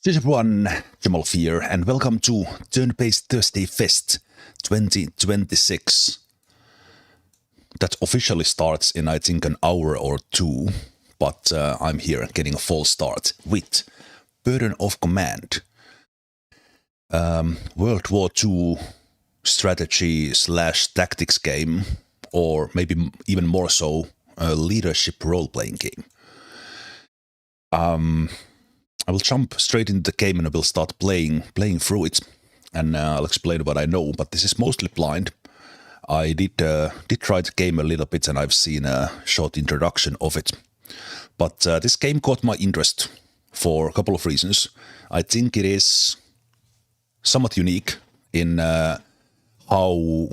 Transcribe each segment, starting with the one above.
This is everyone, Zemalf here, and welcome to Turn-Based Thursday Fest 2026. That officially starts in, I think, an hour or two, but I'm here getting a false start with Burden of Command. World War II strategy/tactics game, or maybe even more so, a leadership role-playing game. I will jump straight into the game and I will start playing through it, and I'll explain what I know. But this is mostly blind. I did try the game a little bit, and I've seen a short introduction of it. But this game caught my interest for a couple of reasons. I think it is somewhat unique in how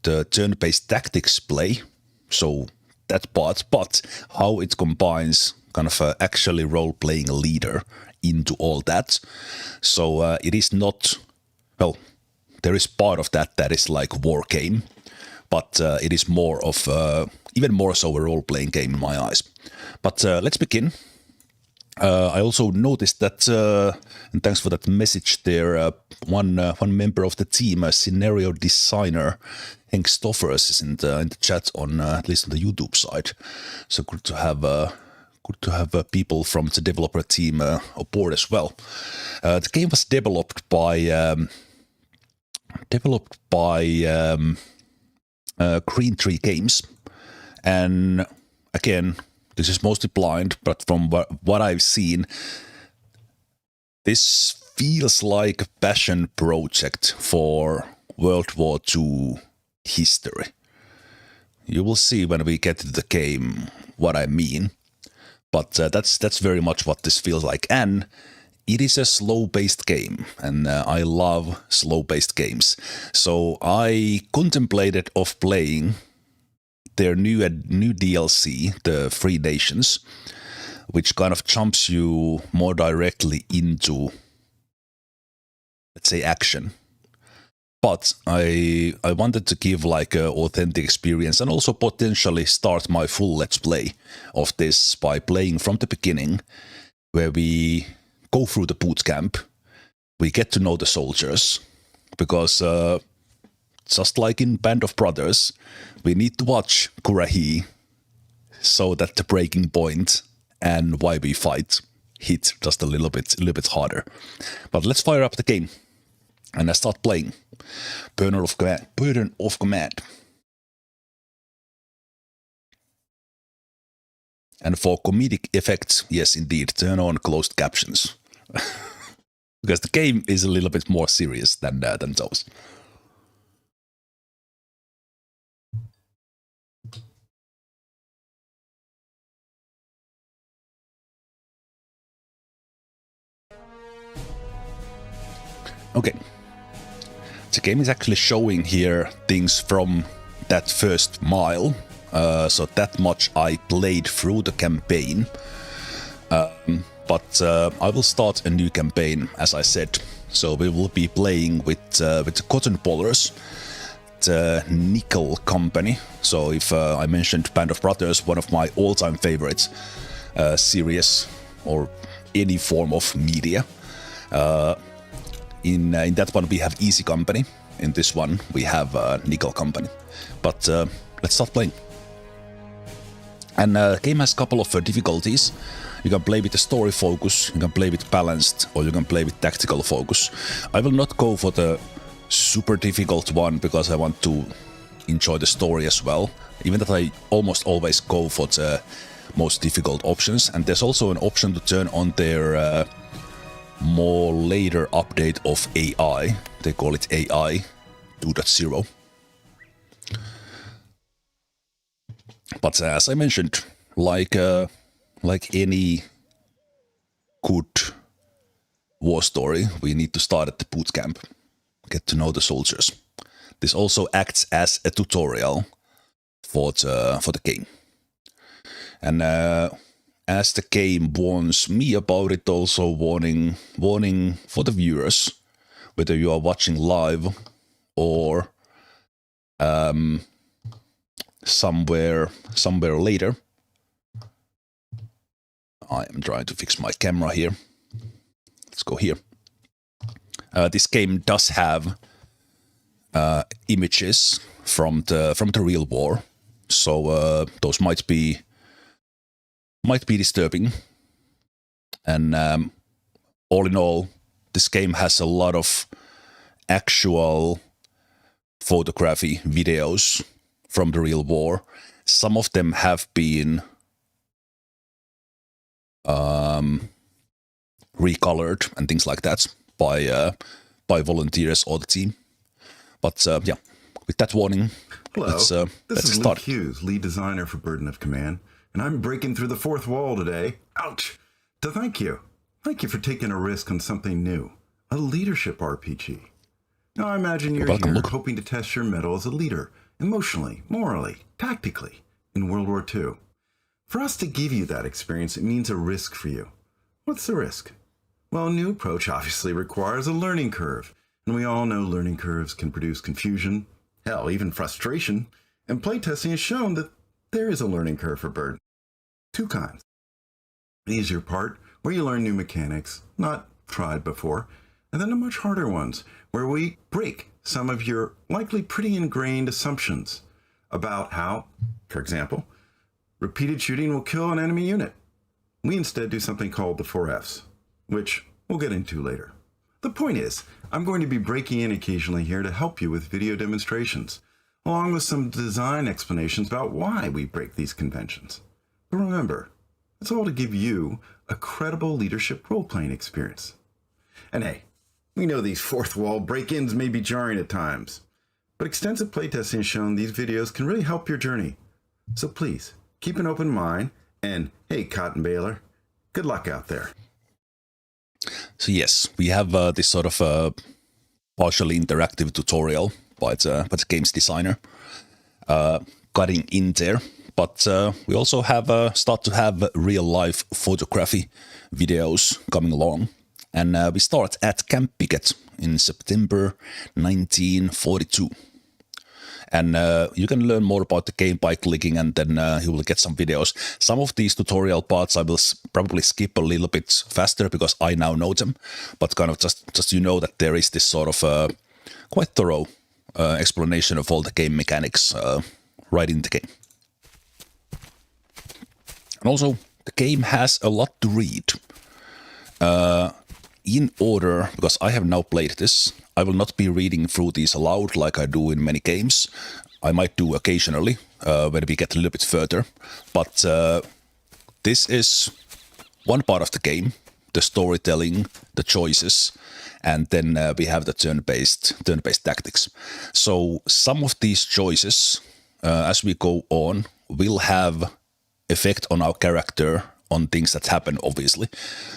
the turn-based tactics play, so that part, but how it combines kind of actually role-playing a leader into all that. So it is not, well, there is part of that is like war game, but it is more of, even more so a role-playing game in my eyes. But let's begin. I also noticed that, and thanks for that message there, one member of the team, a scenario designer, Henk Stoffers, is in the chat on, at least on the YouTube side. So good to have people from the developer team aboard as well. The game was developed by Green Tree Games, and again, this is mostly blind, but from what I've seen, this feels like a passion project for World War II history. You will see when we get to the game what I mean. But that's very much what this feels like, and it is a slow-paced game, and I love slow-paced games. So I contemplated of playing their new DLC, the Free Nations, which kind of jumps you more directly into, let's say, action. But I wanted to give like an authentic experience and also potentially start my full let's play of this by playing from the beginning, where we go through the boot camp, we get to know the soldiers, because just like in Band of Brothers, we need to watch Kurahi so that the breaking point and why we fight hit just a little bit harder. But let's fire up the game. And I start playing Burden of Command. And for comedic effects, yes, indeed, turn on closed captions. Because the game is a little bit more serious than those. Okay. The game is actually showing here things from that first mile, so that much I played through the campaign. But I will start a new campaign, as I said. So we will be playing with the Cotton Ballers, the Nickel Company. So if I mentioned Band of Brothers, one of my all-time favorite series or any form of media. In that one we have Easy Company. In this one we have Nickel Company. But let's start playing. And the game has a couple of difficulties. You can play with the story focus, you can play with balanced, or you can play with tactical focus. I will not go for the super difficult one because I want to enjoy the story as well. Even that I almost always go for the most difficult options. And there's also an option to turn on their more later update of AI. They call it AI 2.0. But as I mentioned, like any good war story, we need to start at the boot camp, get to know the soldiers. This also acts as a tutorial for the game. And as the game warns me about it, also warning for the viewers, whether you are watching live or somewhere later. I am trying to fix my camera here. let's go here. This game does have images from the real war, so those might be disturbing. And all in all, this game has a lot of actual photography videos from the real war. Some of them have been recolored and things like that by volunteers or the team. But yeah, with that warning, hello, this is Luke Hughes, lead designer for Burden of Command, and I'm breaking through the fourth wall today. Ouch! To thank you. Thank you for taking a risk on something new, a leadership RPG. Now I imagine you're here hoping to test your mettle as a leader, emotionally, morally, tactically, in World War II. For us to give you that experience, it means a risk for you. What's the risk? Well, a new approach obviously requires a learning curve, and we all know learning curves can produce confusion, hell, even frustration, and playtesting has shown that there is a learning curve for Burden. Two kinds. The easier part, where you learn new mechanics, not tried before, and then the much harder ones, where we break some of your likely pretty ingrained assumptions about how, for example, repeated shooting will kill an enemy unit. We instead do something called the 4Fs, which we'll get into later. The point is, I'm going to be breaking in occasionally here to help you with video demonstrations, along with some design explanations about why we break these conventions. But remember, it's all to give you a credible leadership role-playing experience. And hey, we know these fourth wall break-ins may be jarring at times, but extensive playtesting has shown these videos can really help your journey. So please, keep an open mind, and hey, Cotton Baler, good luck out there. So yes, we have this sort of partially interactive tutorial by the game's designer cutting in there. But we also have start to have real-life photography videos coming along. And we start at Camp Picket in September 1942. And you can learn more about the game by clicking, and then you will get some videos. Some of these tutorial parts I will probably skip a little bit faster because I now know them. But kind of just you know that there is this sort of quite thorough explanation of all the game mechanics right in the game. And also, the game has a lot to read. In order, because I have now played this, I will not be reading through these aloud like I do in many games. I might do occasionally when we get a little bit further. But this is one part of the game, the storytelling, the choices, and then we have the turn-based tactics. So some of these choices, as we go on, will have effect on our character, on things that happen, obviously.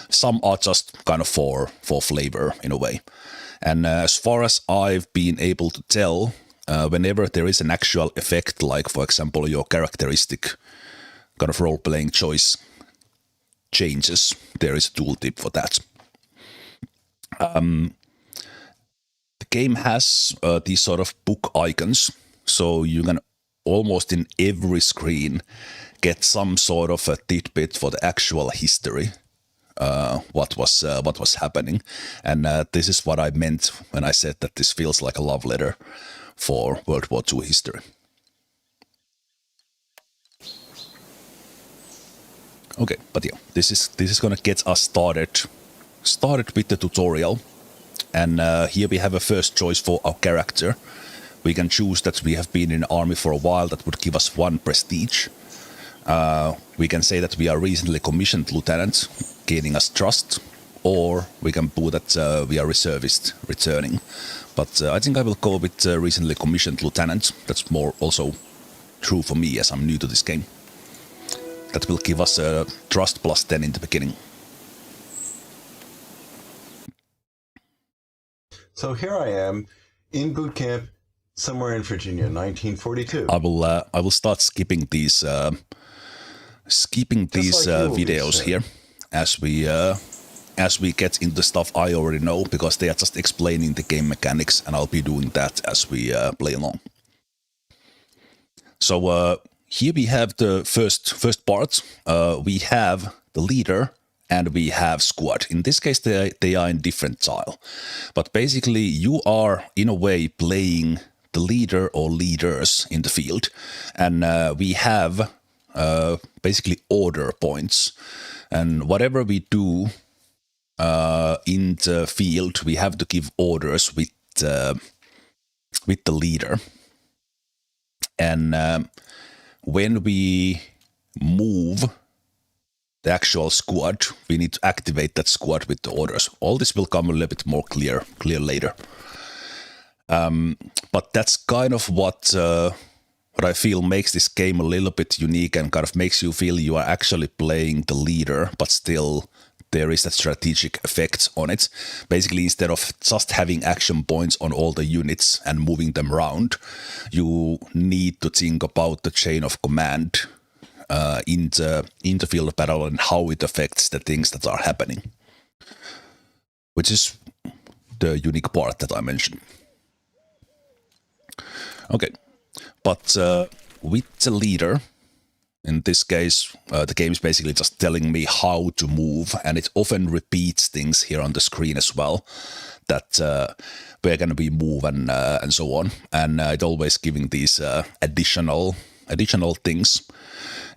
Some are just kind of for flavor, in a way. And as far as I've been able to tell, whenever there is an actual effect, like, for example, your characteristic kind of role-playing choice changes, there is a tooltip for that. The game has these sort of book icons, so you can almost in every screen get some sort of a tidbit for the actual history, what was happening. And this is what I meant when I said that this feels like a love letter for World War II history. Okay, but yeah, this is gonna get us started with the tutorial. And here we have a first choice for our character. We can choose that we have been in the army for a while. That would give us 1 prestige. We can say that we are recently commissioned lieutenant, gaining us trust, or we can put that we are reservist, returning. But I think I will go with recently commissioned lieutenant. That's more also true for me as I'm new to this game. That will give us a trust plus 10 in the beginning. So here I am in boot camp somewhere in Virginia, 1942. I will start skipping these videos here as we get into stuff I already know, because they are just explaining the game mechanics, and I'll be doing that as we play along. So here we have the first part. We have the leader and we have squad. In this case, they are in different tile. But basically, you are, in a way, playing the leader or leaders in the field. And we have basically order points. And whatever we do in the field, we have to give orders with the leader. And when we move the actual squad, we need to activate that squad with the orders. All this will come a little bit more clear later. But that's kind of what I feel makes this game a little bit unique and kind of makes you feel you are actually playing the leader, but still there is that strategic effect on it. Basically, instead of just having action points on all the units and moving them around, you need to think about the chain of command in the field of battle and how it affects the things that are happening, which is the unique part that I mentioned. Okay, but with the leader, in this case, the game is basically just telling me how to move, and it often repeats things here on the screen as well, that where can we move and so on, and it always giving these additional things.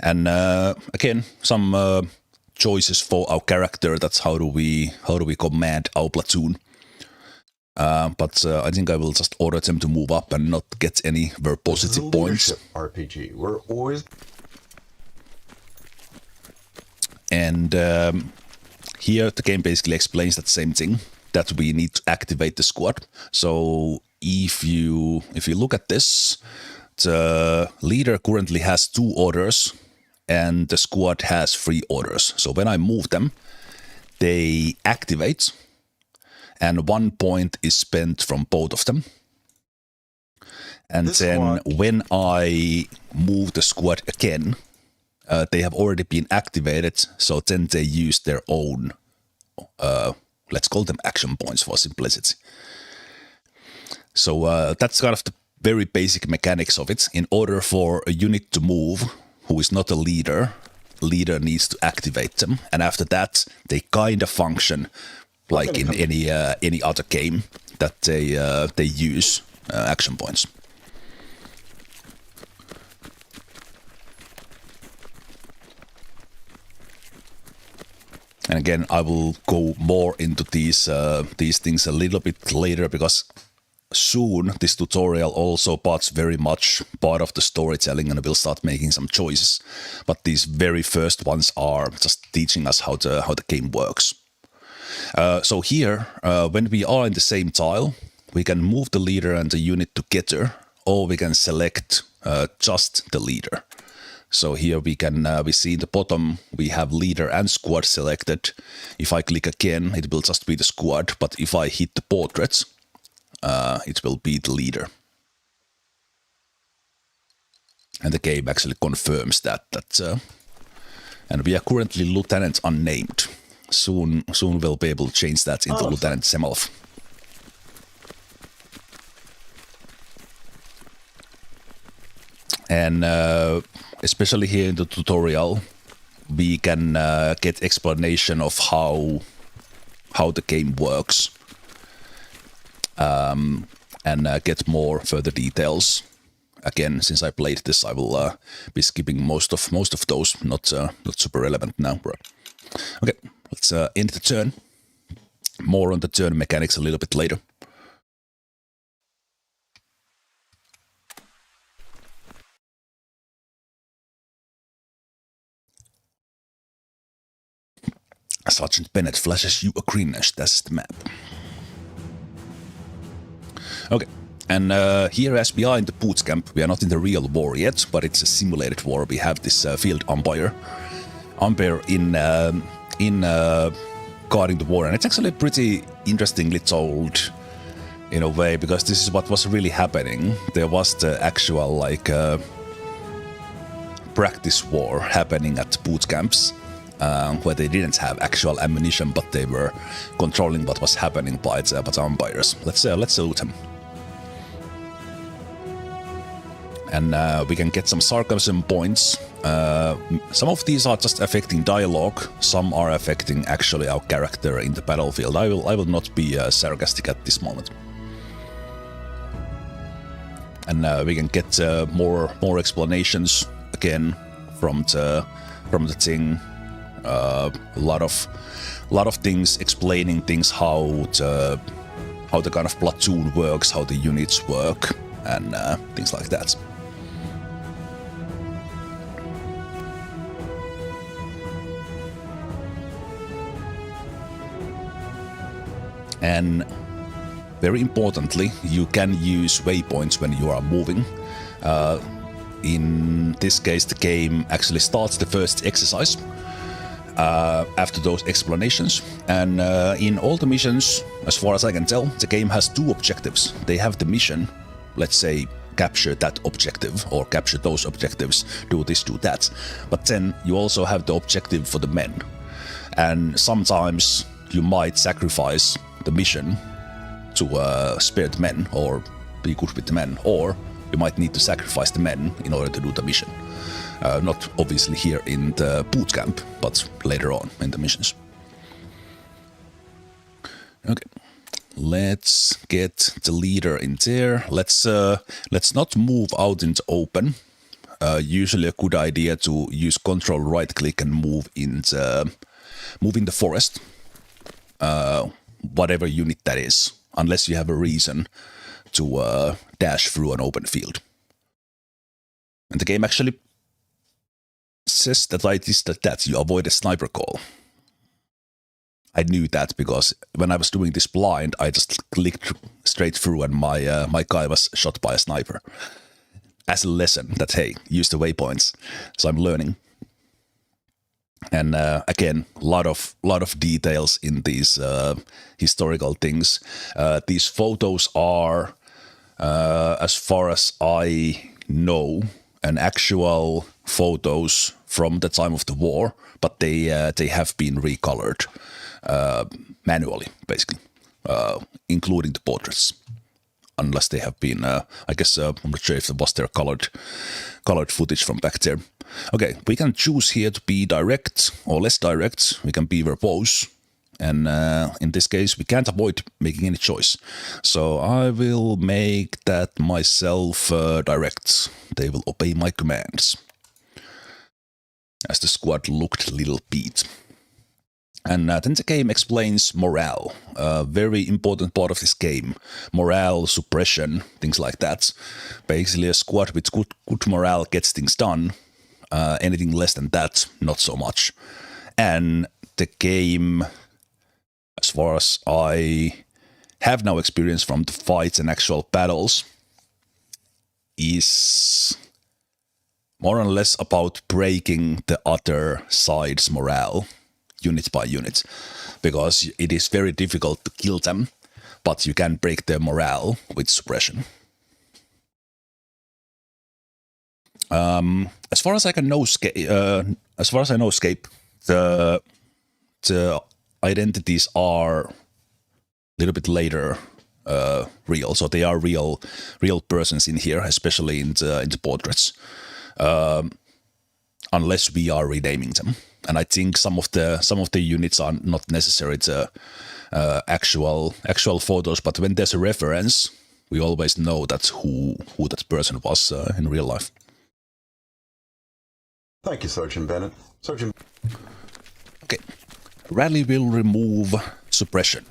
And again, some choices for our character. That's how do we command our platoon. But I think I will just order them to move up and not get any very positive points. RPG. We're always. And here the game basically explains that same thing, that we need to activate the squad. So if you look at this, the leader currently has 2 orders and the squad has 3 orders. So when I move them, they activate and 1 point is spent from both of them. And then when I move the squad again, they have already been activated, so then they use their own, let's call them action points for simplicity. So that's kind of the very basic mechanics of it. In order for a unit to move, who is not a leader needs to activate them, and after that they kind of function like in any other game that they use action points. And again, I will go more into these things a little bit later, because soon this tutorial also parts very much part of the storytelling and we'll start making some choices. But these very first ones are just teaching us how the game works. So here, when we are in the same tile, we can move the leader and the unit together, or we can select just the leader. So here we can we see in the bottom we have leader and squad selected. If I click again, it will just be the squad, but if I hit the portraits, it will be the leader. And the game actually confirms that and we are currently Lieutenant Unnamed. Soon we'll be able to change that into Lieutenant Zemalf. And especially here in the tutorial, we can get explanation of how the game works, and get more further details. Again, since I played this, I will be skipping most of those. Not super relevant now. Right. Okay, let's end the turn. More on the turn mechanics a little bit later. Sergeant Bennett flashes you a green that's the map. Okay, and here as we are in the boots camp, we are not in the real war yet, but it's a simulated war. We have this field umpire in guarding the war, and it's actually pretty interestingly told in a way, because this is what was really happening. There was the actual practice war happening at boot camps. Where they didn't have actual ammunition, but they were controlling what was happening by the umpires. Let's salute him. and we can get some sarcasm points. Some of these are just affecting dialogue, some are affecting actually our character in the battlefield. I will not be sarcastic at this moment. And we can get more explanations again from the thing. A lot of things explaining things, how the kind of platoon works, how the units work, and things like that. And very importantly, you can use waypoints when you are moving. In this case, the game actually starts the first exercise after those explanations. And in all the missions, as far as I can tell, the game has two objectives. They have the mission, let's say, capture that objective or capture those objectives, do this, do that. But then you also have the objective for the men. And sometimes you might sacrifice the mission to spare the men or be good with the men, or you might need to sacrifice the men in order to do the mission. Not obviously here in the boot camp, but later on in the missions. Okay, let's get the leader in there. Let's not move out into open. Usually a good idea to use control right click and move in the forest. Whatever unit that is, unless you have a reason to dash through an open field. And the game actually says that like this, that you avoid a sniper call. I knew that because when I was doing this blind, I just clicked straight through and my guy was shot by a sniper. As a lesson that, hey, use the waypoints. So I'm learning. And again, a lot of details in these historical things. These photos are, as far as I know, an actual photos from the time of the war, but they have been recolored manually, basically, including the portraits. Unless they have been, I guess, I'm not sure if it was their colored footage from back there. Okay, we can choose here to be direct or less direct. We can be verbose. And in this case, we can't avoid making any choice. So I will make that myself direct. They will obey my commands. As the squad looked a little beat. And then the game explains morale, a very important part of this game. Morale, suppression, things like that. Basically a squad with good morale gets things done. Anything less than that, not so much. And the game, as far as I have now experience from the fights and actual battles, is more or less about breaking the other side's morale, unit by unit, because it is very difficult to kill them, but you can break their morale with suppression. As far as I know, Scape, the identities are a little bit later real, so they are real persons in here, especially in the portraits, unless we are renaming them. And I think some of the units are not necessary to actual photos, but when there's a reference, we always know that's who that person was in real life. Thank you, Sergeant Bennett. Sergeant. Okay, rally will remove suppression.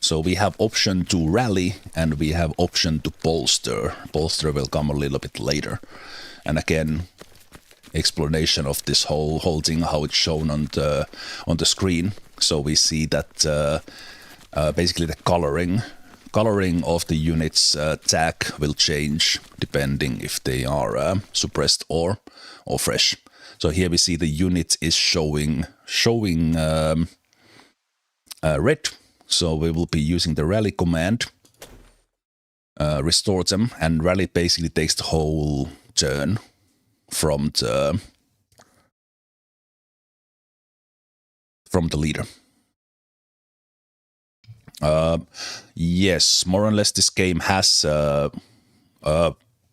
So we have option to rally and we have option to bolster. Bolster will come a little bit later. And again, explanation of this whole thing, how it's shown on the screen. So we see that basically the coloring of the unit's tag will change depending if they are suppressed or fresh. So here we see the unit is showing red. So we will be using the rally command, restore them, and rally basically takes the whole turn from the leader. Yes, more or less this game has a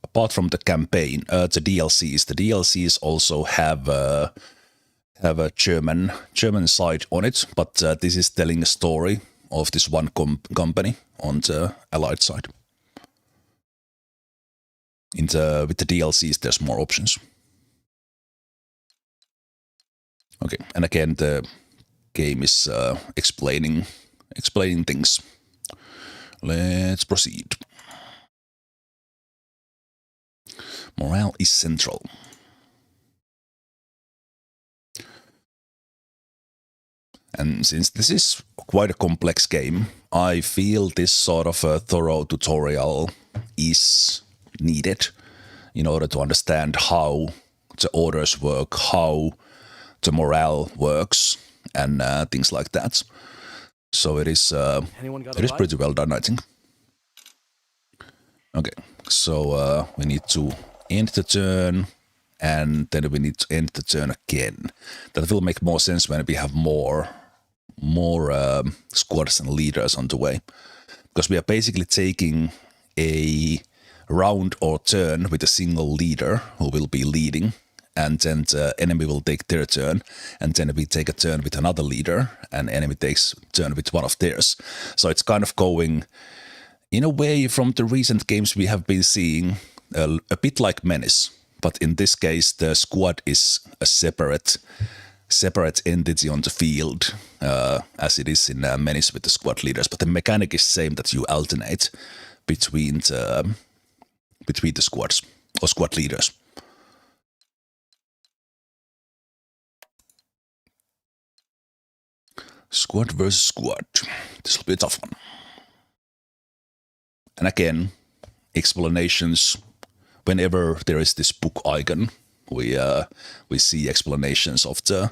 apart from the campaign, the DLCs also have a German side on it, but this is telling a story of this one company on the Allied side. With the DLCs, there's more options. Okay, and again, the game is explaining things. Let's proceed. Morale is central. And since this is quite a complex game, I feel this sort of a thorough tutorial is needed in order to understand how the orders work, how the morale works, and things like that. So it is pretty well done, I think. Okay, so we need to end the turn, and then we need to end the turn again. That will make more sense when we have more squads and leaders on the way, because we are basically taking a round or turn with a single leader who will be leading, and then the enemy will take their turn, and then we take a turn with another leader, and enemy takes a turn with one of theirs. So it's kind of going, in a way, from the recent games we have been seeing, a bit like Menace, but in this case the squad is a separate entity on the field, as it is in Menace with the squad leaders. But the mechanic is same, that you alternate between the squads or squad leaders. Squad versus squad. This will be a tough one. And again, explanations. Whenever there is this book icon, we see explanations of the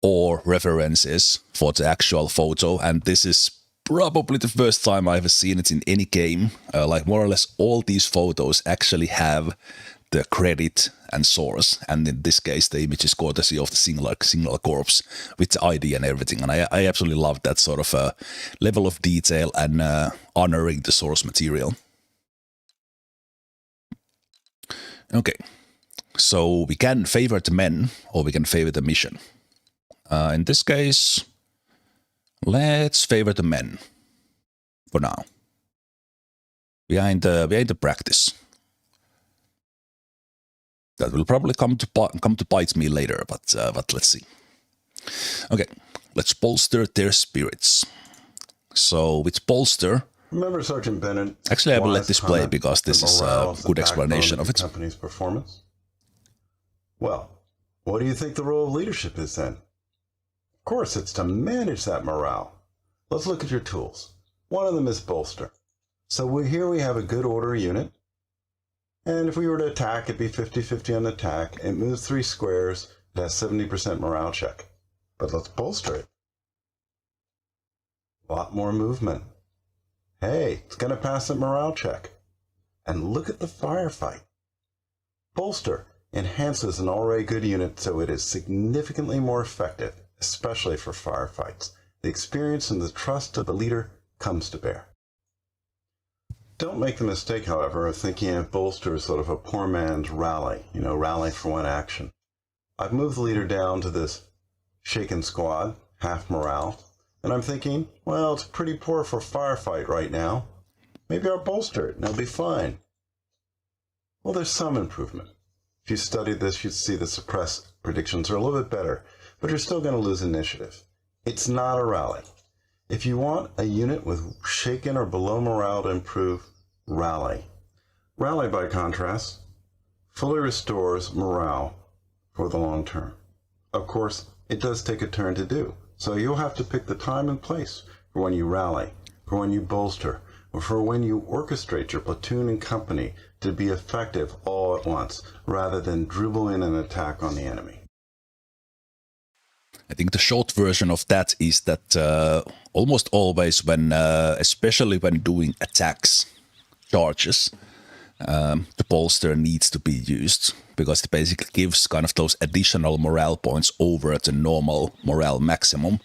or references for the actual photo, and this is probably the first time I've seen it in any game. Like more or less all these photos actually have the credit and source, and in this case the image is courtesy of the single corpse with the ID and everything, and I absolutely love that sort of level of detail and honoring the source material. Okay, so we can favor the men or we can favor the mission. In this case, let's favor the men for now. Behind the practice. That will probably come to bite me later, but let's see. Okay, let's bolster their spirits. So with bolster. Remember Sergeant Bennett? Actually, I will let this play because this is a good explanation of it. Company's performance. Well, what do you think the role of leadership is then? Of course, it's to manage that morale. Let's look at your tools. One of them is bolster. So here we have a good order unit. And if we were to attack, it'd be 50-50 on attack. It moves 3 squares. It has 70% morale check. But let's bolster it. A lot more movement. Hey, it's going to pass a morale check. And look at the firefight. Bolster enhances an already good unit so it is significantly more effective, especially for firefights. The experience and the trust of the leader comes to bear. Don't make the mistake, however, of thinking of bolster as sort of a poor man's rally, rally for one action. I've moved the leader down to this shaken squad, half morale, and I'm thinking, well, it's pretty poor for firefight right now. Maybe I'll bolster it and it'll be fine. Well, there's some improvement. If you studied this, you'd see the suppressed predictions are a little bit better, but you're still going to lose initiative. It's not a rally. If you want a unit with shaken or below morale to improve, rally. Rally, by contrast, fully restores morale for the long term. Of course, it does take a turn to do, so you'll have to pick the time and place for when you rally, for when you bolster, or for when you orchestrate your platoon and company to be effective all at once, rather than dribble in an attack on the enemy. I think the short version of that is that almost always when, especially when doing attacks, charges, the bolster needs to be used, because it basically gives kind of those additional morale points over the normal morale maximum.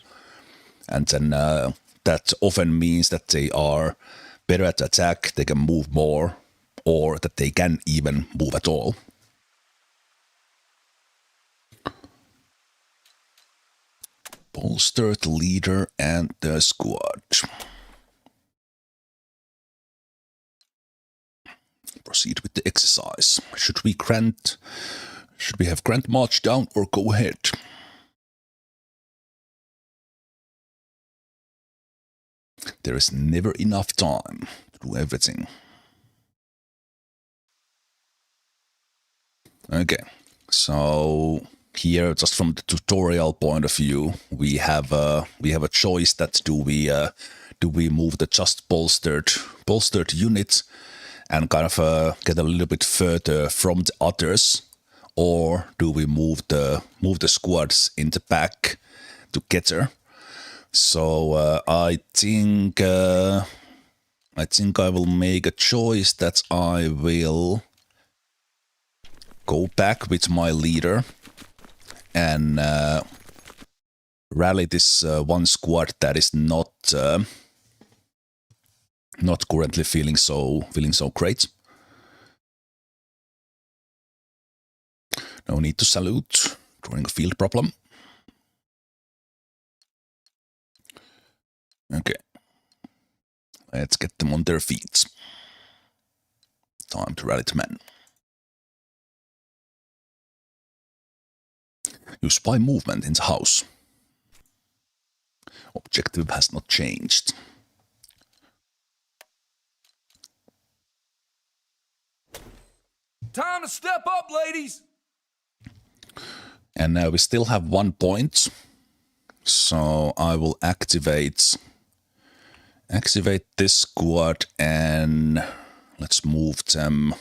And then that often means that they are better at attack, they can move more, or that they can even move at all. Bolster the leader and the squad. Proceed with the exercise. Should we have Grant march down or go ahead? There is never enough time to do everything. Okay, so here, just from the tutorial point of view, we have a choice that do we move the just bolstered unit and kind of get a little bit further from the others, or do we move the squads in the back together? So I think I will make a choice that I will go back with my leader and rally this one squad that is not currently feeling so great. No need to salute during a field problem. Okay, let's get them on their feet. Time to rally the men. You spy movement in the house. Objective has not changed. Time to step up, ladies! And now we still have 1 point. So I will activate this squad and let's move them.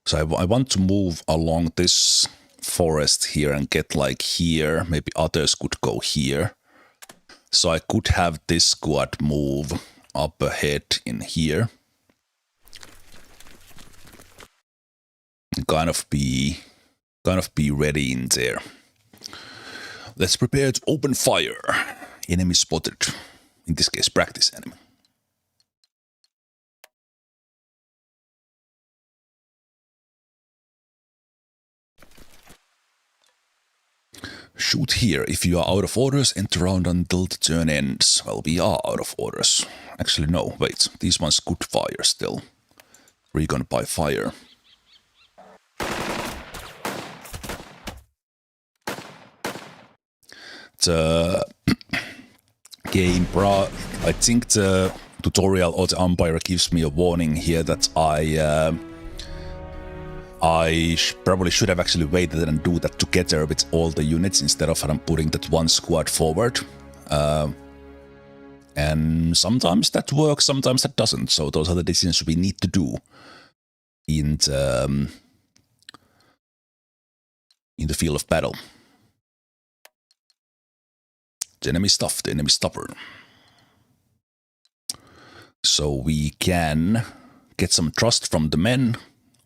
So I want to move along this forest here and get like here. Maybe others could go here. So I could have this squad move up ahead in here. Kind of be ready in there. Let's prepare to open fire. Enemy spotted. In this case, practice enemy. Shoot here. If you are out of orders, enter round until the turn ends. Well, we are out of orders. Actually, no, wait. These ones could fire still. Recon by fire. The game, I think the tutorial or the umpire gives me a warning here that I probably should have actually waited and do that together with all the units instead of putting that one squad forward. And sometimes that works, sometimes that doesn't. So those are the decisions we need to do in the field of battle. The enemy stuffed, the enemy stubborn. So we can get some trust from the men,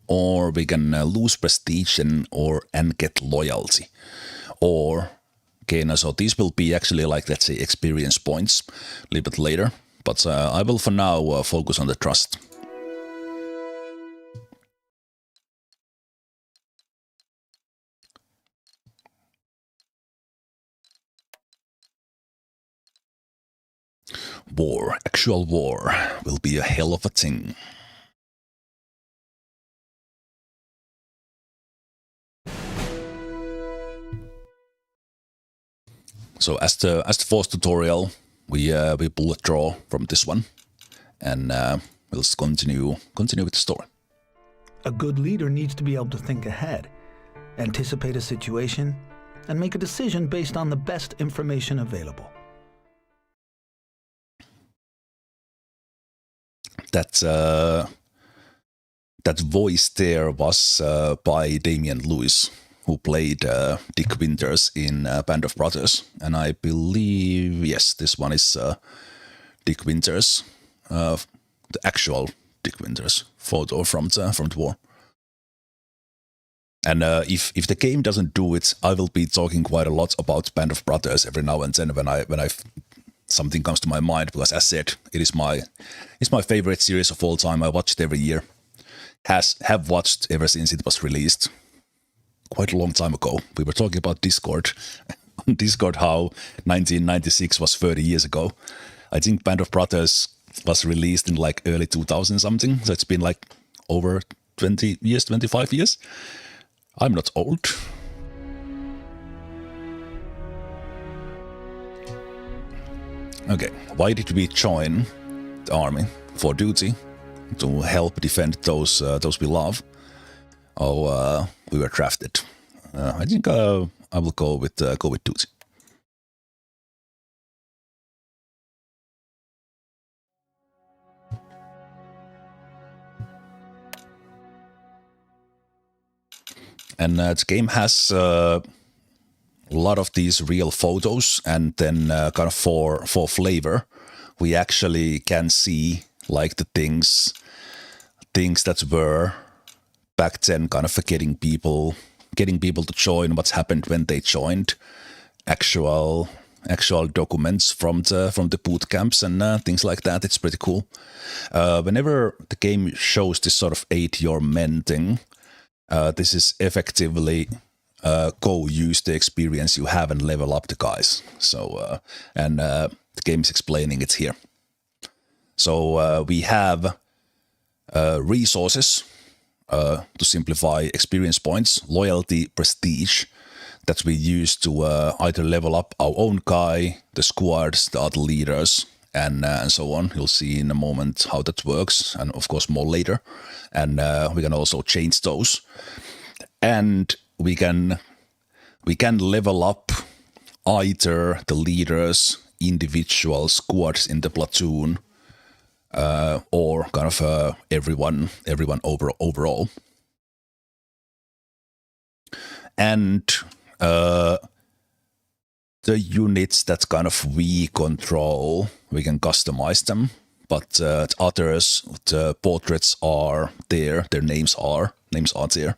or we can lose prestige and get loyalty. Or, okay, now so these will be actually like, let's say, experience points a little bit later. But I will for now focus on the trust. War, actual war, will be a hell of a thing. So as the force tutorial, we bullet draw from this one, and we'll continue with the story. A good leader needs to be able to think ahead, anticipate a situation, and make a decision based on the best information available. That voice there was by Damian Lewis, who played Dick Winters in Band of Brothers, and I believe, yes, this one is Dick Winters, the actual Dick Winters photo from the war. And if the game doesn't do it, I will be talking quite a lot about Band of Brothers every now and then when something comes to my mind because, as said, it's my favorite series of all time. I watch it every year. Have watched ever since it was released. Quite a long time ago. We were talking about Discord. Discord, how 1996 was 30 years ago. I think Band of Brothers was released in like early 2000 something. So it's been like over 20 years, 25 years. I'm not old. Okay, why did we join the army? For duty, to help defend those we love. Oh, we were drafted. I think I will go with duty. And the game has a lot of these real photos, and then kind of for flavor, we actually can see like the things that were back then, kind of getting people to join, what's happened when they joined, actual documents from the boot camps and things like that. It's pretty cool. Whenever the game shows this sort of aid your men thing, this is effectively go use the experience you have and level up the guys. So the game is explaining it here. So we have resources, to simplify, experience points, loyalty, prestige, that we use to either level up our own guy, the squads, the other leaders, and so on. You'll see in a moment how that works, and of course more later. And we can also change those, and we can level up either the leaders, individual squads in the platoon, or kind of everyone overall. And the units that kind of we control, we can customize them, but others, the portraits are there, their names are there.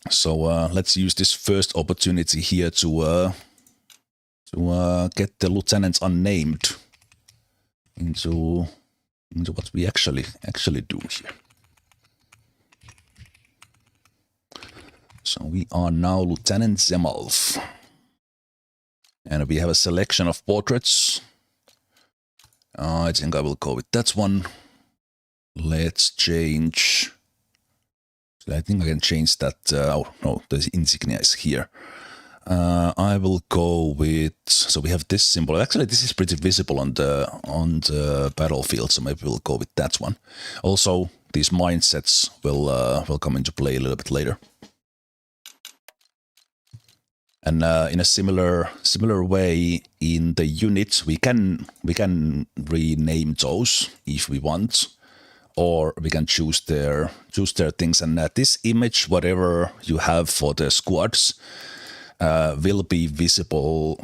So let's use this first opportunity here to get the lieutenants unnamed into what we actually do here. So we are now Lieutenant Zemalf, and we have a selection of portraits. I think I will go with that one. Let's change. I think I can change that. Oh no, the insignia is here. I will go with. So we have this symbol. Actually, this is pretty visible on the battlefield. So maybe we'll go with that one. Also, these mindsets will come into play a little bit later. And in a similar way, in the units, we can rename those if we want, or we can choose their things. And this image, whatever you have for the squads, will be visible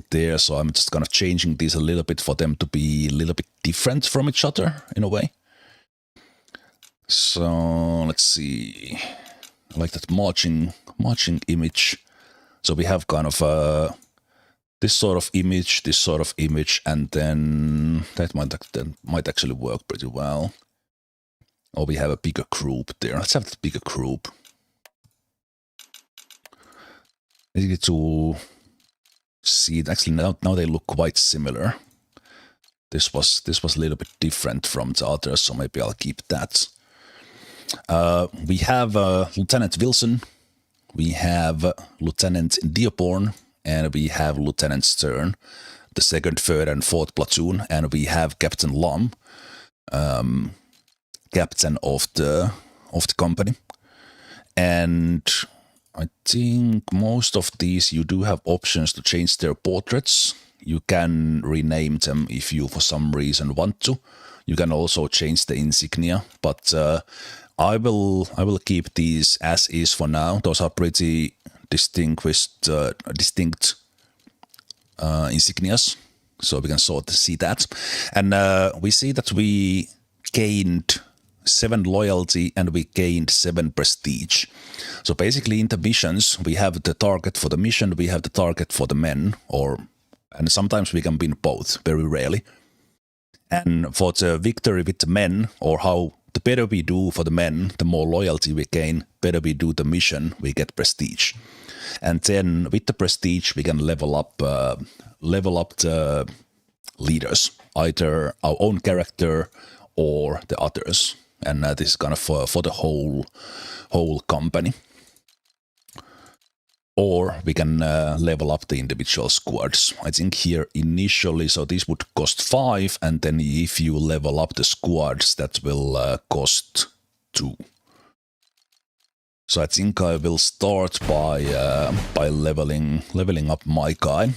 there. So I'm just kind of changing these a little bit for them to be a little bit different from each other in a way. So let's see. I like that marching image. So we have kind of this sort of image, and then that might actually work pretty well. Or we have a bigger group there. Let's have the bigger group. Easy to see it. Actually, now they look quite similar. This was a little bit different from the others, so maybe I'll keep that. We have Lieutenant Wilson. We have Lieutenant Dearborn, and we have Lieutenant Stern, the 2nd, 3rd, and 4th platoon, and we have Captain Lum, captain of the company. And I think most of these you do have options to change their portraits. You can rename them if you for some reason want to. You can also change the insignia, but I will keep these as is for now. Those are pretty distinct insignias, so we can sort of see that. And we see that we gained 7 loyalty, and we gained 7 prestige. So basically in the missions, we have the target for the mission, we have the target for the men, and sometimes we can win both, very rarely. And for the victory with the men, or how the better we do for the men, the more loyalty we gain, better we do the mission, we get prestige. And then with the prestige, we can level up the leaders, either our own character or the others. And this is kind of for the whole company. Or we can level up the individual squads. I think here initially, so this would cost 5, and then if you level up the squads, that will cost 2. So I think I will start by leveling up my guy,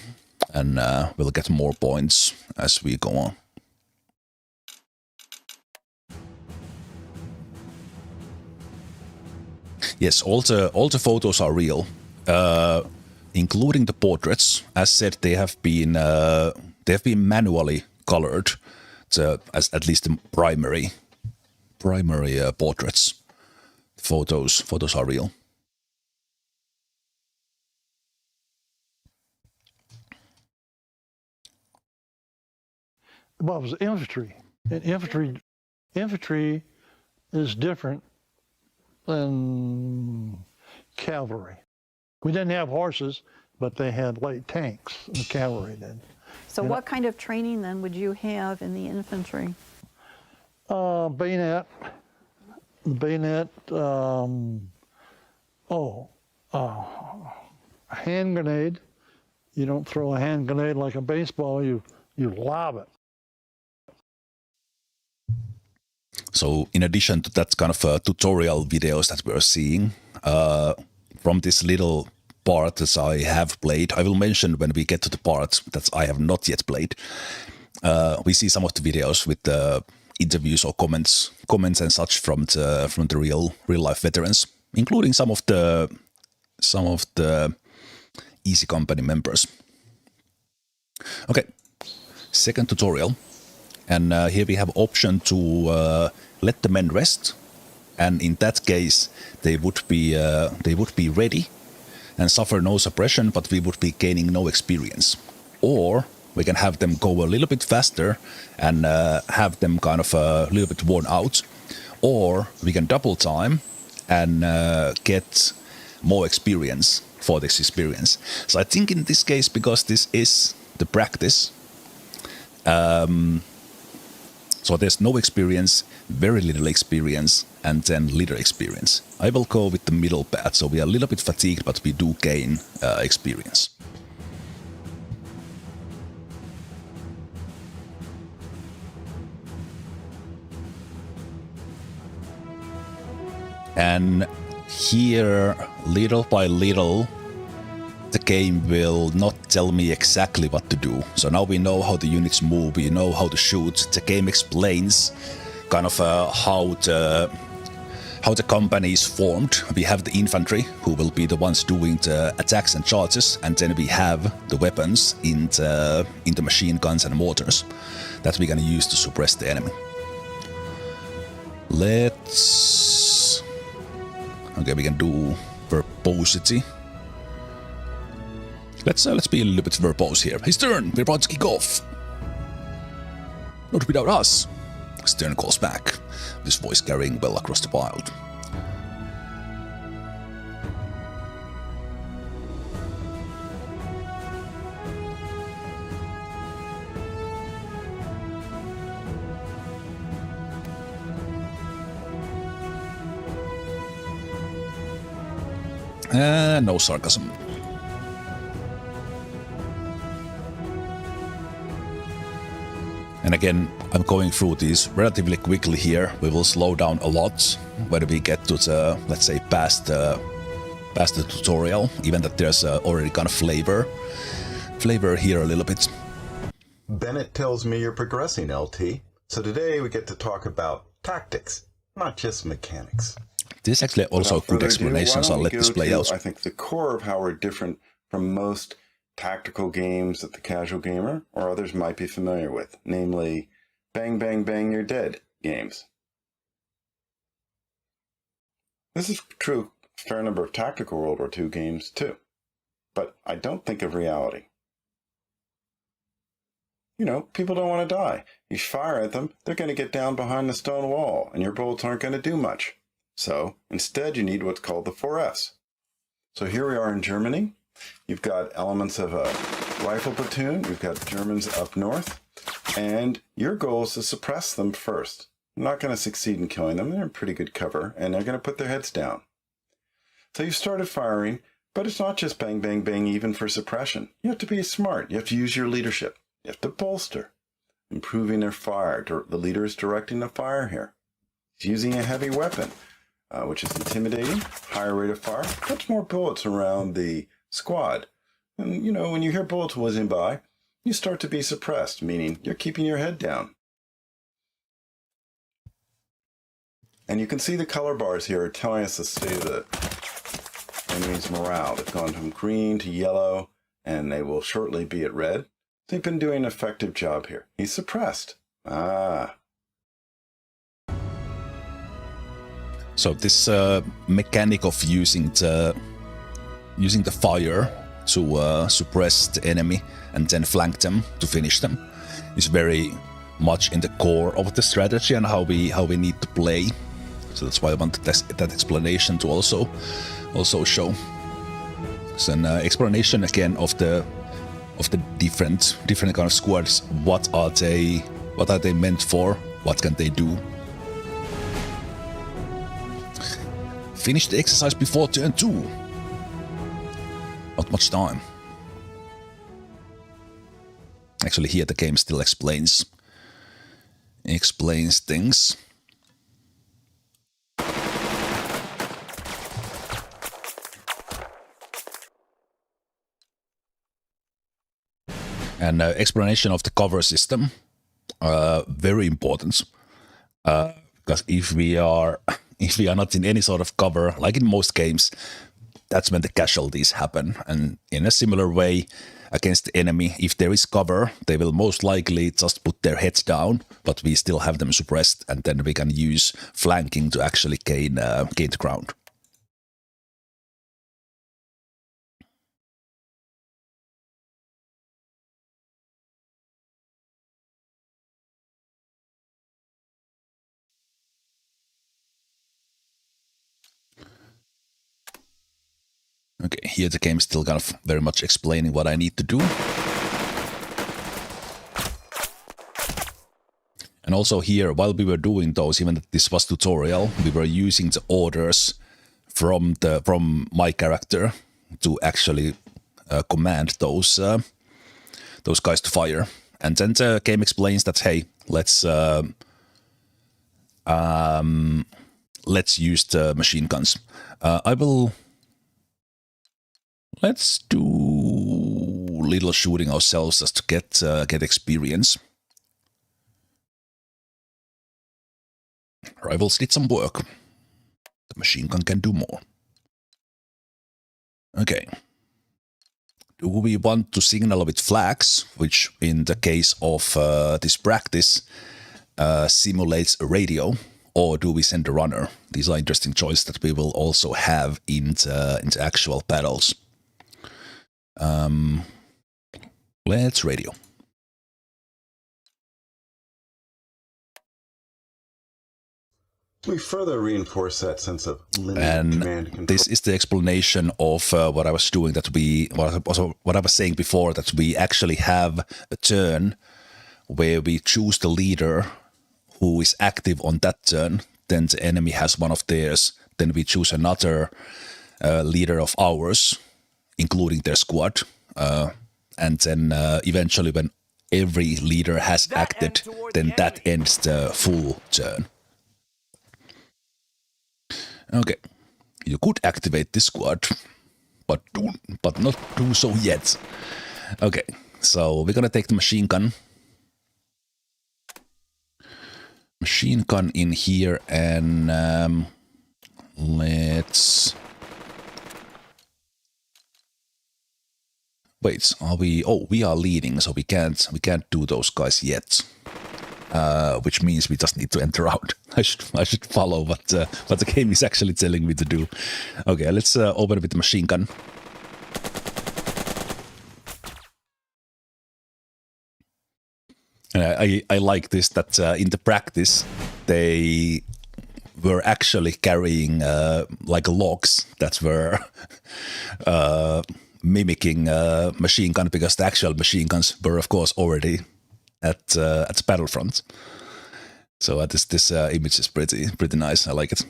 and we'll get more points as we go on. Yes, all the photos are real. Including the portraits. As said, they have been manually colored, as at least the primary portraits. Photos are real. Well, it was infantry. And infantry is different than cavalry. We didn't have horses, but they had light tanks, the cavalry did. So what kind of training then would you have in the infantry? Bayonet, hand grenade. You don't throw a hand grenade like a baseball, you lob it. So in addition to that kind of tutorial videos that we're seeing, from this little part that I have played, I will mention when we get to the part that I have not yet played. We see some of the videos with the interviews or comments and such from the real life veterans, including some of the Easy Company members. Okay, second tutorial, and here we have option to let the men rest. And in that case, they would be ready and suffer no suppression, but we would be gaining no experience. Or we can have them go a little bit faster and have them kind of a little bit worn out. Or we can double time and get more experience for this experience. So I think in this case, because this is the practice, so there's no experience, very little experience, and then little experience. I will go with the middle path, so we are a little bit fatigued, but we do gain experience. And here, little by little, the game will not tell me exactly what to do. So now we know how the units move, we know how to shoot. The game explains kind of how the company is formed. We have the infantry, who will be the ones doing the attacks and charges, and then we have the weapons in the machine guns and mortars that we're gonna use to suppress the enemy. Okay, we can do verbosity. Let's be a little bit verbose here. Hey Stern, we're about to kick off. Not without us. Stern calls back, this voice carrying well across the wild. No sarcasm. And again, I'm going through these relatively quickly here. We will slow down a lot when we get to the, let's say, past the tutorial, even that there's already kind of flavor here a little bit. Bennett tells me you're progressing, LT. So today we get to talk about tactics, not just mechanics. This is actually also a good explanation, so I'll let this play out. I think the core of how we're different from most tactical games that the casual gamer or others might be familiar with, namely bang, bang, bang, you're dead games. This is true a fair number of tactical World War II games, too. But I don't think of reality. You know, people don't want to die. You fire at them, they're going to get down behind the stone wall, and your bullets aren't going to do much. So, instead, you need what's called the 4Fs. So here we are in Germany. You've got elements of a rifle platoon. You've got Germans up north. And your goal is to suppress them first. You're not going to succeed in killing them. They're in pretty good cover, and they're going to put their heads down. So you've started firing, but it's not just bang, bang, bang, even for suppression. You have to be smart. You have to use your leadership. You have to bolster, improving their fire. The leader is directing the fire here. He's using a heavy weapon, which is intimidating, higher rate of fire, puts more bullets around the squad. And, you know, when you hear bullets whizzing by, you start to be suppressed, meaning you're keeping your head down. And you can see the color bars here are telling us the state of the enemy's morale. They've gone from green to yellow, and they will shortly be at red. They've been doing an effective job here. He's suppressed. So this mechanic of using the fire to suppress the enemy and then flank them to finish them is very much in the core of the strategy and how we need to play. So that's why I wanted that explanation to also show. So an explanation again of the different kind of squads. What are they meant for? What can they do? Finish the exercise before turn 2. Not much time. Actually, here the game still explains things. And explanation of the cover system, very important. Because if we are not in any sort of cover, like in most games, that's when the casualties happen. And in a similar way, against the enemy, if there is cover, they will most likely just put their heads down, but we still have them suppressed, and then we can use flanking to actually gain the ground. Okay, here the game is still kind of very much explaining what I need to do. And also here, while we were doing those, even if this was tutorial, we were using the orders from my character to actually command those guys to fire. And then the game explains that, hey, let's use the machine guns. Let's do little shooting ourselves just to get experience. Rivals did some work. The machine gun can do more. Okay. Do we want to signal with flags, which in the case of this practice simulates a radio, or do we send a runner? These are interesting choices that we will also have in the actual battles. Let's radio. We further reinforce that sense of limited And command and control. this is the explanation of what I was doing. What I was saying before, that we actually have a turn where we choose the leader who is active on that turn. Then the enemy has one of theirs. Then we choose another leader of ours, including their squad. And then eventually, when every leader has acted, then that ends the full turn. Okay, you could activate this squad, but not do so yet. Okay, so we're gonna take the machine gun. Machine gun in here, and let's... Wait, are we... Oh, we are leading, so we can't do those guys yet. which means we just need to enter out. I should follow what the game is actually telling me to do. Okay, let's open with the machine gun. And I like this, that in the practice they were actually carrying like logs that were mimicking machine gun, because the actual machine guns were of course already at the battlefront. So this image is pretty nice. I like it.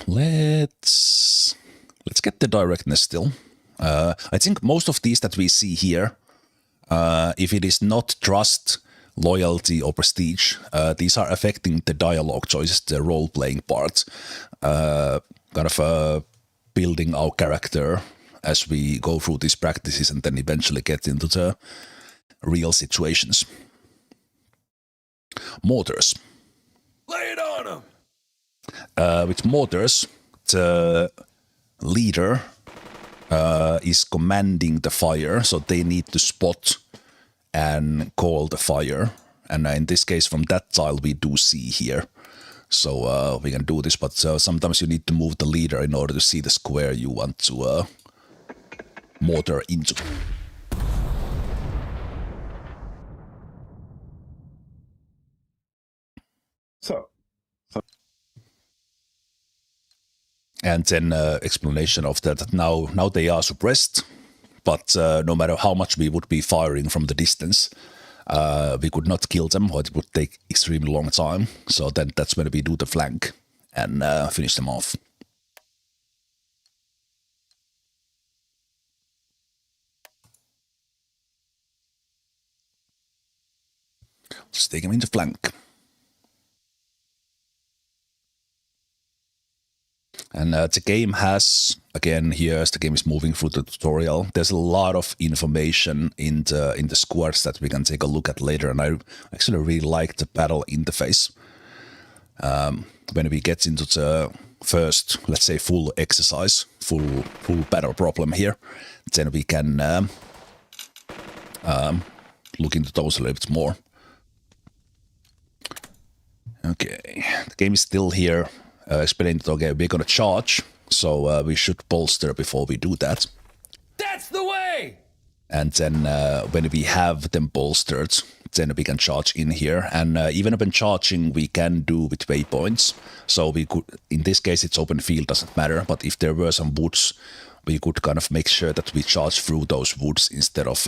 Let's get the directness still. I think most of these that we see here, if it is not trust, loyalty, or prestige, these are affecting the dialogue choices, the role-playing part, kind of building our character as we go through these practices and then eventually get into the real situations. Mortars. Lay it on him! With mortars, the leader is commanding the fire, so they need to spot and call the fire. And in this case, from that tile, we do see here. So we can do this, but sometimes you need to move the leader in order to see the square you want to mortar into. So. And then explanation of that now they are suppressed, but no matter how much we would be firing from the distance, we could not kill them, or it would take extremely long time. So then that's when we do the flank and finish them off. Just take them into flank. And the game has, again, here as the game is moving through the tutorial, there's a lot of information in the squads that we can take a look at later. And I actually really like the battle interface. When we get into the first, let's say, full exercise, full battle problem here, then we can look into those a little bit more. Okay, the game is still here. Explaining that, okay, we're gonna charge, so we should bolster before we do that. That's the way! And then when we have them bolstered, then we can charge in here. And even when charging, we can do with waypoints. So we could, in this case, it's open field, doesn't matter. But if there were some woods, we could kind of make sure that we charge through those woods instead of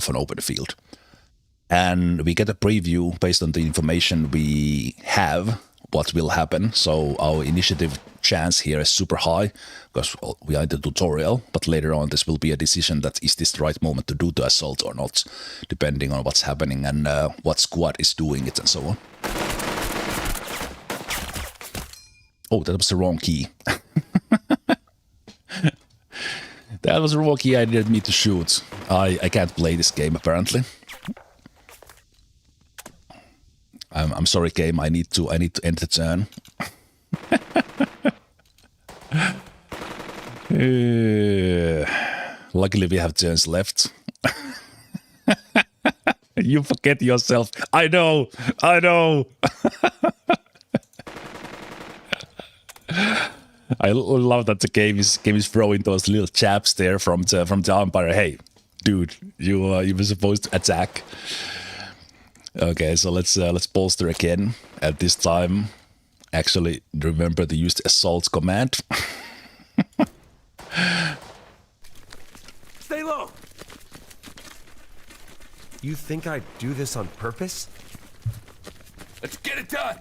an open field. And we get a preview based on the information we have what will happen. So our initiative chance here is super high because we are in the tutorial, but later on this will be a decision that is this the right moment to do the assault or not, depending on what's happening and what squad is doing it and so on. Oh, that was the wrong key. That was the wrong key I didn't mean to shoot. I can't play this game apparently. I'm sorry, game. I need to end the turn. Luckily, we have turns left. You forget yourself. I know. I love that the game is throwing those little chaps there from the umpire. Hey, dude, you were supposed to attack. Okay, so let's bolster again. At this time, actually remember to use the assault command. Stay low! You think I'd do this on purpose? Let's get it done!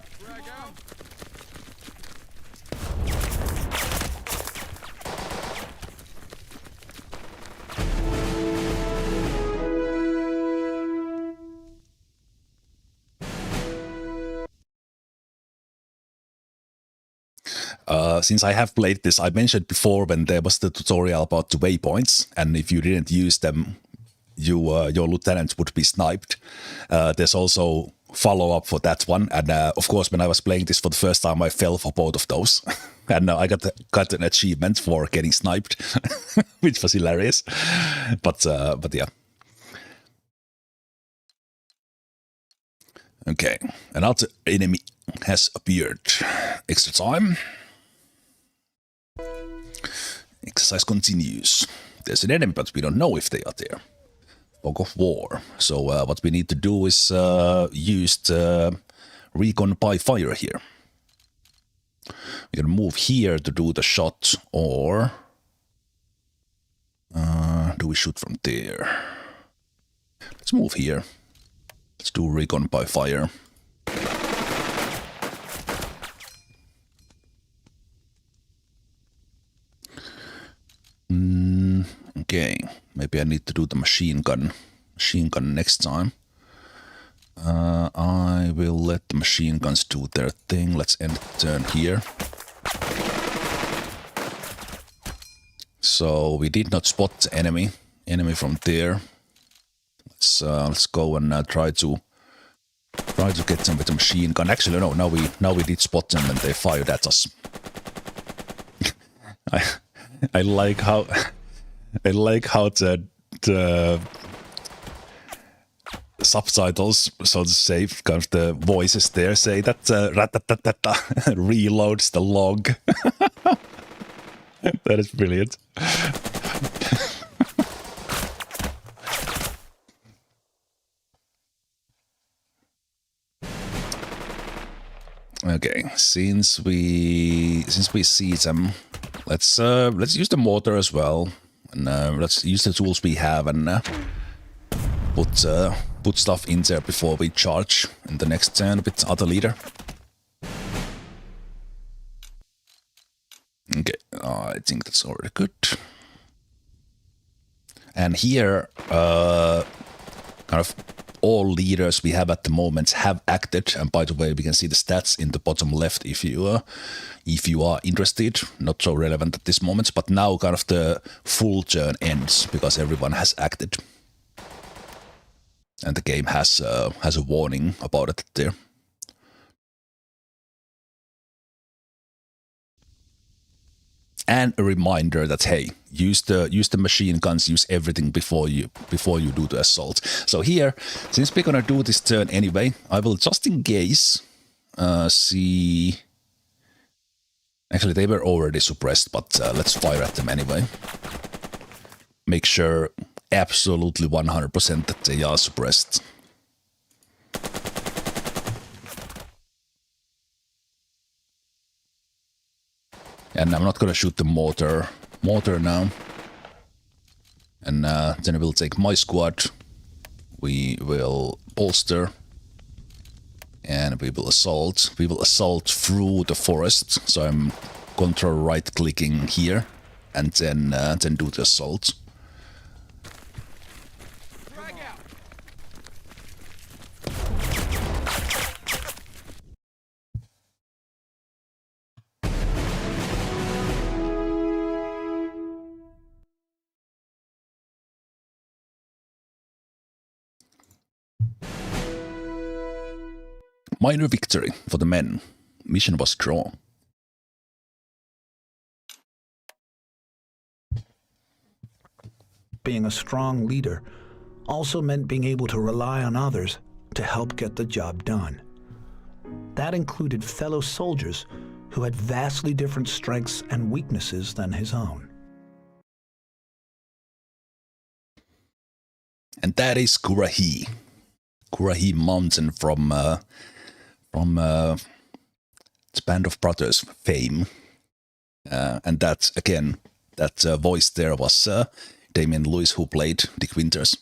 Since I have played this, I mentioned before when there was the tutorial about the waypoints, and if you didn't use them, your lieutenant would be sniped. There's also follow-up for that one, and of course, when I was playing this for the first time, I fell for both of those, and I got an achievement for getting sniped, which was hilarious. But yeah. Okay, another enemy has appeared. Extra time. Exercise continues. There's an enemy, but we don't know if they are there. Fog of War. So what we need to do is use the recon by fire here. We can move here to do the shot, or do we shoot from there? Let's move here. Let's do recon by fire. Okay, maybe I need to do the machine gun next time. I will let the machine guns do their thing. Let's end the turn here. So we did not spot the enemy from there. Let's go and try to get them with the machine gun. Actually, no. Now we did spot them and they fired at us. I like how the subtitles, so to say, kind of the voices there say that reloads the log. That is brilliant. Okay, since we see them, let's use the mortar as well, and let's use the tools we have and put stuff in there before we charge in the next turn with the other leader. Okay, I think that's already good. And here, kind of all leaders we have at the moment have acted. And by the way, we can see the stats in the bottom left if you are interested. Not so relevant at this moment, but now kind of the full turn ends because everyone has acted. And the game has a warning about it there. And a reminder that, hey, use the machine guns, use everything before you do the assault. So here, since we're gonna do this turn anyway, I will just in case see. Actually, they were already suppressed, but let's fire at them anyway. Make sure absolutely 100% that they are suppressed. And I'm not gonna shoot the mortar now. And then I will take my squad. We will bolster. And we will assault. We will assault through the forest. So I'm control right clicking here. And then do the assault. Minor victory for the men. Mission was drawn. Being a strong leader also meant being able to rely on others to help get the job done. That included fellow soldiers who had vastly different strengths and weaknesses than his own. And that is Kurahi. Kurahi Mountain from Band of Brothers fame. And that, again, that voice there was Damien Lewis, who played Dick Winters.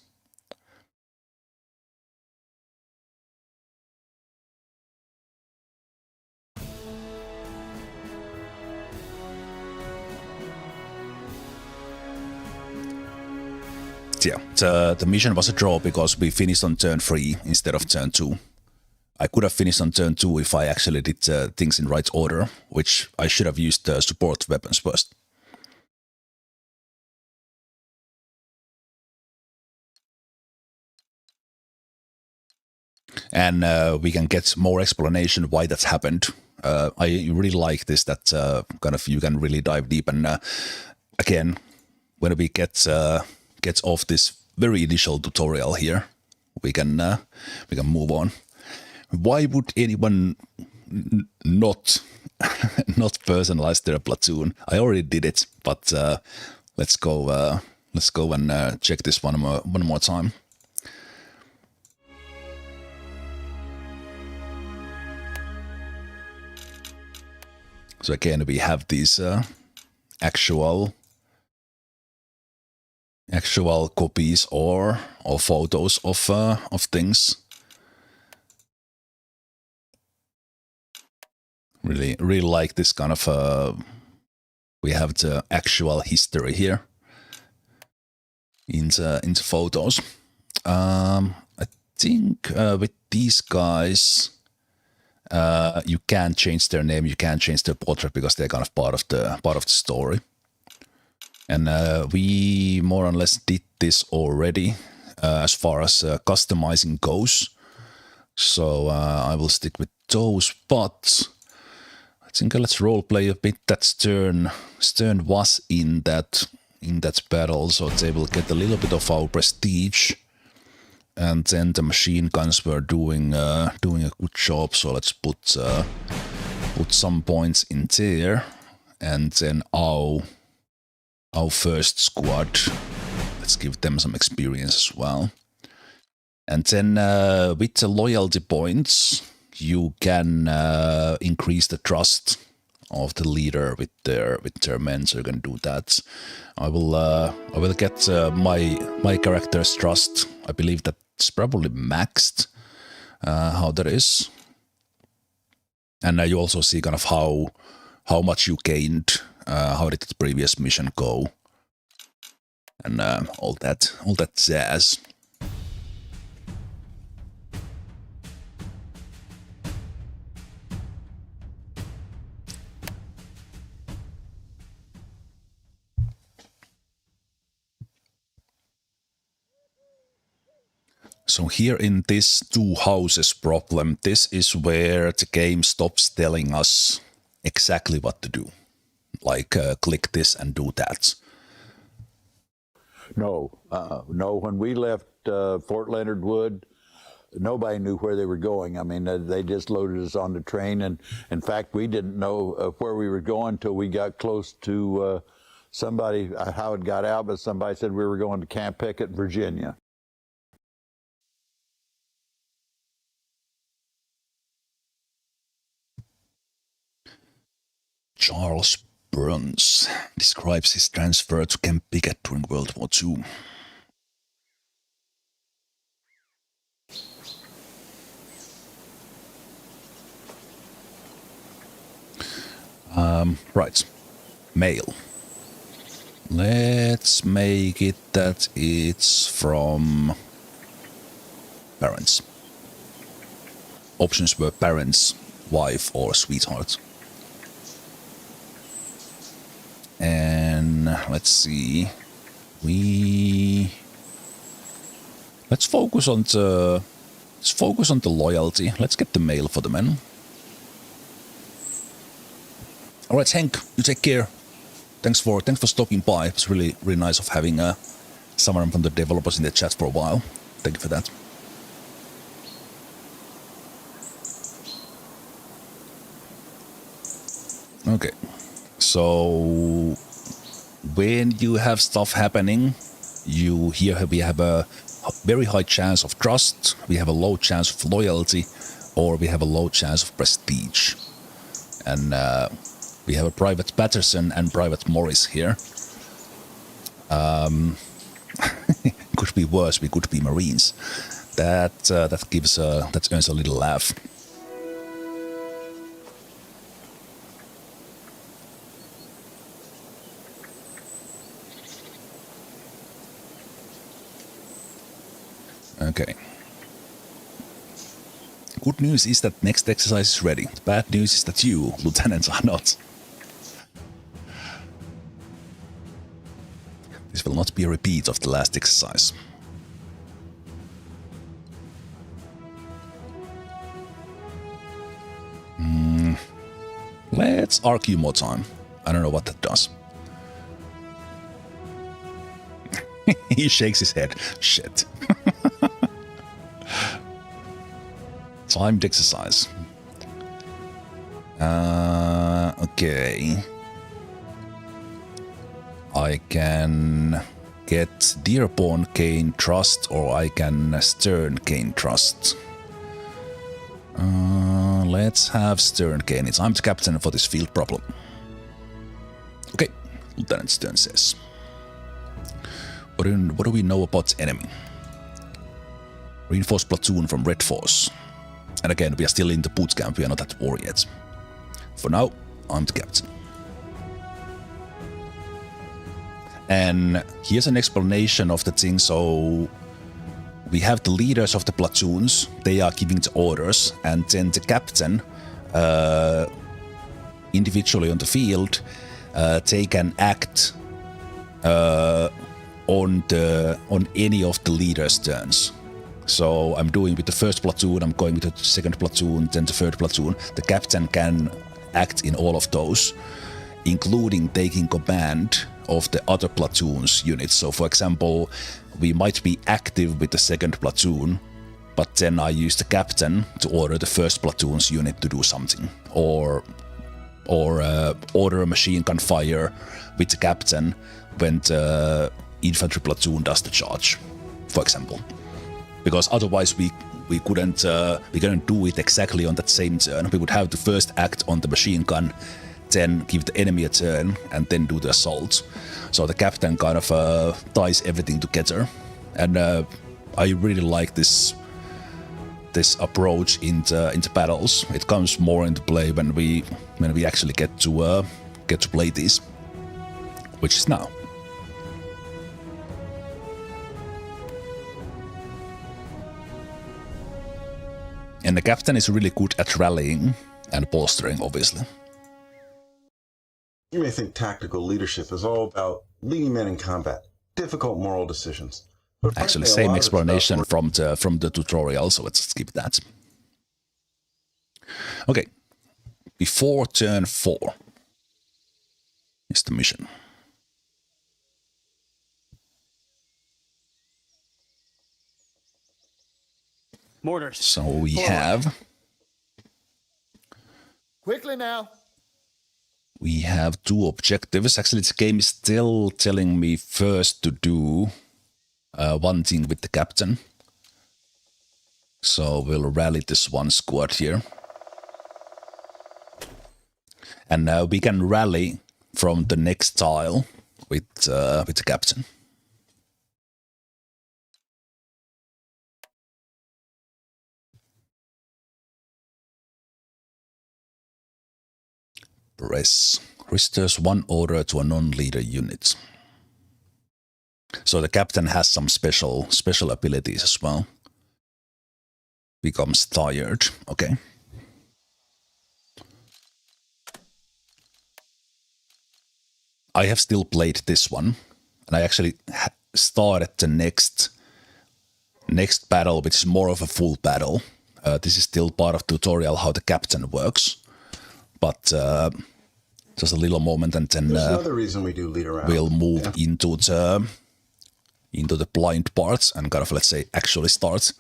Yeah, the mission was a draw because we finished on turn 3 instead of turn 2. I could have finished on turn 2 if I actually did things in right order, which I should have used support weapons first. And we can get more explanation why that's happened. I really like this, that kind of you can really dive deep. And again, when we get off this very initial tutorial here, we can move on. Why would anyone not not personalize their platoon? I already did it, but let's go. Let's go and check this one more time. So again, we have these actual copies or photos of things. Really like this kind of. We have the actual history here into photos. I think with these guys, you can't change their name, you can't change their portrait because they're kind of part of the story. And we more or less did this already as far as customizing goes. So I will stick with those, but I think let's roleplay a bit that Stern was in that battle, so they will get a little bit of our prestige. And then the machine guns were doing a good job, so let's put some points in there, and then our first squad, let's give them some experience as well. And then with the loyalty points, you can increase the trust of the leader with their men, so you can do that. I will get my character's trust. I believe that's probably maxed how that is. And you also see kind of how much you gained, how did the previous mission go, and all that jazz. So here in this two houses problem, this is where the game stops telling us exactly what to do. Like click this and do that. No. When we left Fort Leonard Wood, nobody knew where they were going. I mean, they just loaded us on the train, and in fact, we didn't know where we were going until we got close to somebody. How it got out, but somebody said we were going to Camp Pickett, Virginia. Charles Bruns describes his transfer to Camp Pickett during World War II. Right. Mail. Let's make it that it's from parents. Options were parents, wife, or sweetheart. And let's see. Let's focus on the loyalty. Let's get the mail for the men. All right, Hank, you take care. Thanks for stopping by. It was really nice of having someone from the developers in the chat for a while. Thank you for that. Okay. So when you have stuff happening, we have a very high chance of trust, we have a low chance of loyalty, or we have a low chance of prestige. And we have a Private Patterson and Private Morris here. Could be worse, we could be Marines. That earns a little laugh. Okay. Good news is that next exercise is ready. The bad news is that you, lieutenants, are not. This will not be a repeat of the last exercise. Let's argue more time. I don't know what that does. He shakes his head. Shit. Timed exercise. Okay. I can get Dearborn gain trust, or I can Stern gain trust. Let's have Stern gain it. I'm the captain for this field problem. Okay, Lieutenant Stern says. What do we know about enemy? Reinforced platoon from Red Force. And again, we are still in the boot camp, we are not at war yet. For now, I'm the captain. And here's an explanation of the thing. So we have the leaders of the platoons, they are giving the orders, and then the captain, individually on the field, they can act on any of the leaders' turns. So I'm doing with the first platoon, I'm going with the second platoon, then the third platoon. The captain can act in all of those, including taking command of the other platoon's units. So for example, we might be active with the second platoon, but then I use the captain to order the first platoon's unit to do something. Or order a machine gun fire with the captain when the infantry platoon does the charge, for example. Because otherwise we couldn't do it exactly on that same turn. We would have to first act on the machine gun, then give the enemy a turn, and then do the assault. So the captain kind of ties everything together, and I really like this approach in the battles. It comes more into play when we actually get to play these, which is now. And the captain is really good at rallying and bolstering, obviously. You may think tactical leadership is all about leading men in combat, difficult moral decisions. But actually, frankly, same explanation from the tutorial, so let's skip that. Okay, before turn 4 is the mission. Mortars. So we have... Quickly now. We have 2 objectives. Actually, this game is still telling me first to do one thing with the captain. So we'll rally this one squad here. And now we can rally from the next tile with the captain. Press. Restores 1 order to a non-leader unit. So the captain has some special abilities as well. Becomes tired. Okay. I have still played this one, and I actually started the next battle, which is more of a full battle. This is still part of the tutorial how the captain works, but just a little moment, and then another reason we do lead around. We'll move into the blind parts and kind of, let's say, actually start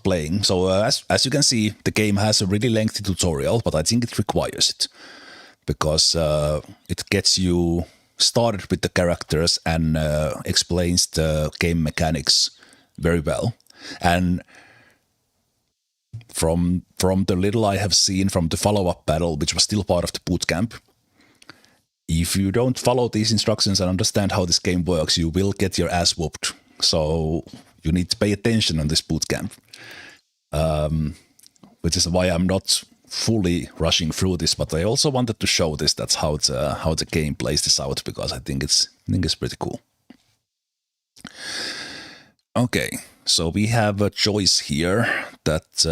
playing. So as you can see, the game has a really lengthy tutorial, but I think it requires it because it gets you started with the characters and explains the game mechanics very well. And from the little I have seen from the follow-up battle, which was still part of the boot camp, if you don't follow these instructions and understand how this game works, you will get your ass whooped. So you need to pay attention on this boot camp, which is why I'm not fully rushing through this. But I also wanted to show this. That's how the game plays this out, because I think it's pretty cool. Okay, so we have a choice here that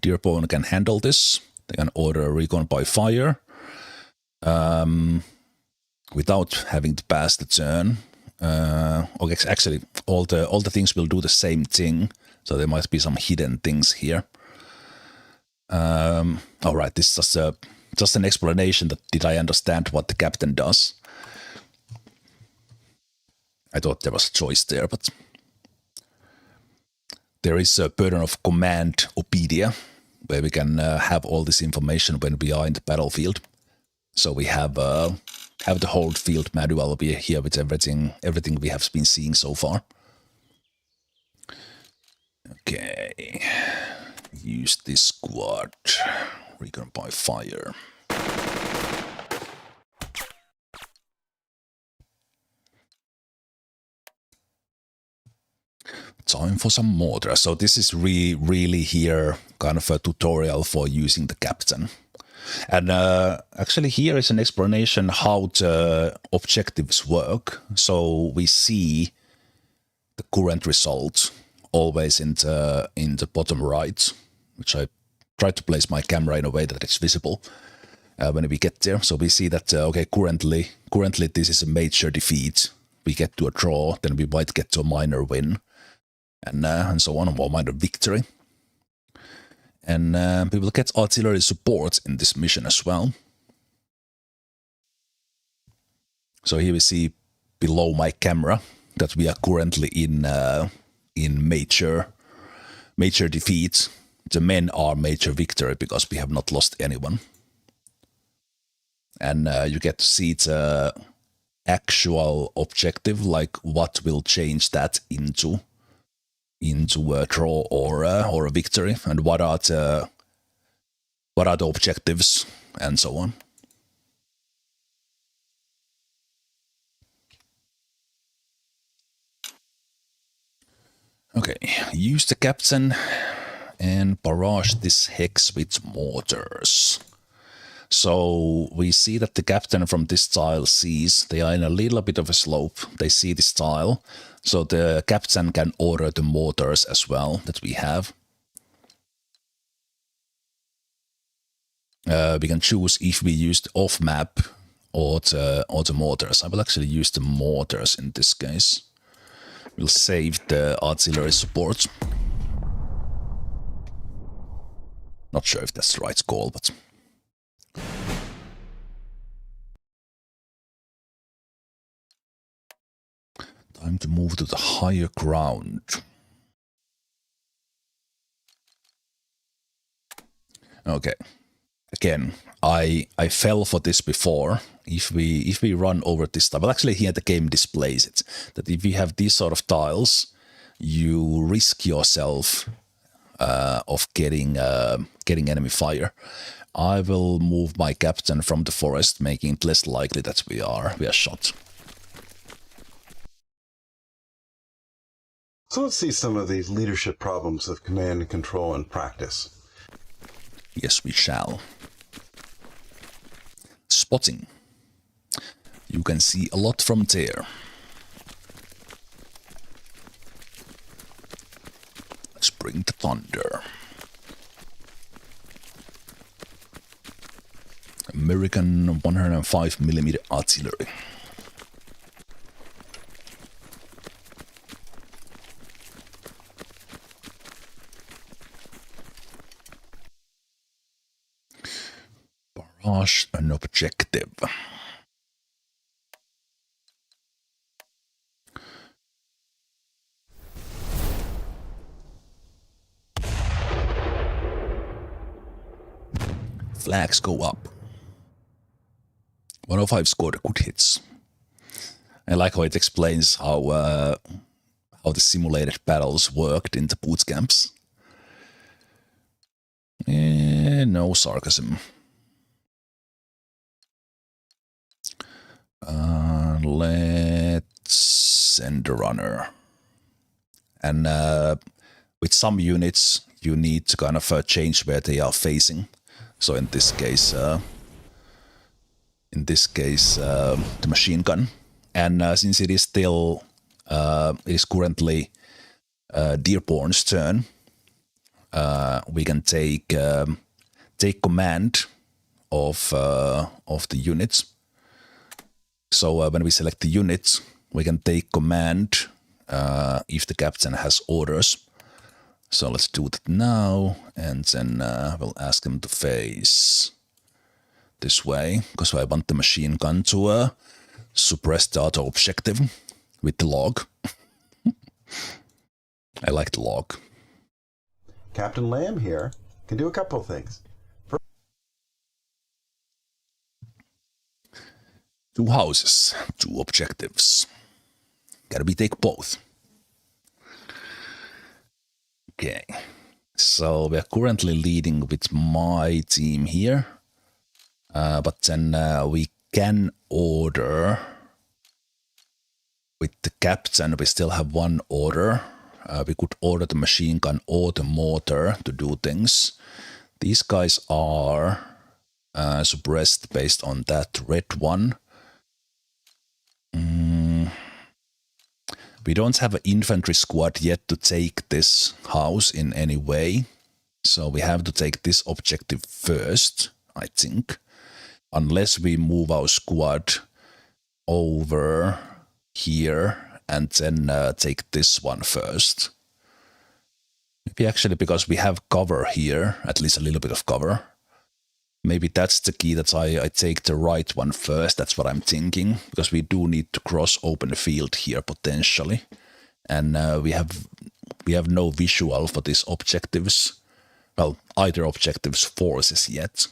Dearborn can handle this. They can order a recon by fire. Without having to pass the turn. Okay, actually, all the things will do the same thing, so there might be some hidden things here. All right, this is just an explanation that did I understand what the captain does. I thought there was a choice there, but there is a burden of command Opedia, where we can have all this information when we are in the battlefield. So we have the whole field manual here with everything we have been seeing so far. Okay, use this squad. Recon by fire. Time for some mortar. So this is really here kind of a tutorial for using the captain. And actually here is an explanation how the objectives work. So we see the current result always in the bottom right, which I try to place my camera in a way that it's visible when we get there. So we see that okay, currently this is a major defeat. We get to a draw, then we might get to a minor win, and so on, or minor victory. And we will get artillery support in this mission as well. So here we see below my camera that we are currently in major defeat. The men are major victory because we have not lost anyone. And you get to see the actual objective, like what will change that into a draw or a victory, and what are the objectives, and so on. Okay, use the captain and barrage this hex with mortars. So we see that the captain from this tile sees they are in a little bit of a slope. They see this tile, so the captain can order the mortars as well that we have. We can choose if we use the off map or the mortars. I will actually use the mortars in this case. We'll save the artillery support. Not sure if that's the right call, but time to move to the higher ground. Okay. Again, I fell for this before. If we run over this tile, well, actually here the game displays it, that if you have these sort of tiles, you risk yourself of getting enemy fire. I will move my captain from the forest, making it less likely that we are shot. So let's see some of these leadership problems of command and control in practice. Yes, we shall. Spotting. You can see a lot from there. Let's bring the thunder. American 105mm artillery. Barrage an objective. Flags go up. 105 scored good hits. I like how it explains how the simulated battles worked in the boot camps. No sarcasm. Let's send a runner. And with some units, you need to kind of change where they are facing. So in this case, the machine gun. And since it is still, it is currently Dearborn's turn, we can take command of the units. So when we select the units, we can take command if the captain has orders. So let's do that now, and then we'll ask him to face this way, because I want the machine gun to suppress the other objective with the log. I like the log. Captain Lamb here can do a couple of things. Two houses, two objectives. Gotta be take both. Okay. So we are currently leading with my team here. But then we can order with the captain. We still have one order. We could order the machine gun or the mortar to do things. These guys are suppressed based on that red one. We don't have an infantry squad yet to take this house in any way. So we have to take this objective first, I think. Unless we move our squad over here and then take this one first. Maybe actually because we have cover here, at least a little bit of cover. Maybe that's the key, that I take the right one first. That's what I'm thinking, because we do need to cross open field here potentially, and we have no visual for these objectives. Well, either objectives forces yet.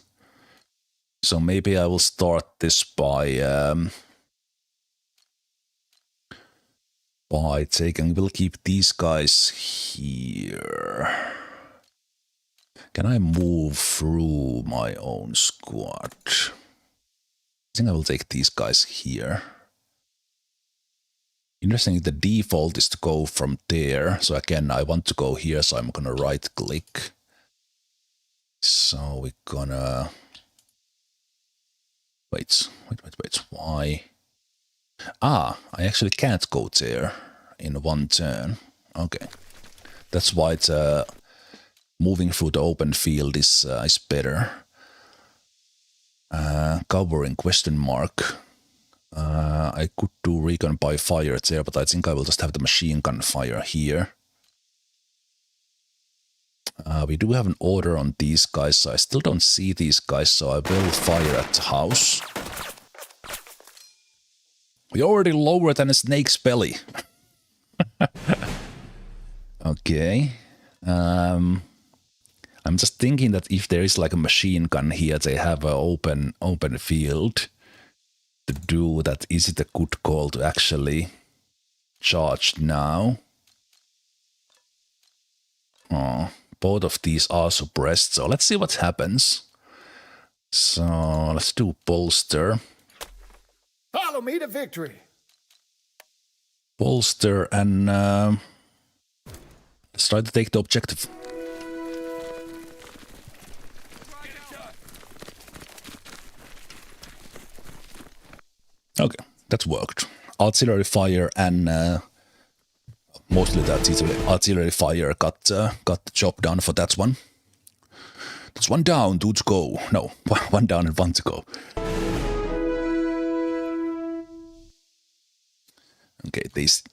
So maybe I will start this by taking. We'll keep these guys here. Can I move through my own squad? I think I will take these guys here. Interesting, the default is to go from there. So again, I want to go here, so I'm gonna right click. So we're gonna... Wait, why? I actually can't go there in one turn. Okay. That's why it's... moving through the open field is better. Covering question mark. I could do recon by fire there, but I think I will just have the machine gun fire here. We do have an order on these guys, so I still don't see these guys, so I will fire at the house. We're already lower than a snake's belly. Okay. I'm just thinking that if there is like a machine gun here, they have an open field to do that. Is it a good call to actually charge now? Oh, both of these are suppressed, so let's see what happens. So let's do bolster. Follow me to victory. Bolster and let's try to take the objective. Okay, that's worked. Artillery fire and mostly that artillery fire got the job done for that one. That's one down, 2 to go. No, 1 down and 1 to go. Okay, this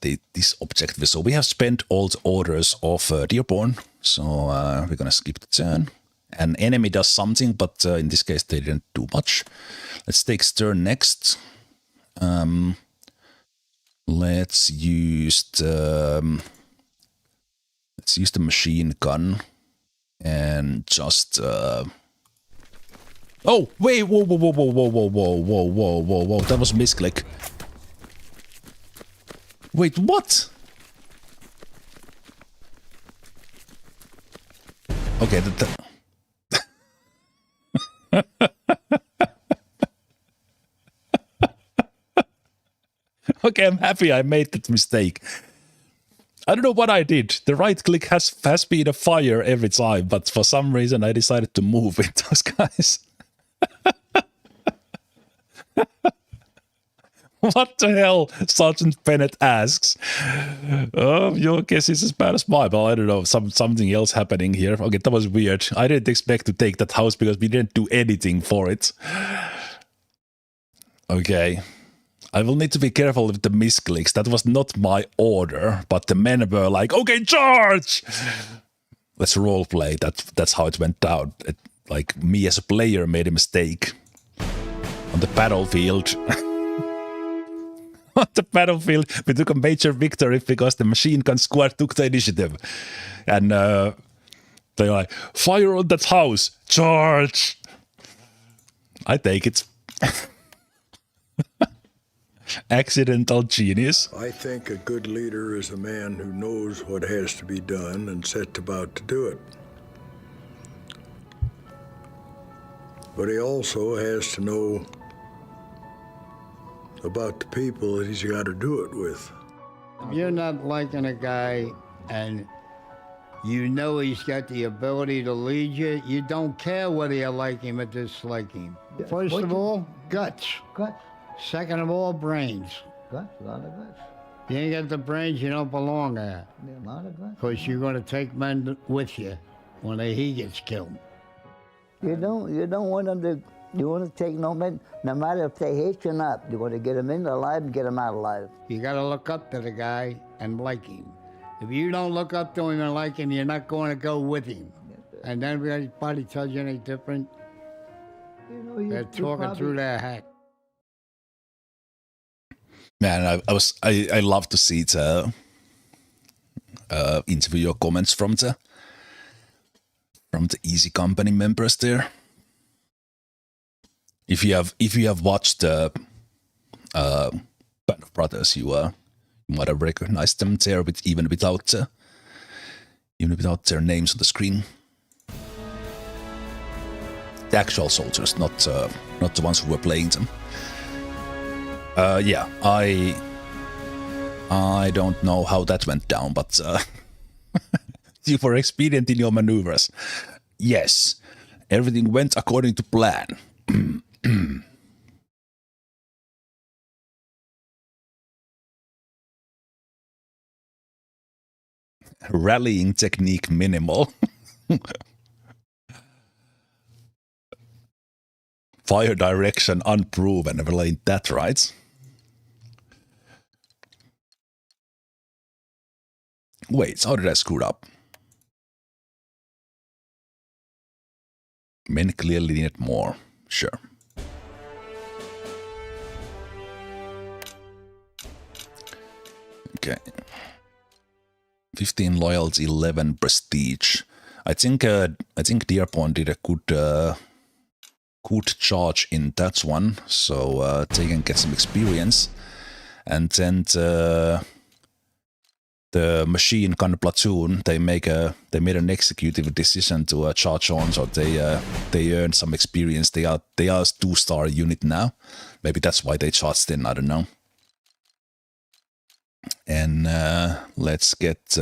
objective. So we have spent all the orders of Dearborn. So we're gonna skip the turn. An enemy does something, but in this case they didn't do much. Let's take turn next. Let's use the machine gun and just oh wait, whoa, that was a misclick. Wait, what? Okay, okay, I'm happy I made that mistake. I don't know what I did. The right click has been a fire every time, but for some reason I decided to move with those guys. What the hell? Sergeant Bennett asks. Oh, your guess is as bad as mine, but I don't know. Something else happening here. Okay, that was weird. I didn't expect to take that house because we didn't do anything for it. Okay. I will need to be careful with the misclicks. That was not my order, but the men were like, okay, charge! Let's roleplay. That's how it went down. Like, me as a player made a mistake. On the battlefield. On the battlefield, we took a major victory because the machine gun squad took the initiative. And They're like, fire on that house, charge. I take it. Accidental genius. I think a good leader is a man who knows what has to be done and sets about to do it. But he also has to know about the people that he's got to do it with. If you're not liking a guy and you know he's got the ability to lead you, you don't care whether you like him or dislike him. First of all, guts. Guts. Second of all, brains. Guts, a lot of guts. If you ain't got the brains, you don't belong there. A lot of guts. Because you're going to take men with you when he gets killed. You don't want them to, you want to take no men, no matter if they hate you or not. You want to get them in alive and get them out alive. You got to look up to the guy and like him. If you don't look up to him and like him, you're not going to go with him. And then everybody tells you any different, they're talking through their hat. Man, I love to see the interview comments from the Easy Company members there. If you have watched Band of Brothers, you might have recognized them there, even without their names on the screen. The actual soldiers, not the ones who were playing them. Yeah, I don't know how that went down, but you were expedient in your maneuvers. Yes, everything went according to plan. Rallying technique minimal. Fire direction unproven. Never ain't that right? Wait, how did I screw up? Men clearly needed more. Sure. Okay. 15 loyalty, 11 prestige. I think Dearborn did a good charge in that one, so they can get some experience. And then the machine gun platoon, they made an executive decision to charge on, so they earned some experience. They are a 2-star unit now. Maybe that's why they charged in. I don't know. And let's get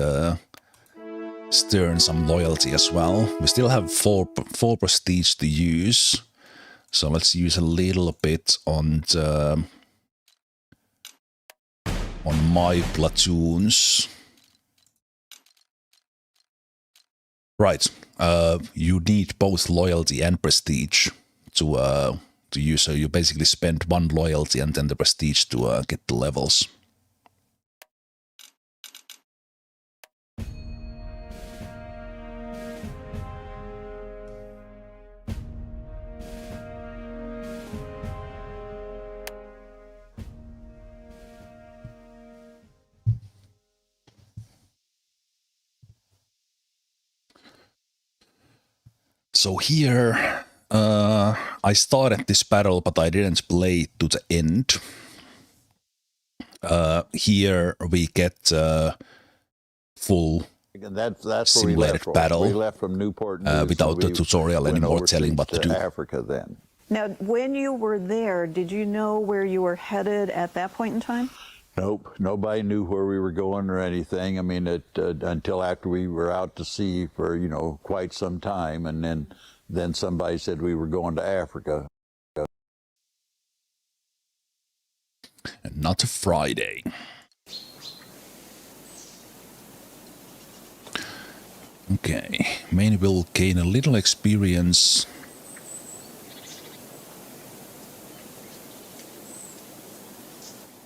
Stern some loyalty as well. We still have four prestige to use, so let's use a little bit on my platoons. Right, you need both loyalty and prestige to use. So you basically spend 1 loyalty and then the prestige to get the levels. So here, I started this battle, but I didn't play it to the end. Here we get full that's simulated battle. We left from Newport News, without the tutorial anymore telling what to do. Africa then. Now, when you were there, did you know where you were headed at that point in time? Nope, nobody knew where we were going or anything. I mean, until after we were out to sea for quite some time, and then somebody said we were going to Africa. And not a Friday. Okay, Maine will gain a little experience.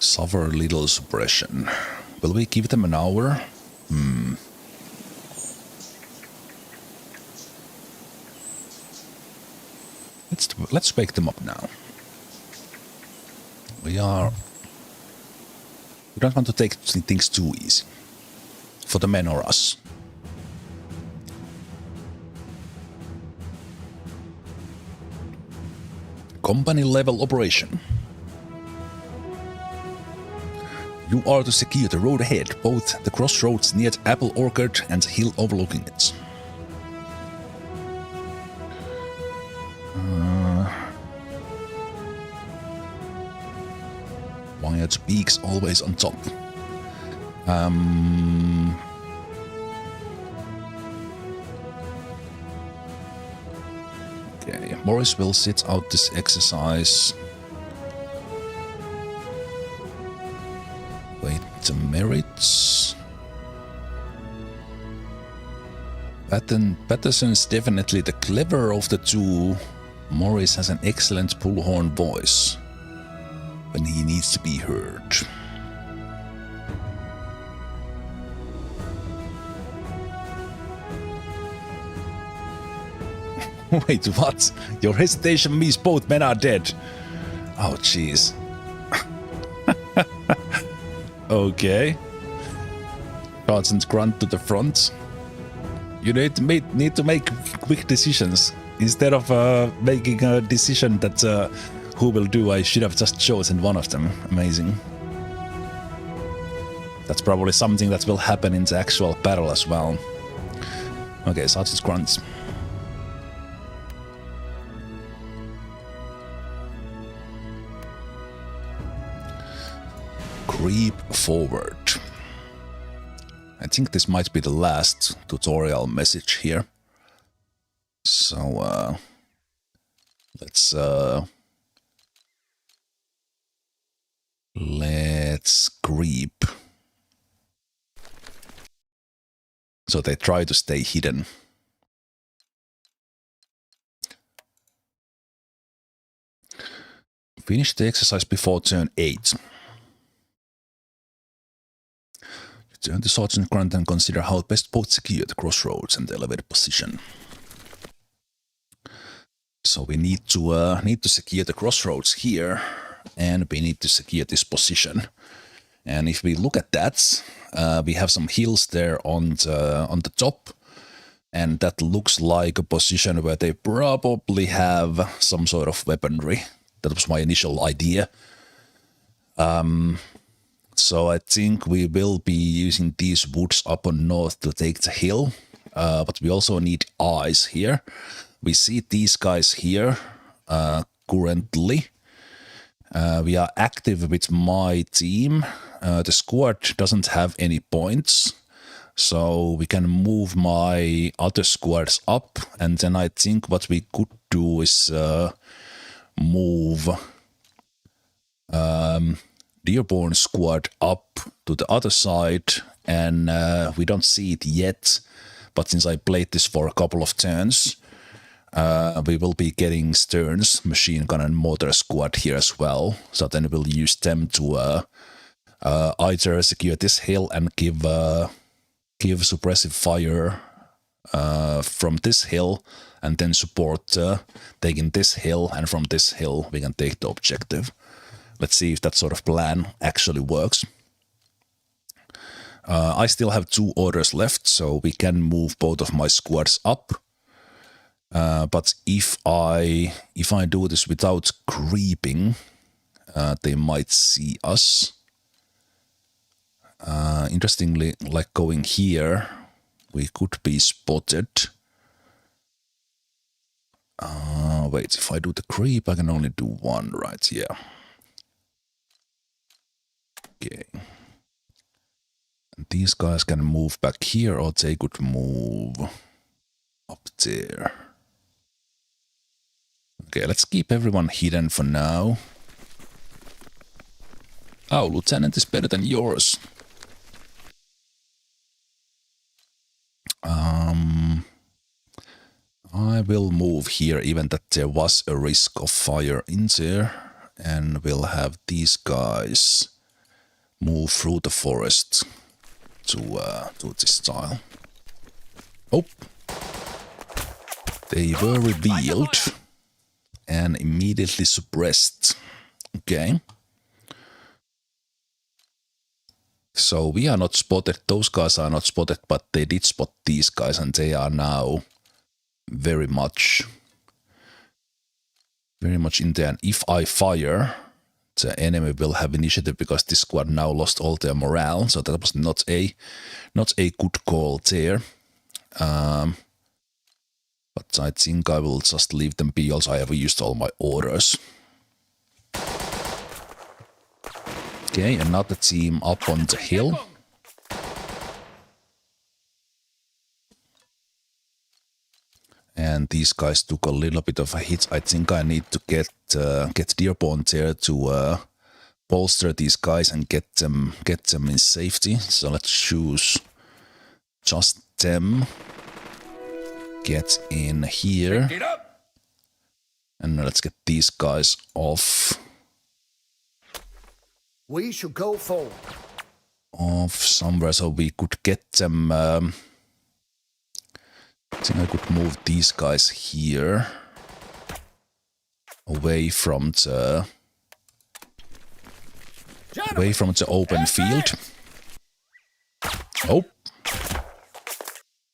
Suffer little suppression. Will we give them an hour? Let's wake them up now. We don't want to take things too easy. For the men or us. Company level operation. You are to secure the road ahead, both the crossroads near Apple Orchard and the hill overlooking it. Wired peaks always on top. Okay, Morris will sit out this exercise. Wait, the merits. Patterson's definitely the cleverer of the two. Morris has an excellent bullhorn voice when he needs to be heard. Wait, what? Your hesitation means both men are dead. Oh, jeez. Okay. Sergeant Grunt to the front. You need to make quick decisions. Instead of making a decision that who will do, I should have just chosen one of them. Amazing. That's probably something that will happen in the actual battle as well. Okay, Sergeant Grunt. Creep forward. I think this might be the last tutorial message here. So let's creep. So they try to stay hidden. Finish the exercise before turn 8. Turn to Sergeant Grunt and consider how best both secure the crossroads and the elevated position. So we need to secure the crossroads here, and we need to secure this position. And if we look at that, we have some hills there on the top, and that looks like a position where they probably have some sort of weaponry. That was my initial idea. So I think we will be using these woods up on north to take the hill, but we also need eyes here. We see these guys here currently. We are active with my team. The squad doesn't have any points, so we can move my other squads up, and then I think what we could do is move Dearborn squad up to the other side, and we don't see it yet, but since I played this for a couple of turns, we will be getting Stern's machine gun and mortar squad here as well, so then we'll use them to either secure this hill and give suppressive fire from this hill, and then support taking this hill, and from this hill we can take the objective. Let's see if that sort of plan actually works. I still have 2 orders left, so we can move both of my squads up. But if I do this without creeping, they might see us. Interestingly, like going here, we could be spotted. Wait, if I do the creep, I can only do 1, right? Yeah. Okay. And these guys can move back here, or they could move up there. Okay, let's keep everyone hidden for now. Oh, Lieutenant is better than yours. I will move here, even that there was a risk of fire in there, and we'll have these guys move through the forest to this tile. Oh! They were revealed and immediately suppressed. Okay. So we are not spotted, those guys are not spotted, but they did spot these guys, and they are now very much very much in there. And if I fire, the enemy will have initiative because this squad now lost all their morale. So that was not a good call there. But I think I will just leave them be. Also, I have used all my orders. Okay, another team up on the hill. And these guys took a little bit of a hit. I think I need to get Dearborn there to bolster these guys and get them in safety. So let's choose just them. Get in here. And let's get these guys off. We should go forward. Off somewhere so we could get them. I think I could move these guys here. Away from the open field. Oh.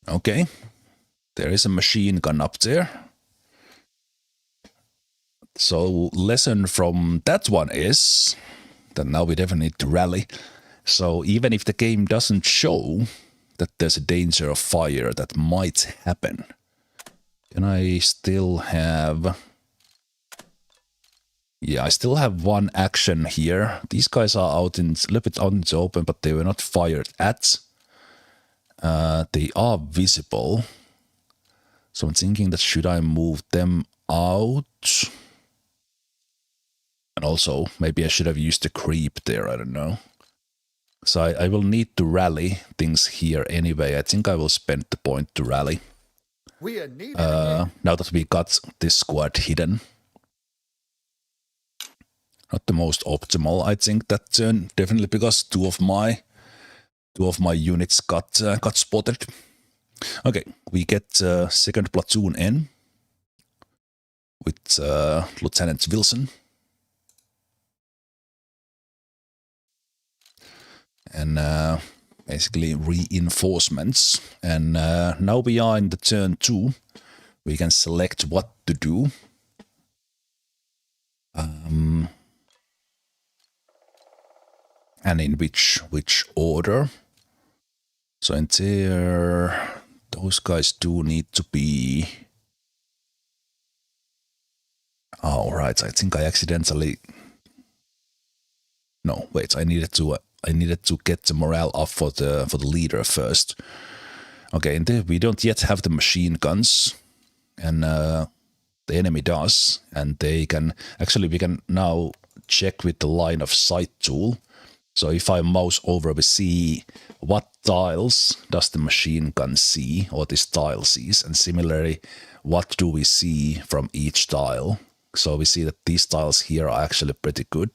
Okay. There is a machine gun up there. So lesson from that one is that now we definitely need to rally. So even if the game doesn't show that there's a danger of fire that might happen, can I still have... Yeah, I still have one action here. These guys are out in a little bit out in the open, but they were not fired at. They are visible. So I'm thinking that should I move them out? And also, maybe I should have used the creep there, I don't know. So I will need to rally things here anyway. I think I will spend the point to rally. Now that we got this squad hidden. Not the most optimal, I think, that turn. Definitely because two of my units got spotted. Okay, we get second platoon in with Lieutenant Wilson. And basically reinforcements. And now we are in the turn 2. We can select what to do. And in which order. So in there, those guys do need to be... Oh, right, I think I accidentally... No, wait, I needed to get the morale up for the leader first. Okay, and there we don't yet have the machine guns, and the enemy does, and they can actually we can now check with the line of sight tool. So if I mouse over, we see what tiles does the machine gun see, or this tile sees, and similarly, what do we see from each tile. So we see that these tiles here are actually pretty good.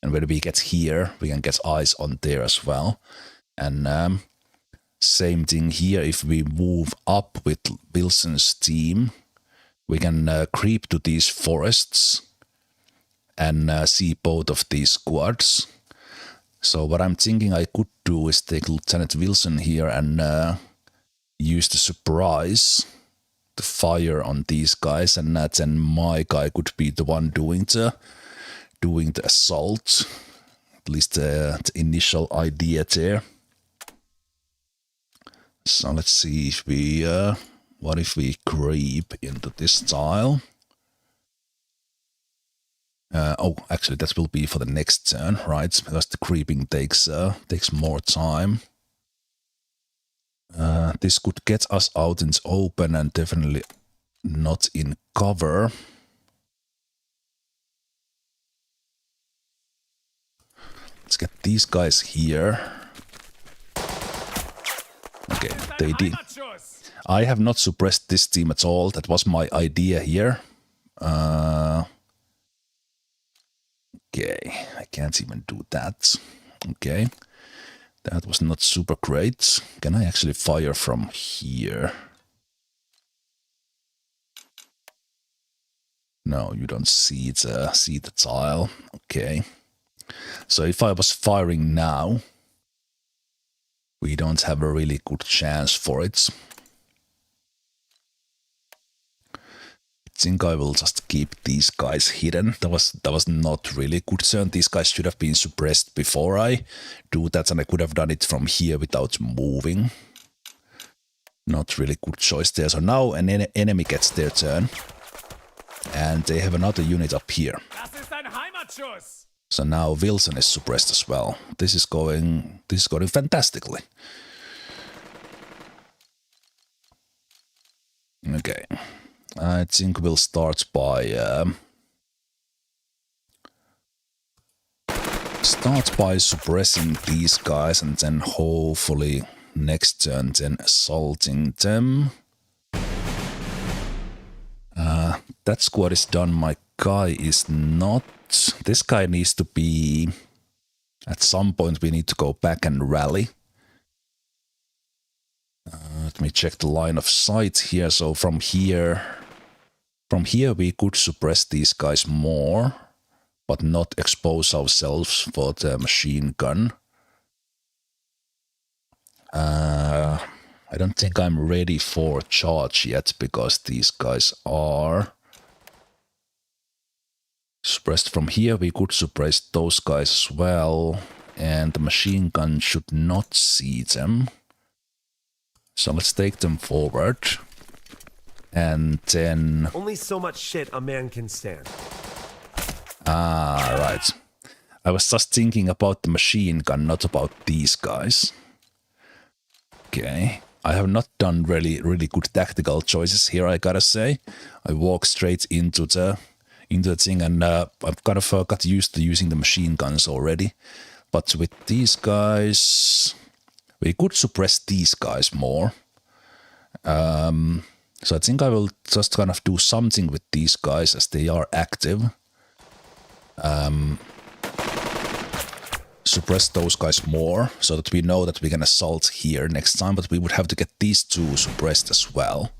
And when we get here, we can get eyes on there as well. And same thing here, if we move up with Wilson's team, we can creep to these forests and see both of these squads. So what I'm thinking I could do is take Lieutenant Wilson here and use the surprise to fire on these guys, and then my guy could be the one doing the assault. At least the initial idea there. So let's see if we what if we creep into this tile. Oh, actually, that will be for the next turn, right? Because the creeping takes more time. This could get us out in the open and definitely not in cover. Let's get these guys here. Okay, they did. I have not suppressed this team at all. That was my idea here. Okay, I can't even do that. Okay, that was not super great. Can I actually fire from here? No, you don't see the tile. Okay. So if I was firing now, we don't have a really good chance for it. think I will just keep these guys hidden. That was not really good turn. These guys should have been suppressed before I do that, and I could have done it from here without moving. Not really good choice there. So now an enemy gets their turn, and they have another unit up here. So now Wilson is suppressed as well. This is going fantastically. Okay, I think we'll start by suppressing these guys, and then hopefully next turn then assaulting them. That squad is done. My guy is not. This guy needs to be. At some point we need to go back and rally. Let me check the line of sight here. So from here we could suppress these guys more, but not expose ourselves for the machine gun. I don't think I'm ready for charge yet, because these guys are suppressed. From here we could suppress those guys as well, and the machine gun should not see them. So let's take them forward. And then... Only so much shit a man can stand. Ah, right. I was just thinking about the machine gun, not about these guys. Okay. I have not done really good tactical choices here, I gotta say. I walk straight into the thing, and I've kind of got used to using the machine guns already. But with these guys... We could suppress these guys more. So I think I will just kind of do something with these guys as they are active. Suppress those guys more, so that we know that we can assault here next time, but we would have to get these two suppressed as well.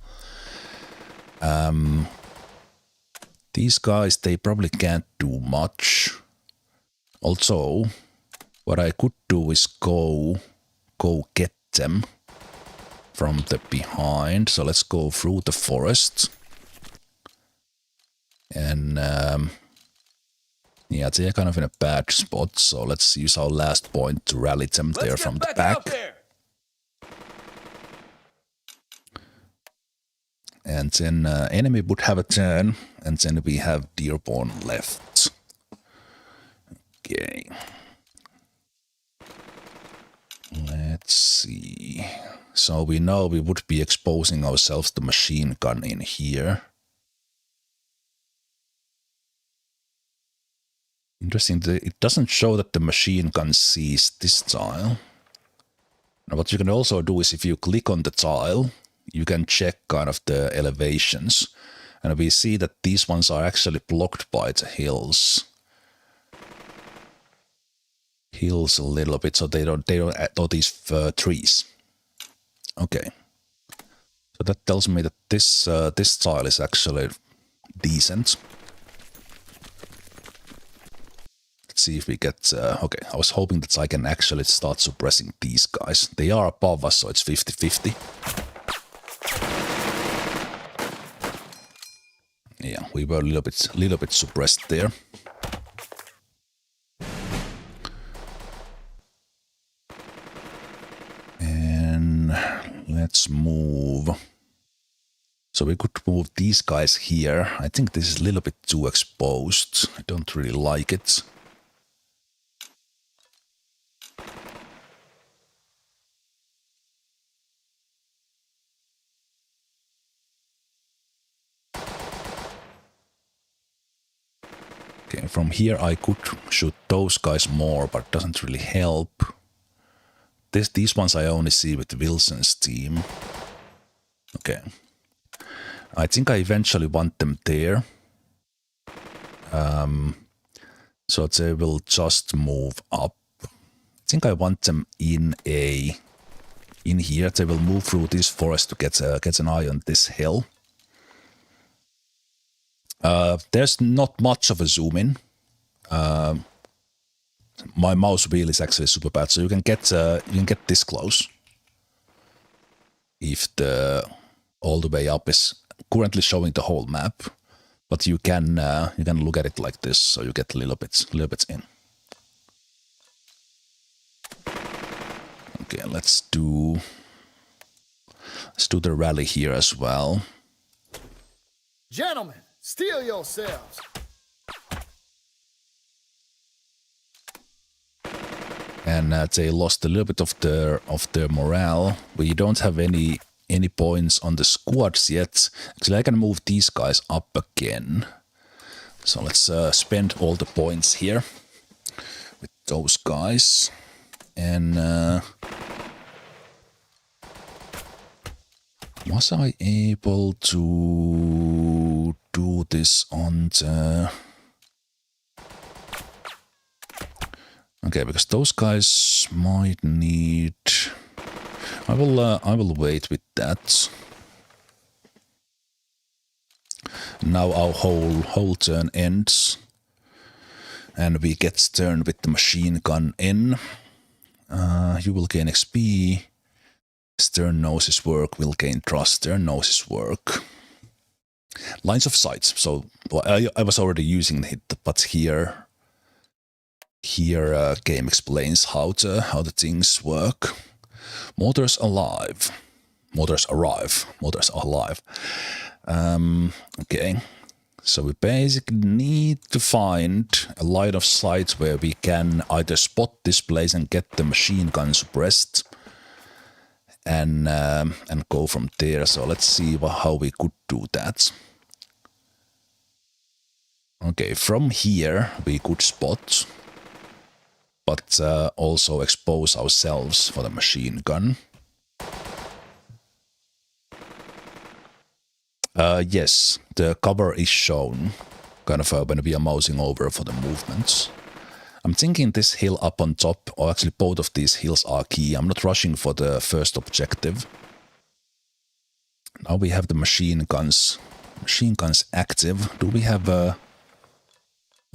These guys, they probably can't do much. Also, what I could do is go get them from the behind. So let's go through the forest. And yeah, they're kind of in a bad spot, so let's use our last point to rally them there from the back. And then enemy would have a turn, and then we have Dearborn left. Okay. Let's see. So we know we would be exposing ourselves to machine gun in here. Interesting, it doesn't show that the machine gun sees this tile. Now what you can also do is if you click on the tile, you can check kind of the elevations. And we see that these ones are actually blocked by the hills. Hills a little bit, so they don't add all these trees. Okay, so that tells me that this tile is actually decent. Let's see if we get. Okay, I was hoping that I can actually start suppressing these guys. They are above us, so it's 50-50. Yeah, we were a little bit suppressed there. Let's move. So we could move these guys here. I think this is a little bit too exposed. I don't really like it. Okay, from here I could shoot those guys more, but it doesn't really help. These ones I only see with Wilson's team. Okay. I think I eventually want them there. So they will just move up. I think I want them in here. They will move through this forest to get an eye on this hill. There's not much of a zoom in. My mouse wheel is actually super bad, so you can get this close. If the all the way up is currently showing the whole map. But you can look at it like this, so you get a little bit in. Okay, let's do the rally here as well. Gentlemen, steel yourselves. And they lost a little bit of their morale. We don't have any points on the squads yet. Actually, I can move these guys up again. So let's spend all the points here with those guys. And was I able to do this on the... Okay, because those guys might need... I will wait with that. Now our whole turn ends. And we get turn with the machine gun in. You will gain XP. Stern knows his work, will gain trust. Stern knows his work. Lines of sight. So well, I was already using it, but here game explains how the things work. Motors alive. Motors arrive. Motors are alive. Okay. So we basically need to find a line of sight where we can either spot this place and get the machine gun suppressed, and go from there. So let's see how we could do that. Okay, from here we could spot, but also expose ourselves for the machine gun. Yes, the cover is shown, kind of when we are mousing over for the movements. I'm thinking this hill up on top, or actually both of these hills are key. I'm not rushing for the first objective. Now we have the machine guns. Machine guns active. Do we have a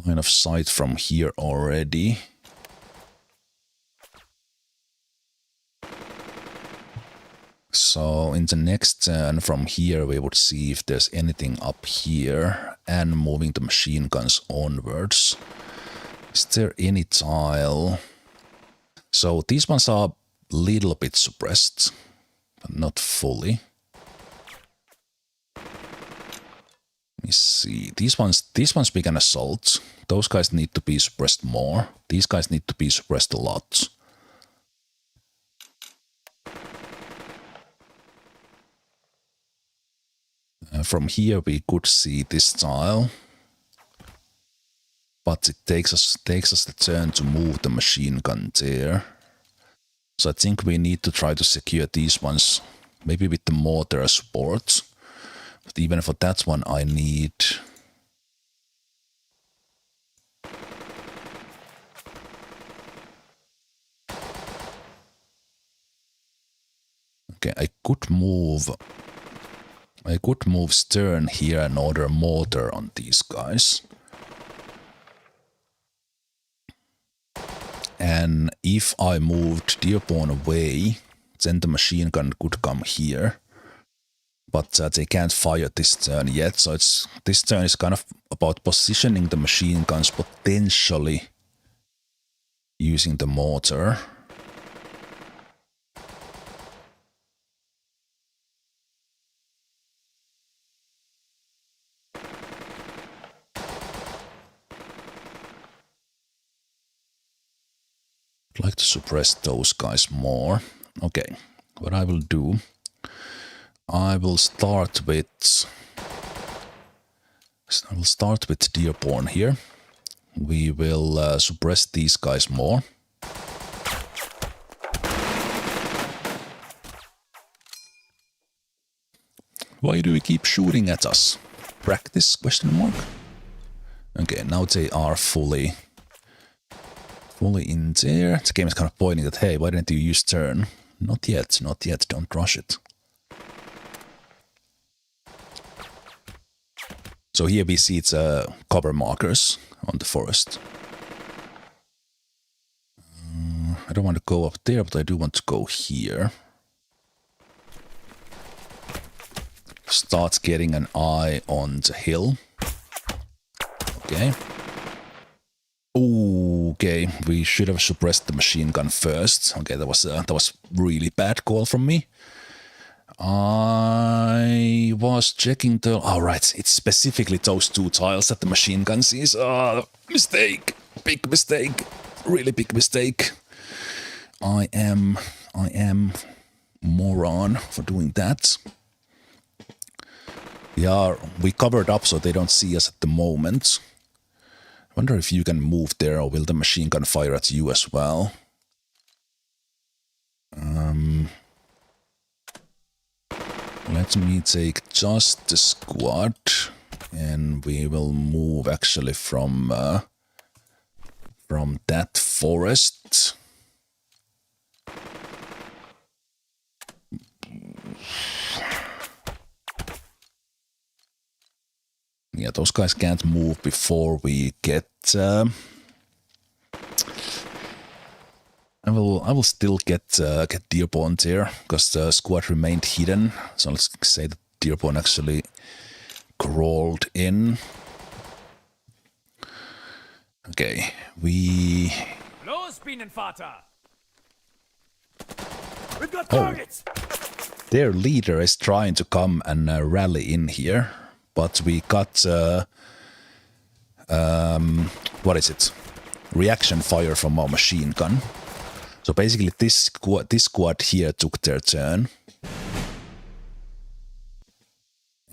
line of sight from here already? So in the next turn from here we would see if there's anything up here, and moving the machine guns onwards. Is there any tile? So these ones are a little bit suppressed, but not fully. Let me see. These ones we can assault. Those guys need to be suppressed more. These guys need to be suppressed a lot. From here we could see this tile, but it takes us the turn to move the machine gun there. So I think we need to try to secure these ones, maybe with the mortar support. But even for that one I need... Okay, I could move stern here and order a mortar on these guys. And if I moved Dearborn away, then the machine gun could come here. But they can't fire this turn yet, so this turn is kind of about positioning the machine guns, potentially using the mortar. I'd like to suppress those guys more. Okay, what I will do, I will start with Dearborn here. We will suppress these guys more. Why do we keep shooting at us? Practice? Question mark. Okay, now they are fully in there. The game is kind of pointing that, hey, why didn't you use turn? Not yet, don't rush it. So here we see it's cover markers on the forest. I don't want to go up there, but I do want to go here. Start getting an eye on the hill. Okay. Okay, we should have suppressed the machine gun first. Okay, that was really bad call from me. I was checking the... Oh, right, it's specifically those two tiles that the machine gun sees. Mistake. Big mistake. Really big mistake. I am moron for doing that. We covered up so they don't see us at the moment. I wonder if you can move there, or will the machine gun fire at you as well? Let me take just the squad, and we will move actually from that forest. Yeah, those guys can't move before we get... I will still get Dearborn there, because the squad remained hidden. So let's say that Dearborn actually crawled in. Okay, we... We've got targets! Their leader is trying to come and rally in here, but we got... what is it? Reaction fire from our machine gun. So basically this squad here took their turn.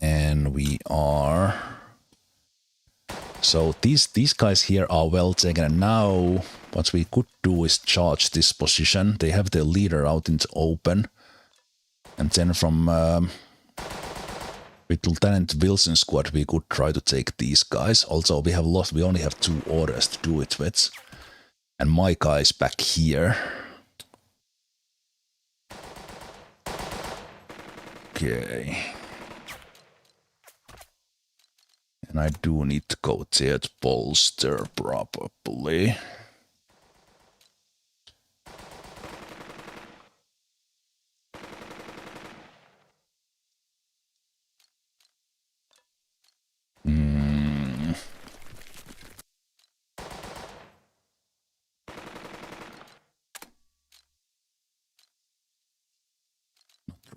And we are... So these guys here are well taken, and now what we could do is charge this position. They have their leader out in the open. And then from with Lieutenant Wilson's squad we could try to take these guys. Also we only have 2 orders to do it with. And my guy's back here. Okay. And I do need to go there to bolster, probably.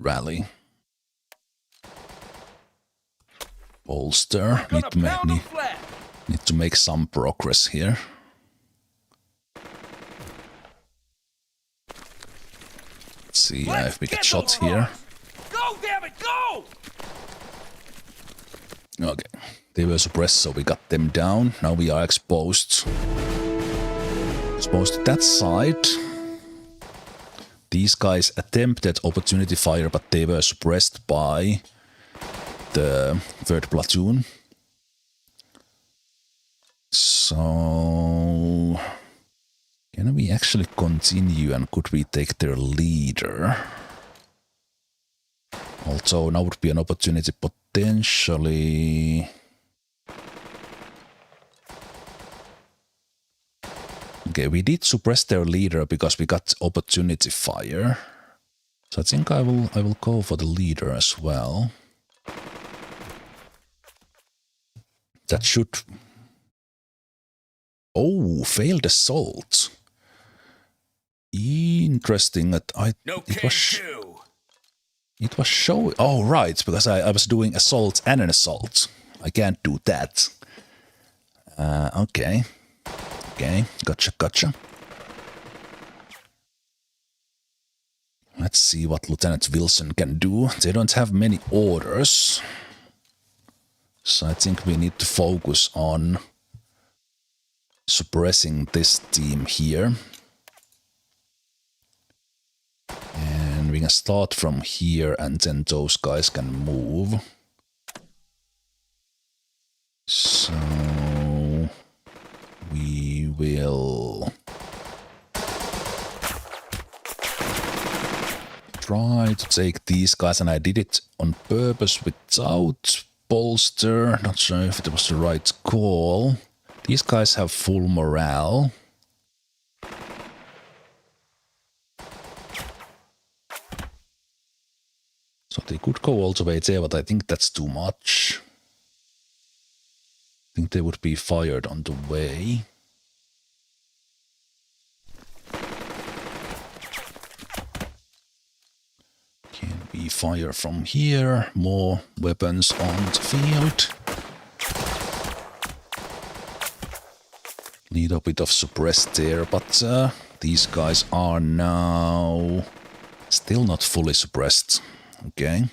Rally. Bolster. Need to make some progress here. Let's see if we get shots here. Go, damn it, go! Okay, they were suppressed, so we got them down. Now we are exposed. Exposed to that side. These guys attempted opportunity fire, but they were suppressed by the 3rd platoon. So... Can we actually continue, and could we take their leader? Also, now would be an opportunity potentially... Okay, we did suppress their leader because we got opportunity fire. So I think I will go for the leader as well. That should... Oh, failed assault. Interesting that it was showing... Oh, right, because I was doing assault and an assault. I can't do that. Okay. Okay, gotcha. Let's see what Lieutenant Wilson can do. They don't have many orders. So I think we need to focus on suppressing this team here. And we can start from here, and then those guys can move. So... we will try to take these guys, and I did it on purpose without bolster. Not sure if it was the right call. These guys have full morale. So they could go all the way there, but I think that's too much. I think they would be fired on the way. Can we fire from here? More weapons on the field. Little bit of suppressed there, but these guys are now still not fully suppressed. Okay.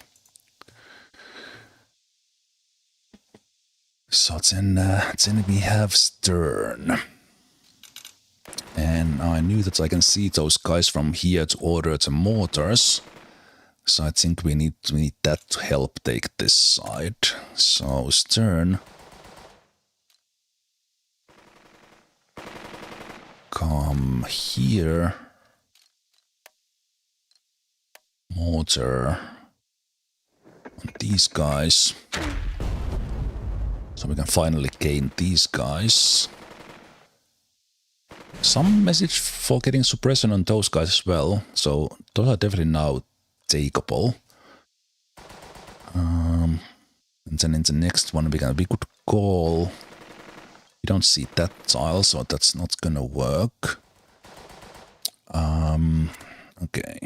So then we have Stern. And I knew that I can see those guys from here to order the mortars. So I think we need that to help take this side. So Stern, come here. Mortar on these guys. So we can finally gain these guys. Some message for getting suppression on those guys as well. So those are definitely now takeable. And then in the next one we could call. We don't see that tile, so that's not gonna work. Okay.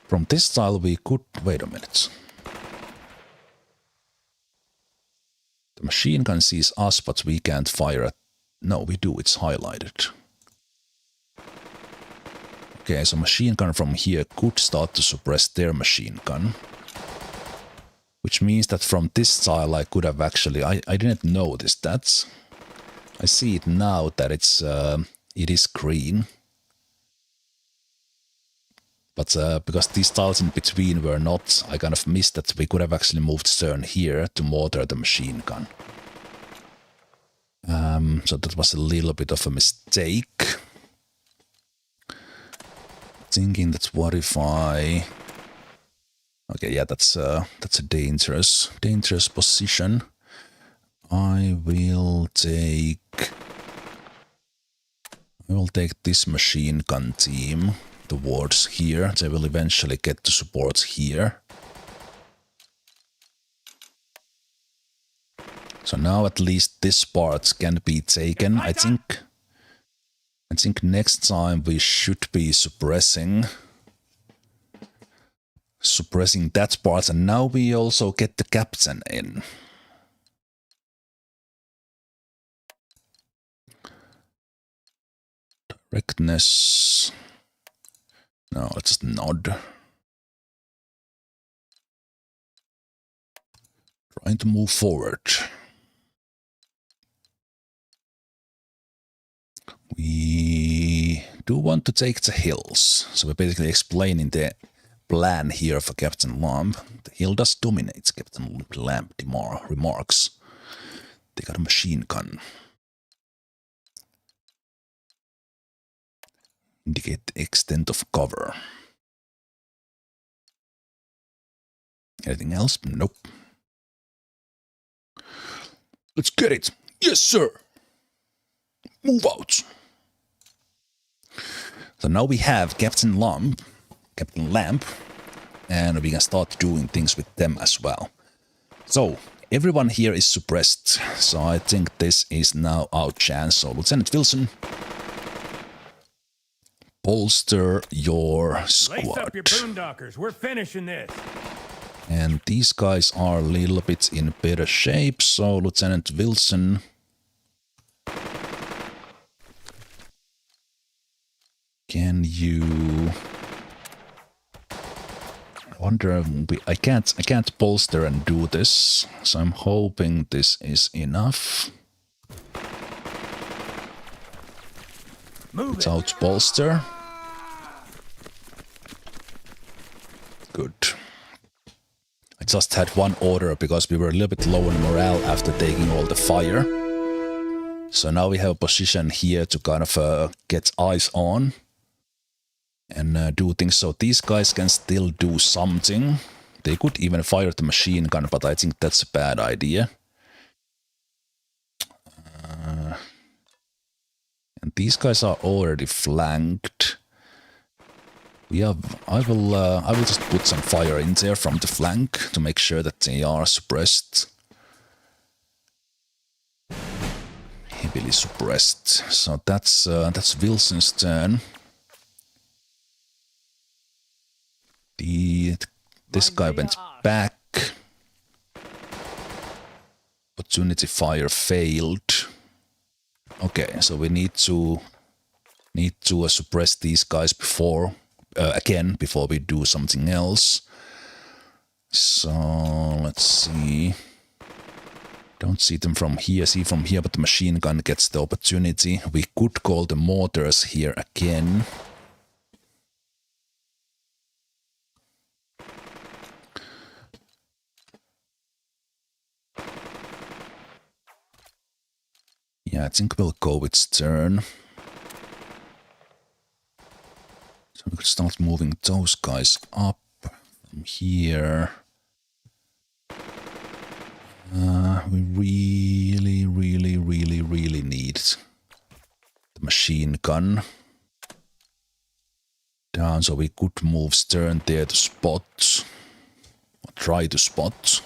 From this tile we could wait a minute. The machine gun sees us, but we can't fire at... No, we do, it's highlighted. Okay, so machine gun from here could start to suppress their machine gun. Which means that from this tile I could have actually... I didn't notice that. I see it now that it is green. But because these tiles in between were not, I kind of missed that we could have actually moved Stern here to mortar the machine gun. So that was a little bit of a mistake. Thinking that what if I... Okay, yeah, that's a dangerous position. I will take this machine gun team towards here. They will eventually get to support here. So now at least this part can be taken. I think next time we should be suppressing that part, and now we also get the captain in. Directness. No, let's just nod. Trying to move forward. We do want to take the hills. So we're basically explaining the plan here for Captain Lamb. The hill does dominate, Captain Lamb remarks. They got a machine gun. Indicate the extent of cover. Anything else? Nope. Let's get it. Yes, sir. Move out. So now we have Captain Lamb, and we can start doing things with them as well. So everyone here is suppressed. So I think this is now our chance. So Lieutenant Wilson, bolster your squad. Lace up your boondockers. We're finishing this. And these guys are a little bit in better shape. So Lieutenant Wilson, can you... I wonder, I can't bolster and do this, so I'm hoping this is enough. Without bolster. Good. I just had one order because we were a little bit low on morale after taking all the fire. So now we have a position here to kind of get eyes on and do things. So these guys can still do something. They could even fire the machine gun, but I think that's a bad idea. And these guys are already flanked. I will just put some fire in there from the flank to make sure that they are suppressed. Heavily suppressed. So that's Wilson's turn. This guy went back. Opportunity fire failed. Okay, so we need to suppress these guys before we do something else. So let's see. Don't see them from here, see from here, but the machine gun gets the opportunity. We could call the mortars here again. Yeah, I think we'll go its turn. So we could start moving those guys up from here. We really need the machine gun down, so we could move Stern there to spot, or try to spot,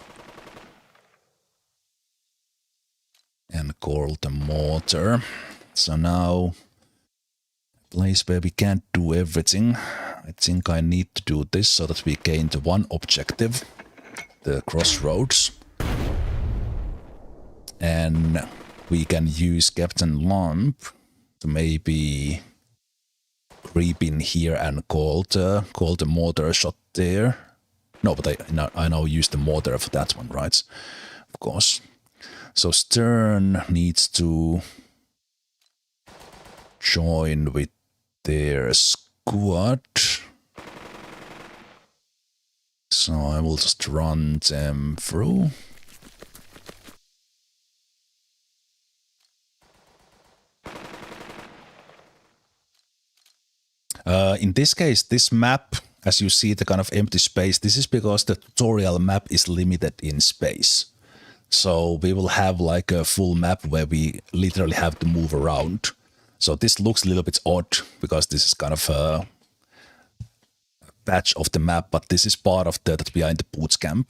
and call the mortar. So now, a place where we can't do everything. I think I need to do this so that we gain the one objective, the crossroads. And we can use Captain Lamp to maybe creep in here and call the mortar shot there. No, but I now use the mortar for that one, right? Of course. So Stern needs to join with their squad. So I will just run them through. In this case, this map, as you see the kind of empty space, this is because the tutorial map is limited in space. So we will have like a full map where we literally have to move around. So this looks a little bit odd because this is kind of a patch of the map, but this is part of that we are in the boot camp.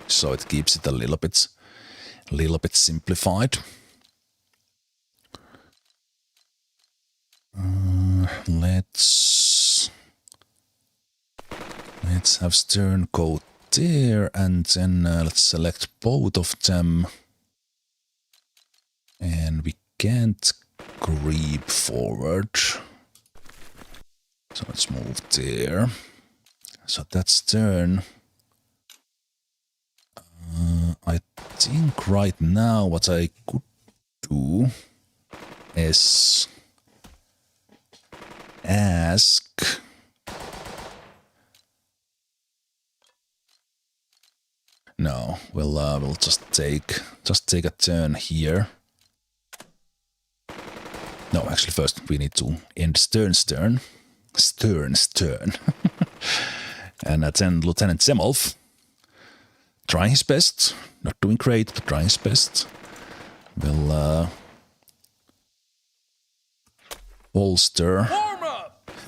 So it keeps it a little bit simplified. Let's have Stern go there, and then let's select both of them. And we can't creep forward. So let's move there. So that's Stern. I think right now what I could do is ask no, we'll just take a turn here. No, actually first we need to end Stern's turn. And then Lieutenant Zemalf, trying his best, not doing great, but trying his best, will bolster.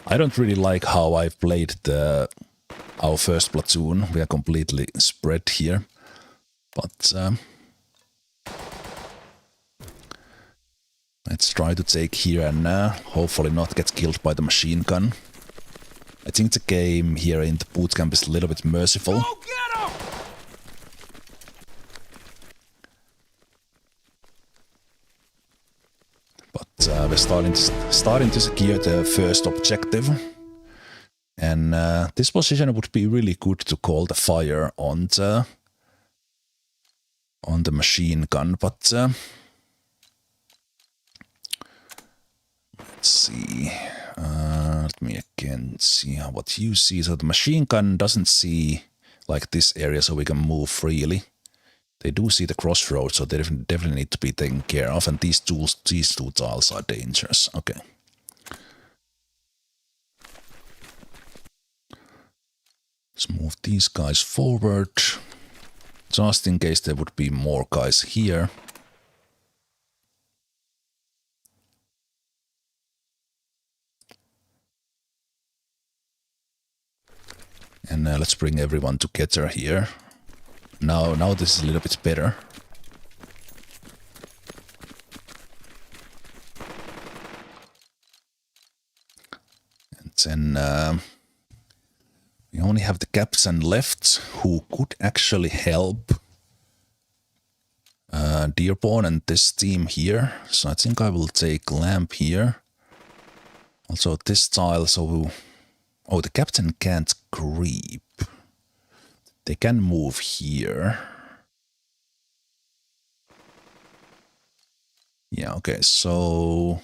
I don't really like how I've played our first platoon. We are completely spread here, but let's try to take here and hopefully not get killed by the machine gun. I think the game here in the boot camp is a little bit merciful. Go get him! But we're starting to secure the first objective. And this position would be really good to call the fire on the machine gun, but let's see. Let me again see what you see. So the machine gun doesn't see like this area, so we can move freely. They do see the crossroads, so they definitely need to be taken care of. And these two tiles are dangerous. Okay. Let's move these guys forward, just in case there would be more guys here. And let's bring everyone together here. Now this is a little bit better. And then we only have the captain left, who could actually help Dearborn and this team here. So I think I will take Lamp here. Also this tile, so... Oh, the captain can't creep. They can move here. Yeah, okay, so...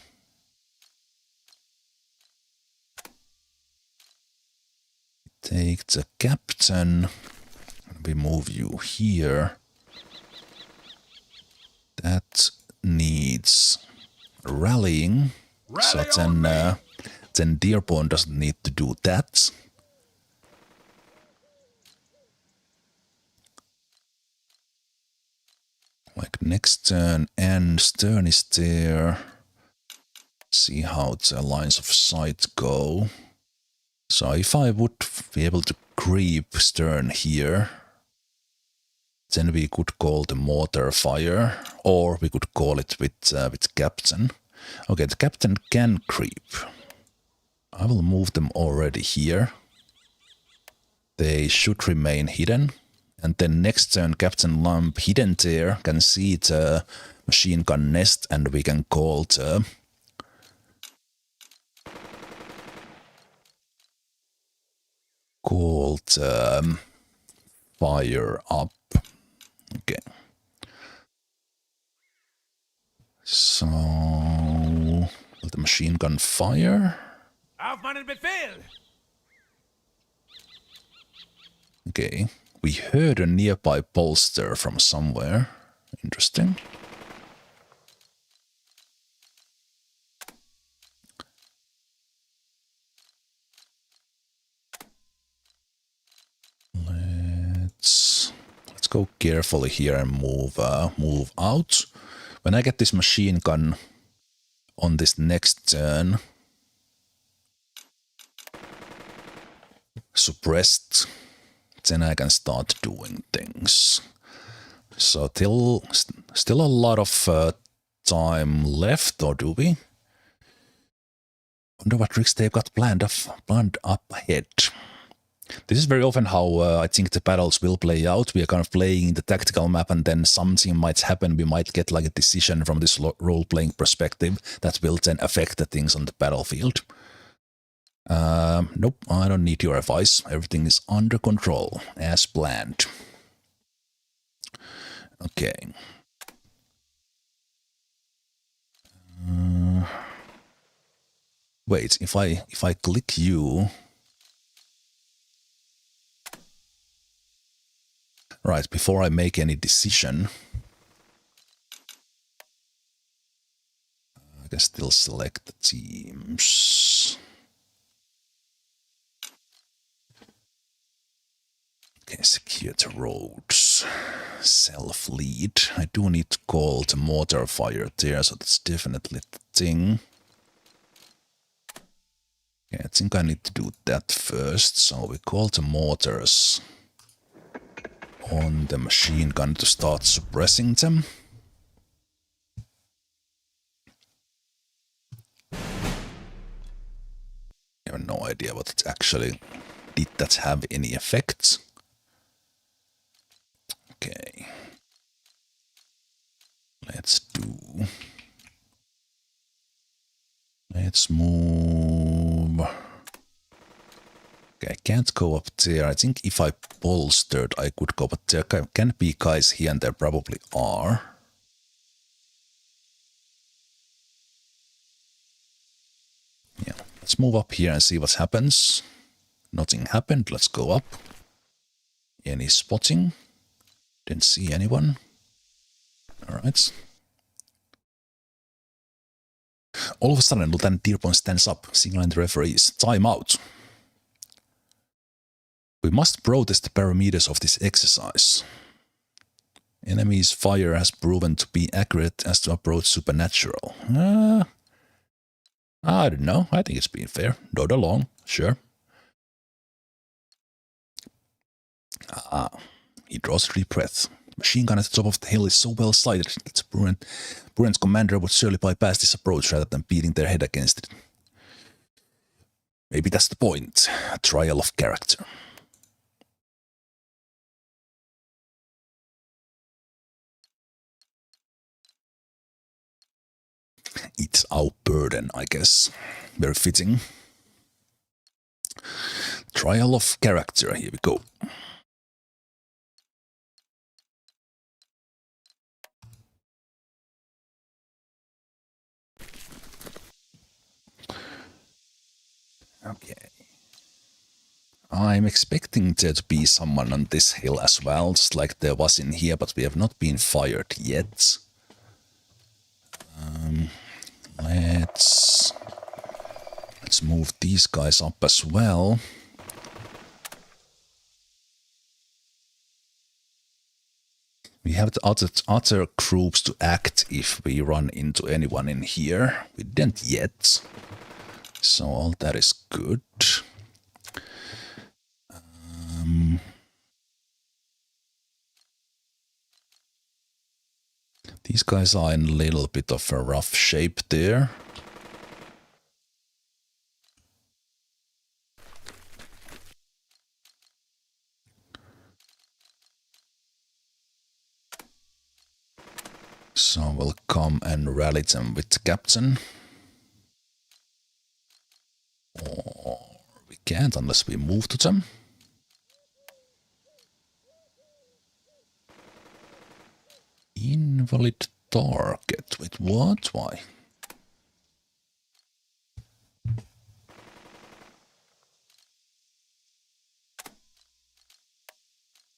Take the captain. We move you here. That needs rallying. So then Dearborn doesn't need to do that. Like next turn, and Stern is there. See how the lines of sight go. So if I would be able to creep Stern here, then we could call the mortar fire, or we could call it with captain. Okay, the captain can creep. I will move them already here. They should remain hidden. And then next turn, Captain Lamp hidden there can see the machine gun nest, and we can call the fire up. Okay. So will the machine gun fire? Auf meinen Befehl! Okay. We heard a nearby bolster from somewhere. Interesting. Let's go carefully here and move out. When I get this machine gun on this next turn suppressed, then I can start doing things. So still a lot of time left, or do we? Wonder what tricks they've got planned up ahead. This is very often how I think the battles will play out. We are kind of playing the tactical map, and then something might happen. We might get like a decision from this role-playing perspective that will then affect the things on the battlefield. Nope, I don't need your advice. Everything is under control, as planned. Okay. Wait, if I click you... Right, before I make any decision, I can still select the teams. Okay, secure the roads. Self-lead. I do need to call the mortar fire there, so that's definitely the thing. Okay, I think I need to do that first, so we call the mortars on the machine gun to start suppressing them. I have no idea what it actually... Did that have any effects? Okay. Let's move... Okay, I can't go up there. I think if I bolstered, I could go, but there can be guys here, and there probably are. Yeah, let's move up here and see what happens. Nothing happened. Let's go up. Any spotting? Didn't see anyone. Alright. All of a sudden, Lieutenant Dearborn stands up, signaling the referees. Time out. We must protest the parameters of this exercise. Enemy's fire has proven to be accurate as to approach supernatural. I don't know. I think it's been fair. Nod along. Sure. He draws a deep breath. Machine gun at the top of the hill is so well sighted that Bruin's commander would surely bypass this approach rather than beating their head against it. Maybe that's the point. A trial of character. It's our burden, I guess. Very fitting. Trial of character. Here we go. Okay. I'm expecting there to be someone on this hill as well, just like there was in here, but we have not been fired yet. Let's move these guys up as well. We have the other groups to act if we run into anyone in here. We didn't yet. So all that is good. These guys are in a little bit of a rough shape there. So we'll come and rally them with the captain. Or we can't unless we move to them. Invalid target. Wait, what? Why?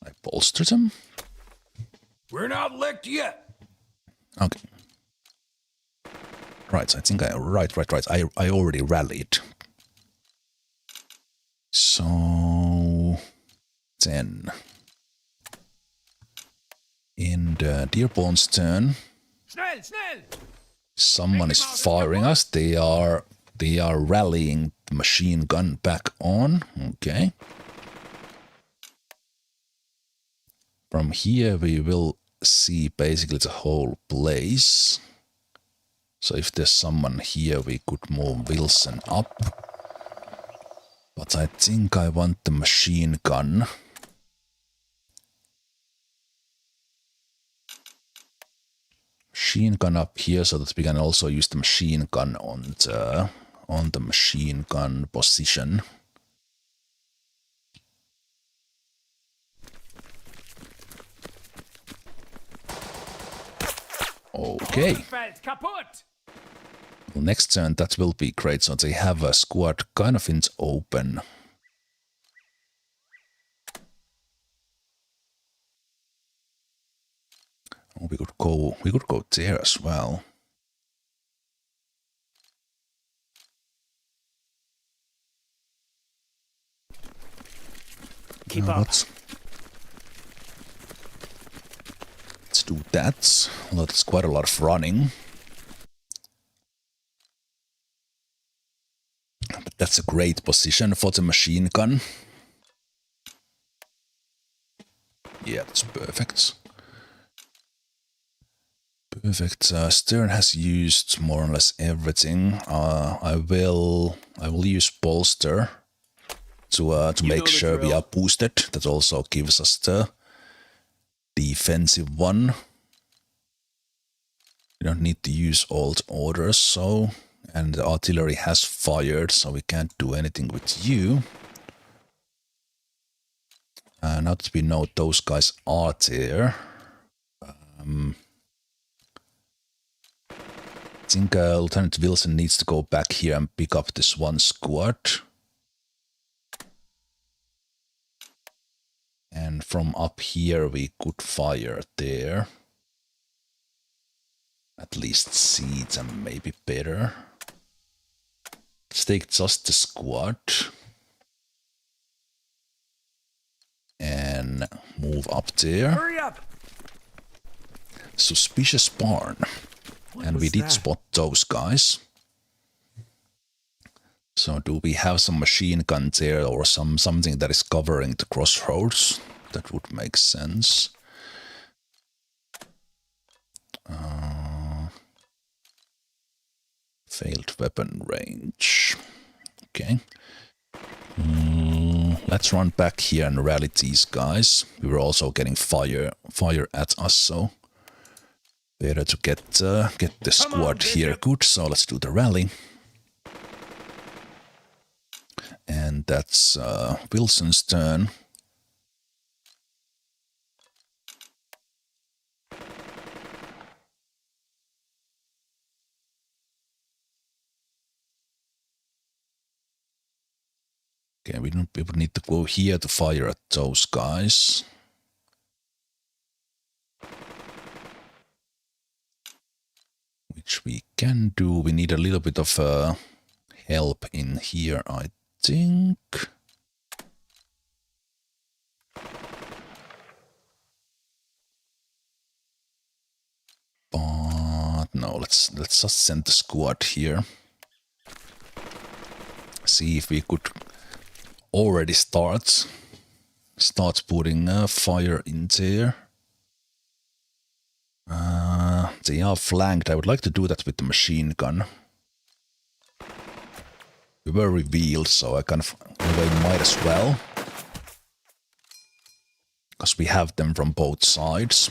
I bolster them? We're not licked yet. Okay. Right, I think right. I already rallied. So then in the Dearborn's turn, someone is firing us. They are rallying the machine gun back on. Okay. From here we will see basically the whole place. So if there's someone here, we could move Wilson up. But I think I want the machine gun. Machine gun up here so that we can also use the machine gun on the machine gun position. Okay. Well, next turn that will be great, so they have a squad kind of in open. Oh, we could go there as well. Keep up. Let's do that. Well, that's quite a lot of running. But that's a great position for the machine gun. Yeah, that's perfect. Perfect. Stern has used more or less everything. I will use bolster to make sure we are boosted. That also gives us the defensive one. We don't need to use alt orders, so, and the artillery has fired, so we can't do anything with you. Now that we know those guys are there, I think Lieutenant Wilson needs to go back here and pick up this one squad. And from up here we could fire there. At least see them maybe better. Let's take just the squad. And move up there. Hurry up! Suspicious barn. And we did spot those guys. So do we have some machine guns there or something that is covering the crossroads? That would make sense. Failed weapon range. Okay. Let's run back here and rally these guys. We were also getting fire at us, so better to get the squad here good. So let's do the rally. And that's Wilson's turn. Okay, we would need to go here to fire at those guys. Which we can do. We need a little bit of help in here, I think. But no, let's just send the squad here. See if we could already start putting fire in there. They are flanked. I would like to do that with the machine gun. We were revealed, so I kind of in a way might as well. Because we have them from both sides.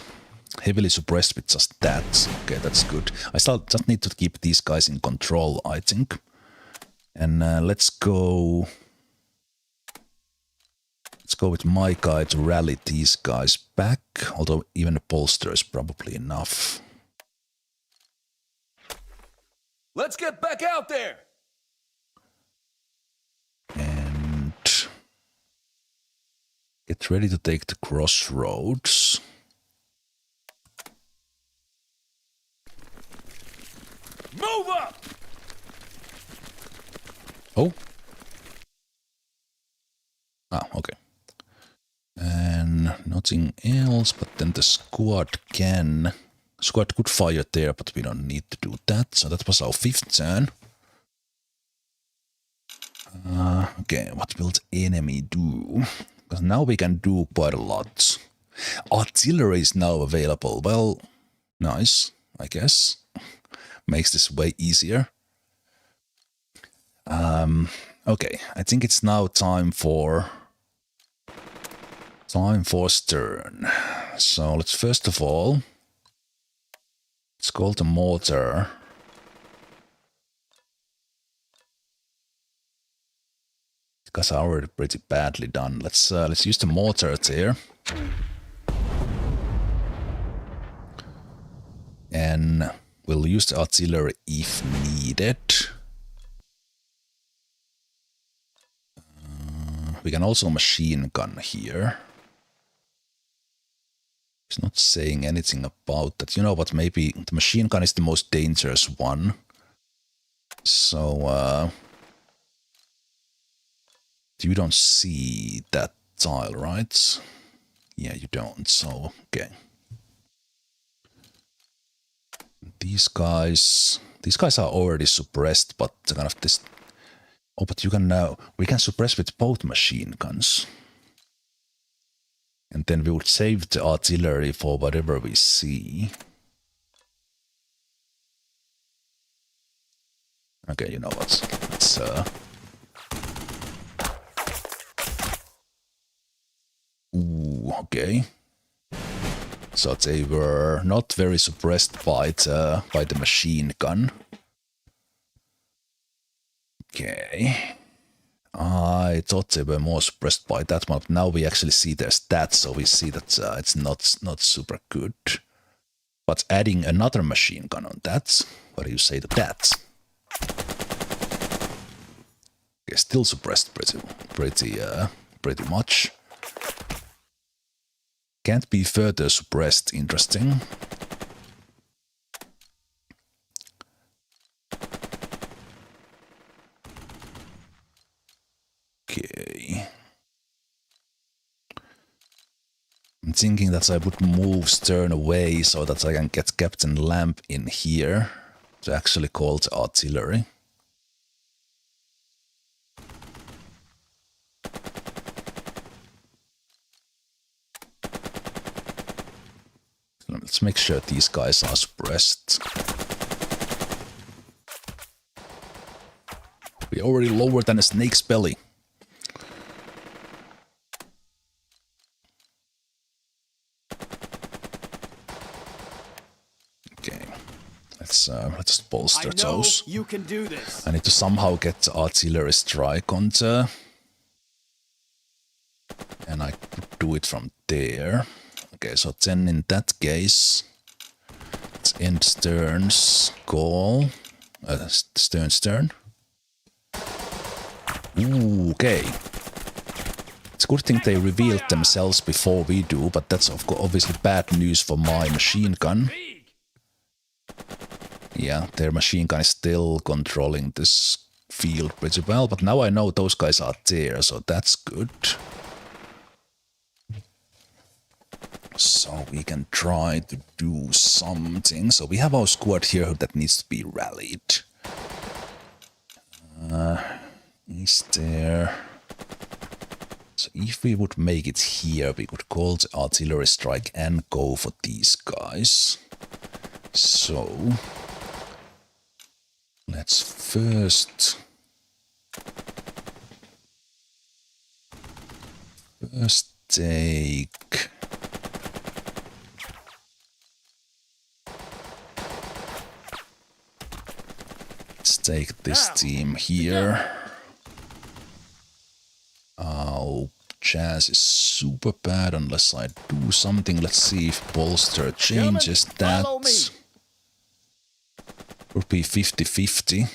Heavily suppressed with just that. Okay, that's good. I still just need to keep these guys in control, I think. And let's go with my guy to rally these guys back. Although even a bolster is probably enough. Let's get back out there! And get ready to take the crossroads. Move up! Oh. Ah, okay. And nothing else, but then the squad could fire there, but we don't need to do that. So that was our 5th turn. Okay, what will the enemy do? Because now we can do quite a lot. Artillery is now available. Well, nice, I guess. Makes this way easier. Okay, I think it's now time for Stern. So let's first of all, let's call the mortar. Because are already pretty badly done. Let's use the mortar there. And we'll use the artillery if needed. We can also machine gun here. It's not saying anything about that. You know what, maybe the machine gun is the most dangerous one. So, you don't see that tile, right? Yeah, you don't, so, okay. These guys are already suppressed, but kind of this... Oh, but you can now... We can suppress with both machine guns. And then we would save the artillery for whatever we see. Okay, you know what? Let's... Ooh, okay. So they were not very suppressed by the machine gun. Okay. I thought they were more suppressed by that one, but now we actually see their stats, so we see that it's not super good. But adding another machine gun on that, what do you say to that? Okay, still suppressed pretty much. Can't be further suppressed, interesting. Okay. I'm thinking that I would move Stern away so that I can get Captain Lamp in here to actually call the artillery. Let's make sure these guys are suppressed. We're already lower than a snake's belly. Okay, let's just bolster those. You can do this. I need to somehow get artillery strike onto, and I could do it from there. Okay, so then in that case, let's end Stern's call. Stern. Ooh, okay. It's a good thing they revealed themselves before we do, but that's obviously bad news for my machine gun. Yeah, their machine gun is still controlling this field pretty well, but now I know those guys are there, so that's good. So we can try to do something. So we have our squad here that needs to be rallied. Is there... So if we would make it here, we could call the artillery strike and go for these guys. So... let's first take... let's take this team here. Our chance is super bad unless I do something. Let's see if bolster changes that. Would be 50-50.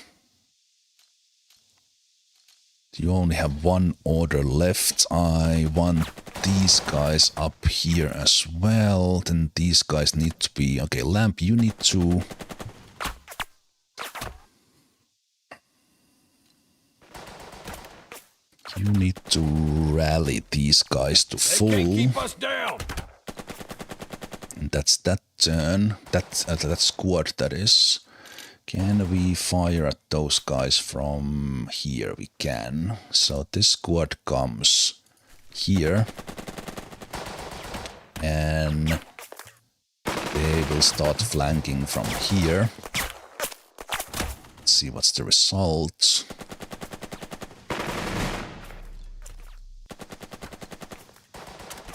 You only have one order left. I want these guys up here as well. Then these guys need to be... okay, Lamp, you need to... you need to rally these guys to full. They can't keep us down. And that's that turn. That squad, that is. Can we fire at those guys from here? We can. So this squad comes here. And they will start flanking from here. Let's see what's the result.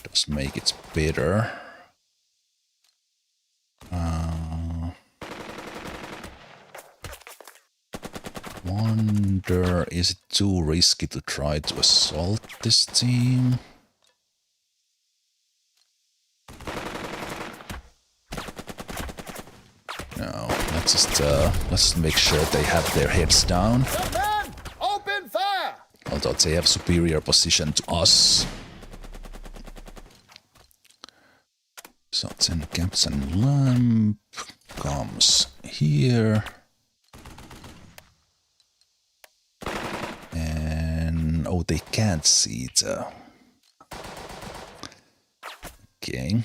Does make it better. Wonder, is it too risky to try to assault this team? No, let's make sure they have their heads down. Open fire! Although they have superior position to us. So then Captain Lamp comes here. And oh, they can't see it. Okay.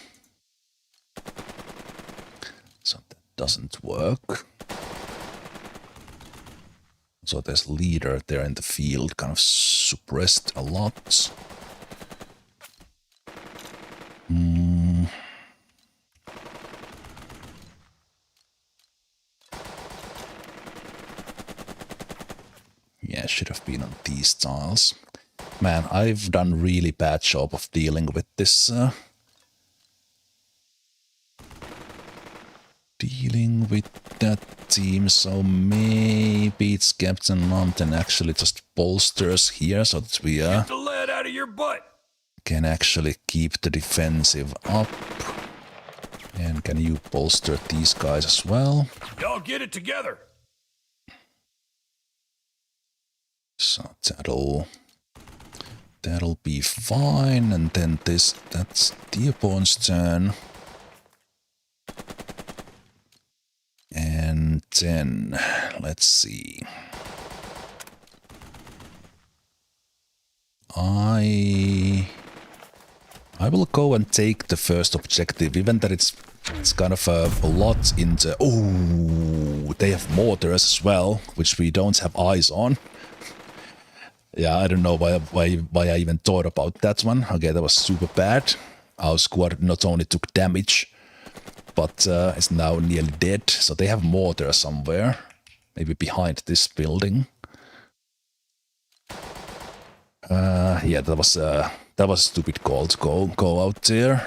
So that doesn't work. So there's leader there in the field, kind of suppressed a lot. Yeah, should have been on these tiles. Man, I've done really bad job of dealing with this. Dealing with that team, so maybe it's Captain Mountain actually just bolsters here so that we Get the lead out of your butt. can actually keep the defensive up. And can you bolster these guys as well? Y'all get it together. So that'll be fine, and then that's the opponent's turn. And then let's see. I will go and take the first objective, even that it's kind of a lot into... oh, they have mortars as well, which we don't have eyes on. Yeah, I don't know why I even thought about that one. Okay, that was super bad. Our squad not only took damage, but it's now nearly dead. So they have mortar somewhere, maybe behind this building. Yeah, that was a stupid call to go out there.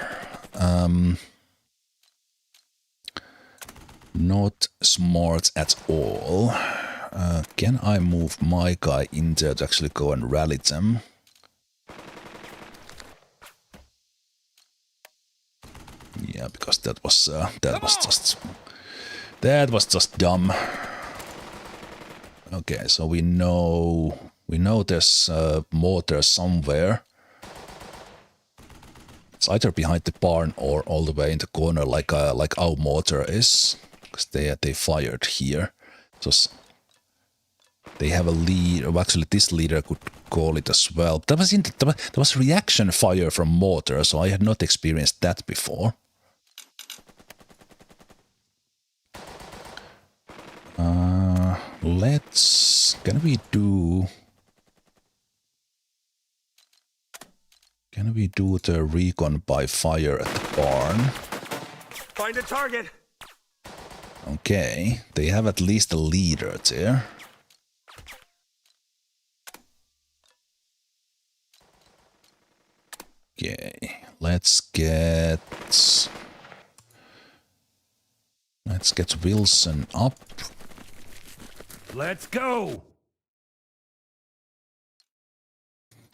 Not smart at all. Can I move my guy in there to actually go and rally them? Yeah, because that was just dumb. Okay, so we know there's mortar somewhere. It's either behind the barn or all the way in the corner, like our mortar is, because they fired here. So they have a lead. Or actually, this leader could call it as well. That was reaction fire from mortar, so I had not experienced that before. Can we do the recon by fire at the barn? Find a target. Okay, they have at least a leader there. Okay, let's get Wilson up. Let's go.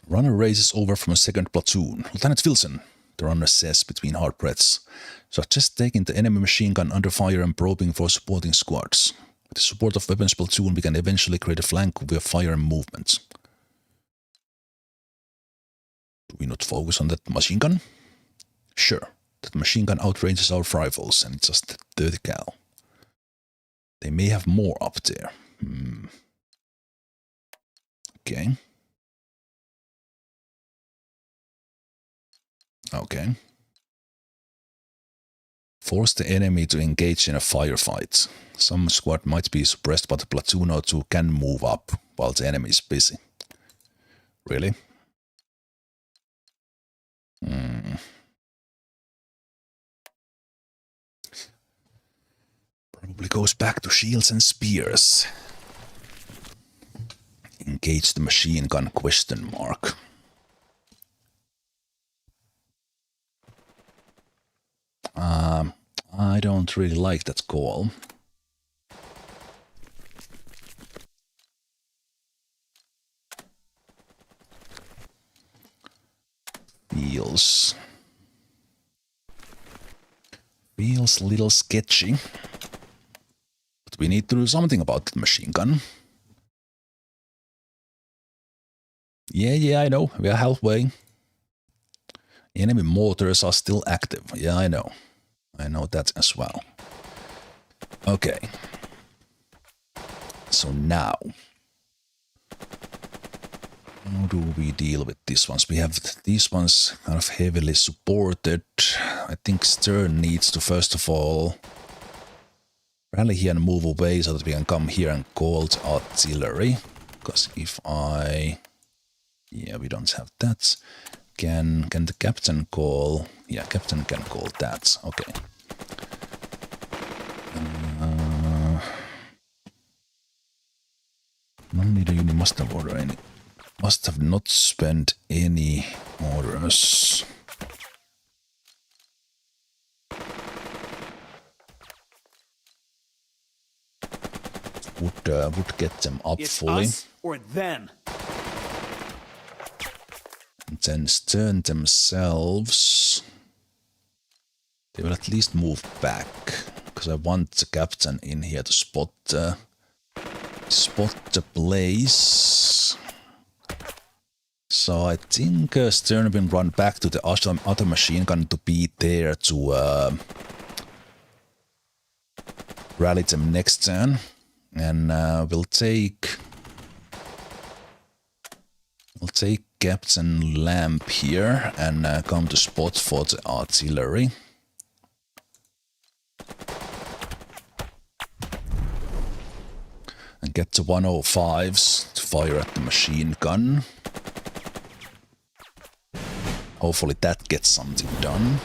Runner races over from a second platoon. Lieutenant Wilson, the runner says between hard breaths. Suggest taking the enemy machine gun under fire and probing for supporting squads. With the support of weapons platoon, we can eventually create a flank via fire and movement. Do we not focus on that machine gun? Sure, that machine gun outranges our rifles and it's just 30 cal. They may have more up there. Okay. Okay. Force the enemy to engage in a firefight. Some squad might be suppressed, but a platoon or two can move up while the enemy is busy. Really? Probably goes back to shields and spears. Engage the machine gun ? I don't really like that call. Feels a little sketchy. But we need to do something about that machine gun. Yeah, I know. We are halfway. Enemy mortars are still active. Yeah, I know. I know that as well. Okay. So now, how do we deal with these ones? We have these ones kind of heavily supported. I think Stern needs to first of all rally here and move away so that we can come here and call the artillery. Because if I... Yeah, we don't have that. Can the captain call? Yeah, captain can call that. Okay. Non-leader unit must have ordered any. Must have not spent any orders. Would get them up It's fully. us or them. And then Stern themselves, they will at least move back, because I want the captain in here to spot the place. So I think Stern will run back to the other machine gun to be there to rally them next turn, and we'll take Captain Lamp here and come to spot for the artillery. And get the 105s to fire at the machine gun. Hopefully that gets something done.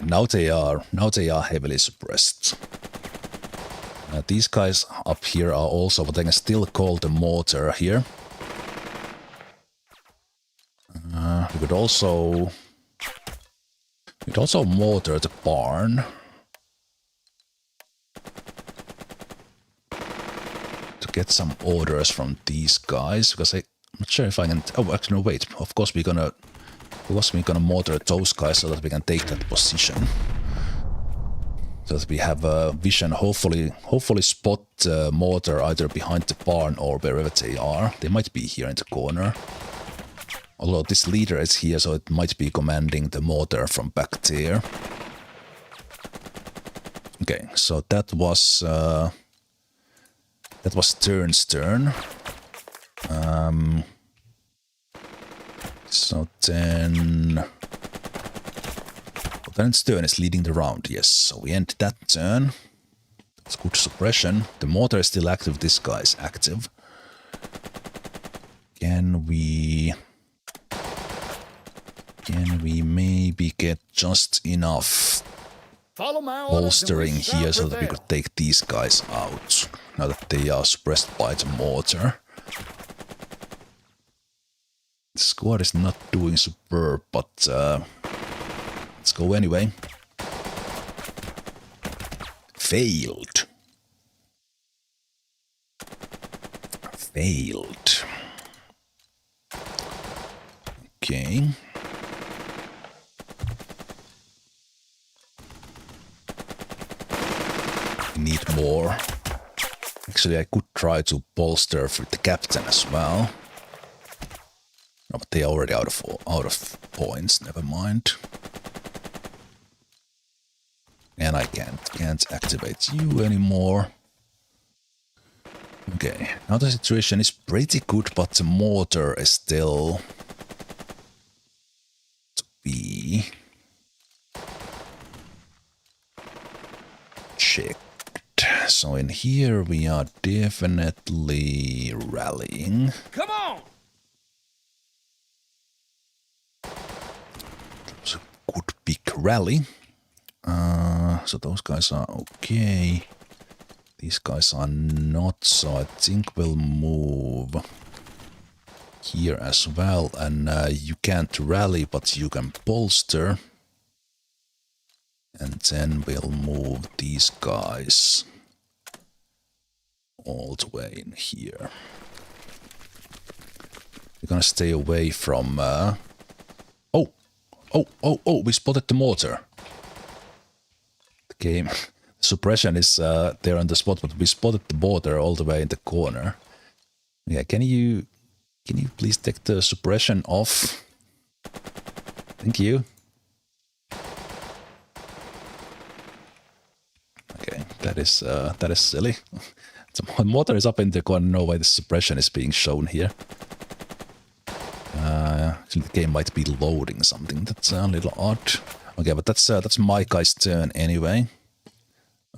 now they are heavily suppressed. These guys up here are also what I can still call the mortar here. We could also mortar the barn. To get some orders from these guys, because I'm not sure if I can... Oh, actually, no, wait. Of course we're gonna mortar those guys so that we can take that position. So that we have a vision, hopefully spot mortar either behind the barn or wherever they are. They might be here in the corner. Although this leader is here, so it might be commanding the mortar from back there. Okay, so that was Turn's turn. So then Turn's turn is leading the round, yes. So we end that turn. That's good suppression. The mortar is still active, this guy is active. Can we maybe get just enough bolstering here so that we could take these guys out, now that they are suppressed by the mortar? The squad is not doing superb, but let's go anyway. Failed. Okay. Need more. Actually, I could try to bolster with the captain as well. No, but they are already out of points. Never mind. And I can't activate you anymore. Okay, now the situation is pretty good, but the mortar is still to be checked. So in here we are definitely rallying. Come on! That was a good big rally. So those guys are okay. These guys are not, so I think we'll move here as well. And you can't rally, but you can bolster. And then we'll move these guys all the way in here. We're gonna stay away from... Oh, we spotted the mortar. The game... Suppression is there on the spot, but we spotted the mortar all the way in the corner. Yeah, can you please take the suppression off? Thank you. Okay, that is silly. The mortar is up in the corner. No way the suppression is being shown here. Actually, the game might be loading something. That's a little odd. Okay, but that's my guy's turn anyway.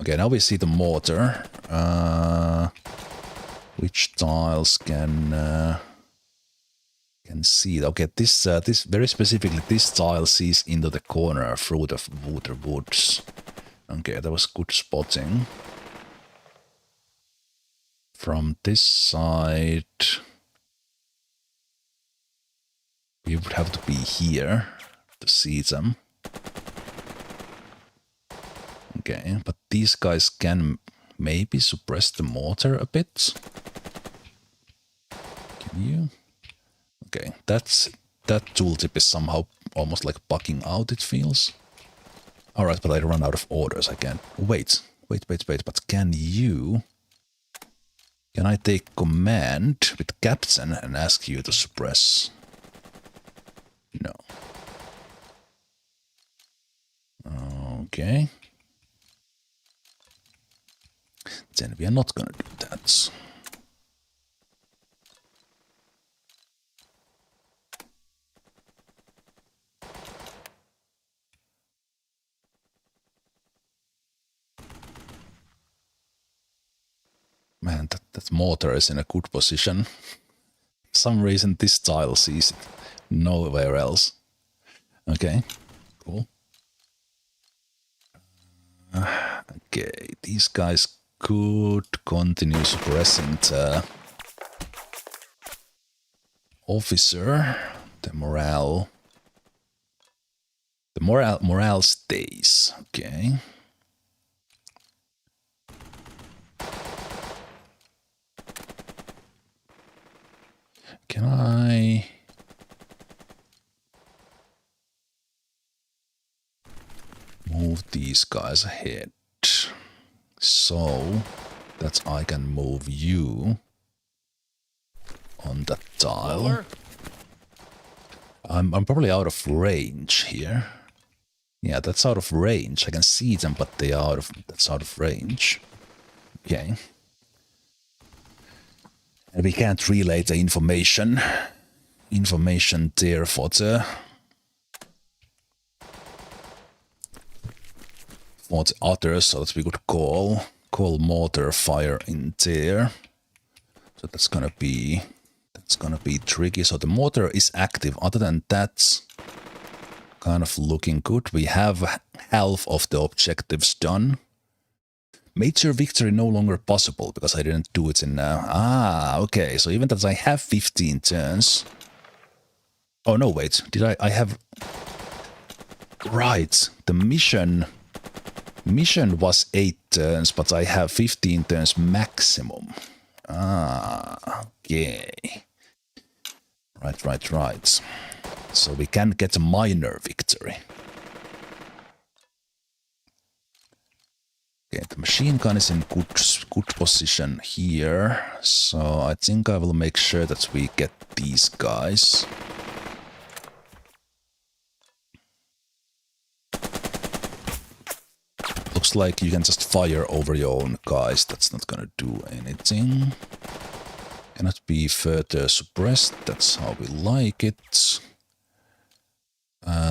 Okay, now we see the mortar. Which tiles can see it? Okay, this very specifically, this tile sees into the corner through the woods. Okay, that was good spotting. From this side, we would have to be here to see them. Okay, but these guys can maybe suppress the mortar a bit. Can you? Okay, that tooltip is somehow almost like bugging out, it feels. Alright, but I run out of orders again. Wait, but can you... Can I take command with captain and ask you to suppress? No. Okay. Then we are not gonna do that. Man, that mortar is in a good position. For some reason this tile sees it nowhere else. Okay, cool. Okay, these guys could continue suppressing the officer. The morale stays. Okay. Can I move these guys ahead so that I can move you on that tile? I'm probably out of range here. Yeah, that's out of range. I can see them, but that's out of range. Okay. And we can't relay the information there for the others, so that we could call mortar fire in there. So that's gonna be tricky. So the mortar is active. Other than that, kind of looking good. We have half of the objectives done. Major victory no longer possible because I didn't do it in now. Okay. So even that I have 15 turns. Oh no, wait. Did I have? Right. The mission was 8 turns, but I have 15 turns maximum. Okay. Right. So we can get a minor victory. Okay, the machine gun is in good position here, so I think I will make sure that we get these guys. Looks like you can just fire over your own guys, that's not gonna do anything. Cannot be further suppressed, that's how we like it.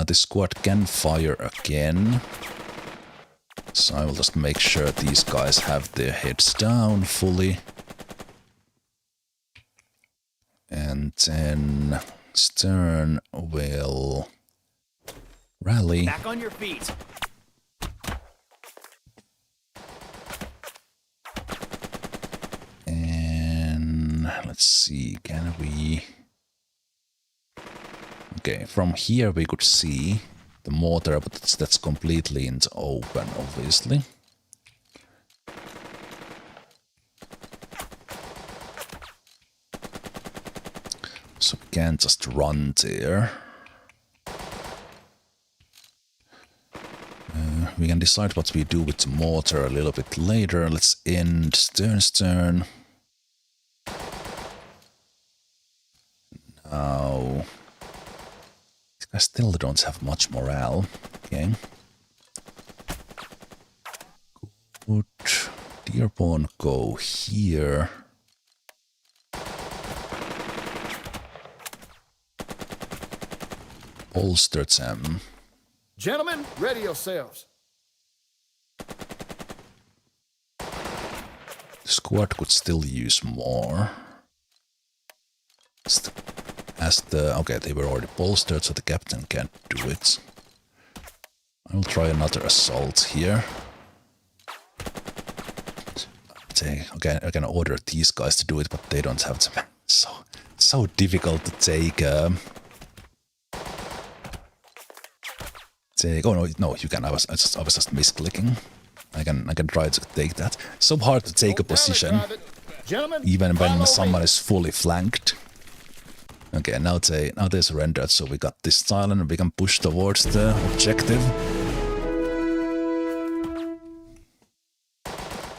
The squad can fire again. So I will just make sure these guys have their heads down fully. And then Stern will rally. Back on your feet. And let's see, can we... Okay, from here we could see the mortar, but that's completely in the open, obviously. So we can't just run there. We can decide what we do with the mortar a little bit later. Let's end Stern's turn. Now... I still don't have much morale. Okay. Good. Dearborn go here. Bolster them. Gentlemen, ready yourselves. The squad could still use more. Okay, they were already bolstered, so the captain can't do it. I will try another assault here. Okay, I can order these guys to do it, but they don't have them. So difficult to take. Oh no, you can. I was just misclicking. I can try to take that. So hard to take a position, even when someone is fully flanked. Okay, now they surrendered, so we got this tile and we can push towards the objective.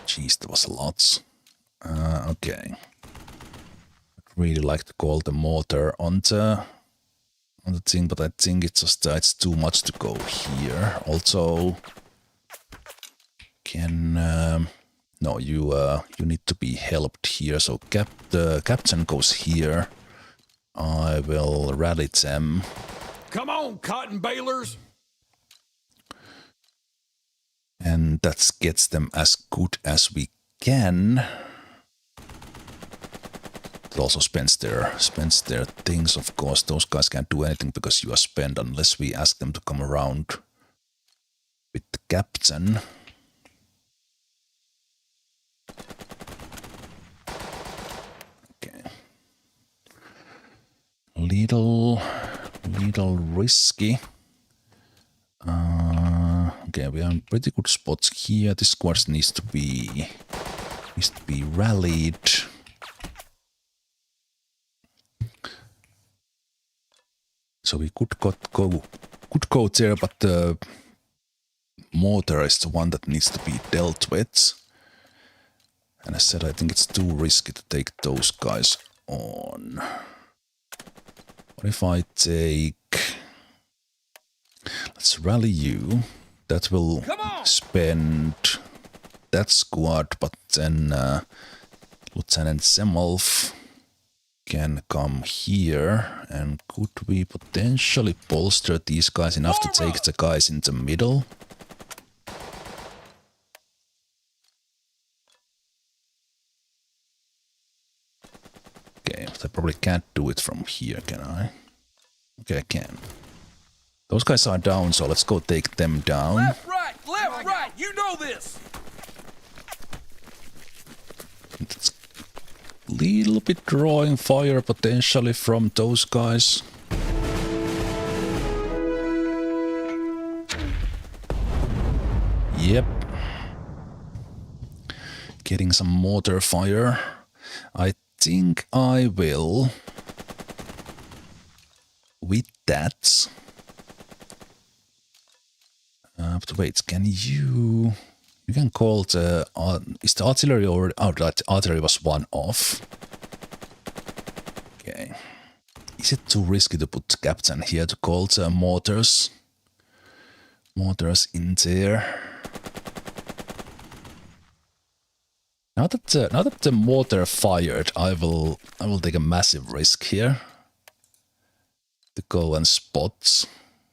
Jeez, there was lots. Okay. I'd really like to call the mortar on the thing, but I think it's just it's too much to go here. Also, no, you need to be helped here. So the captain goes here. I will rally them. Come on, cotton balers! And that gets them as good as we can. It also spends their things, of course. Those guys can't do anything because you are spent unless we ask them to come around with the captain. Little risky. Okay, we are in pretty good spots here. This squad needs to be rallied. So we could go there, but the mortar is the one that needs to be dealt with. And I said I think it's too risky to take those guys on. What if I take... Let's rally you. That will spend that squad, but then Lieutenant Zemalf can come here, and could we potentially bolster these guys enough to take the guys in the middle? Okay, I probably can't do it from here, can I? Okay, I can. Those guys are down, so let's go take them down. Left, right, you know this. It's a little bit drawing fire potentially from those guys. Yep. Getting some mortar fire. I think I will, with that, but wait, can you can call the, is the artillery or, oh, that artillery was one off. Okay, is it too risky to put captain here to call the mortars in there? Now that the mortar fired, I will take a massive risk here to go and spot.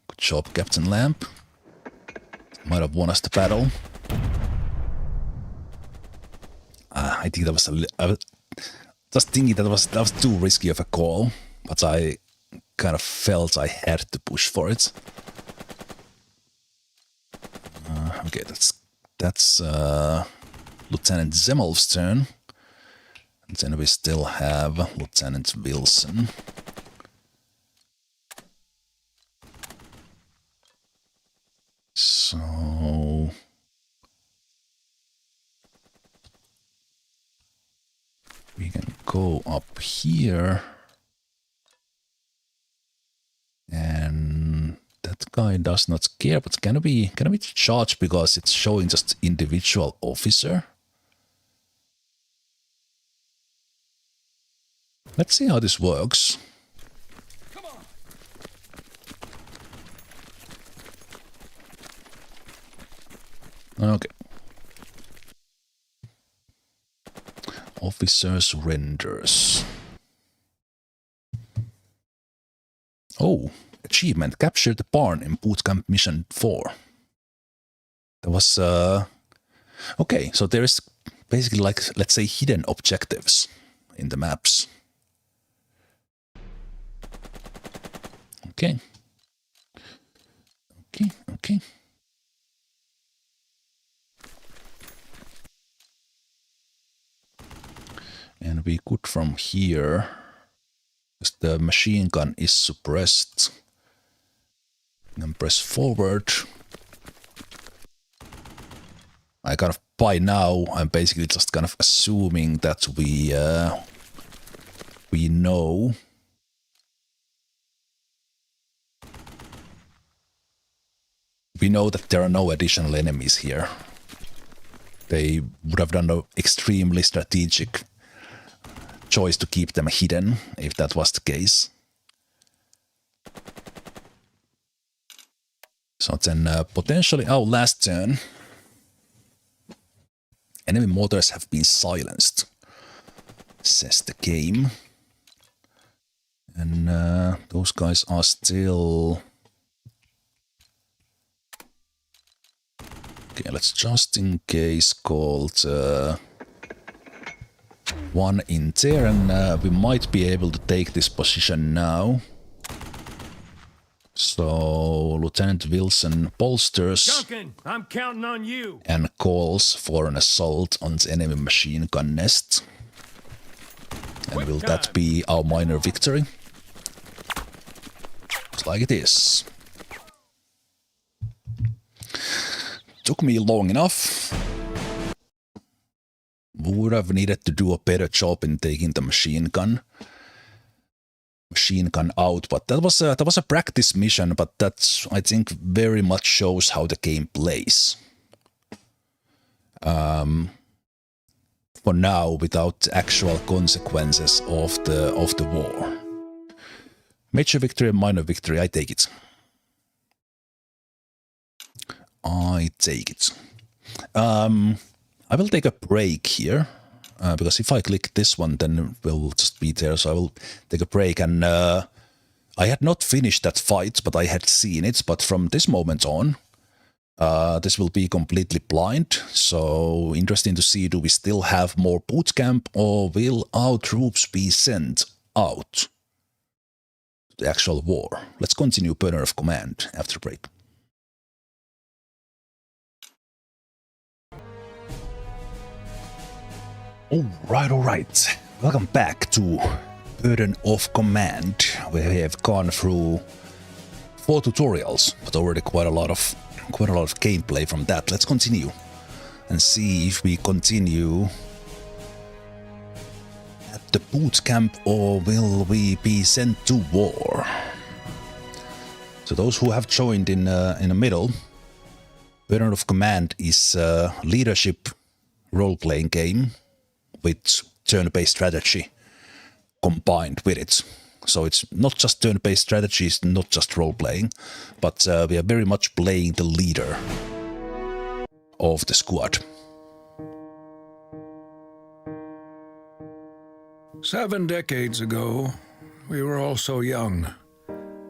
Good job, Captain Lamp. Might have won us the battle. I think that was I was just thinking that was too risky of a call, but I kind of felt I had to push for it. Okay, that's Lieutenant Zemalf's turn. And then we still have Lieutenant Wilson. So... we can go up here. And that guy does not care, but can we charge because it's showing just individual officer? Let's see how this works. Come on. Okay. Officer surrenders. Oh, achievement. Capture the barn in Bootcamp Mission 4. That was... okay, so there is basically like, let's say, hidden objectives in the maps. Okay. Okay. And we could from here, because the machine gun is suppressed, and press forward. I kind of, by now, I'm basically just kind of assuming that we know that there are no additional enemies here. They would have done an extremely strategic choice to keep them hidden, if that was the case. So then potentially our last turn, enemy mortars have been silenced, says the game. And those guys are still... Okay, let's just in case call one in there, and we might be able to take this position now. So Lieutenant Wilson bolsters Duncan, I'm counting on you. And calls for an assault on the enemy machine gun nest. And will that be our minor victory? like it is. Took me long enough. Would have needed to do a better job in taking the machine gun out, but that was a practice mission, but that's, I think, very much shows how the game plays. For now, without actual consequences of the war. Major victory and minor victory, I take it. I will take a break here, because if I click this one, then we'll just be there, so I will take a break, and I had not finished that fight, but I had seen it, but from this moment on, this will be completely blind, so interesting to see, do we still have more boot camp, or will our troops be sent out to the actual war? Let's continue Burner of Command after break. Alright. Welcome back to Burden of Command. We have gone through 4 tutorials, but already quite a lot of gameplay from that. Let's continue and see if we continue at the boot camp, or will we be sent to war? So those who have joined in the middle, Burden of Command is a leadership role-playing game with turn-based strategy combined with it. So it's not just turn-based strategy, it's not just role-playing, but we are very much playing the leader of the squad. 7 decades ago, we were all so young,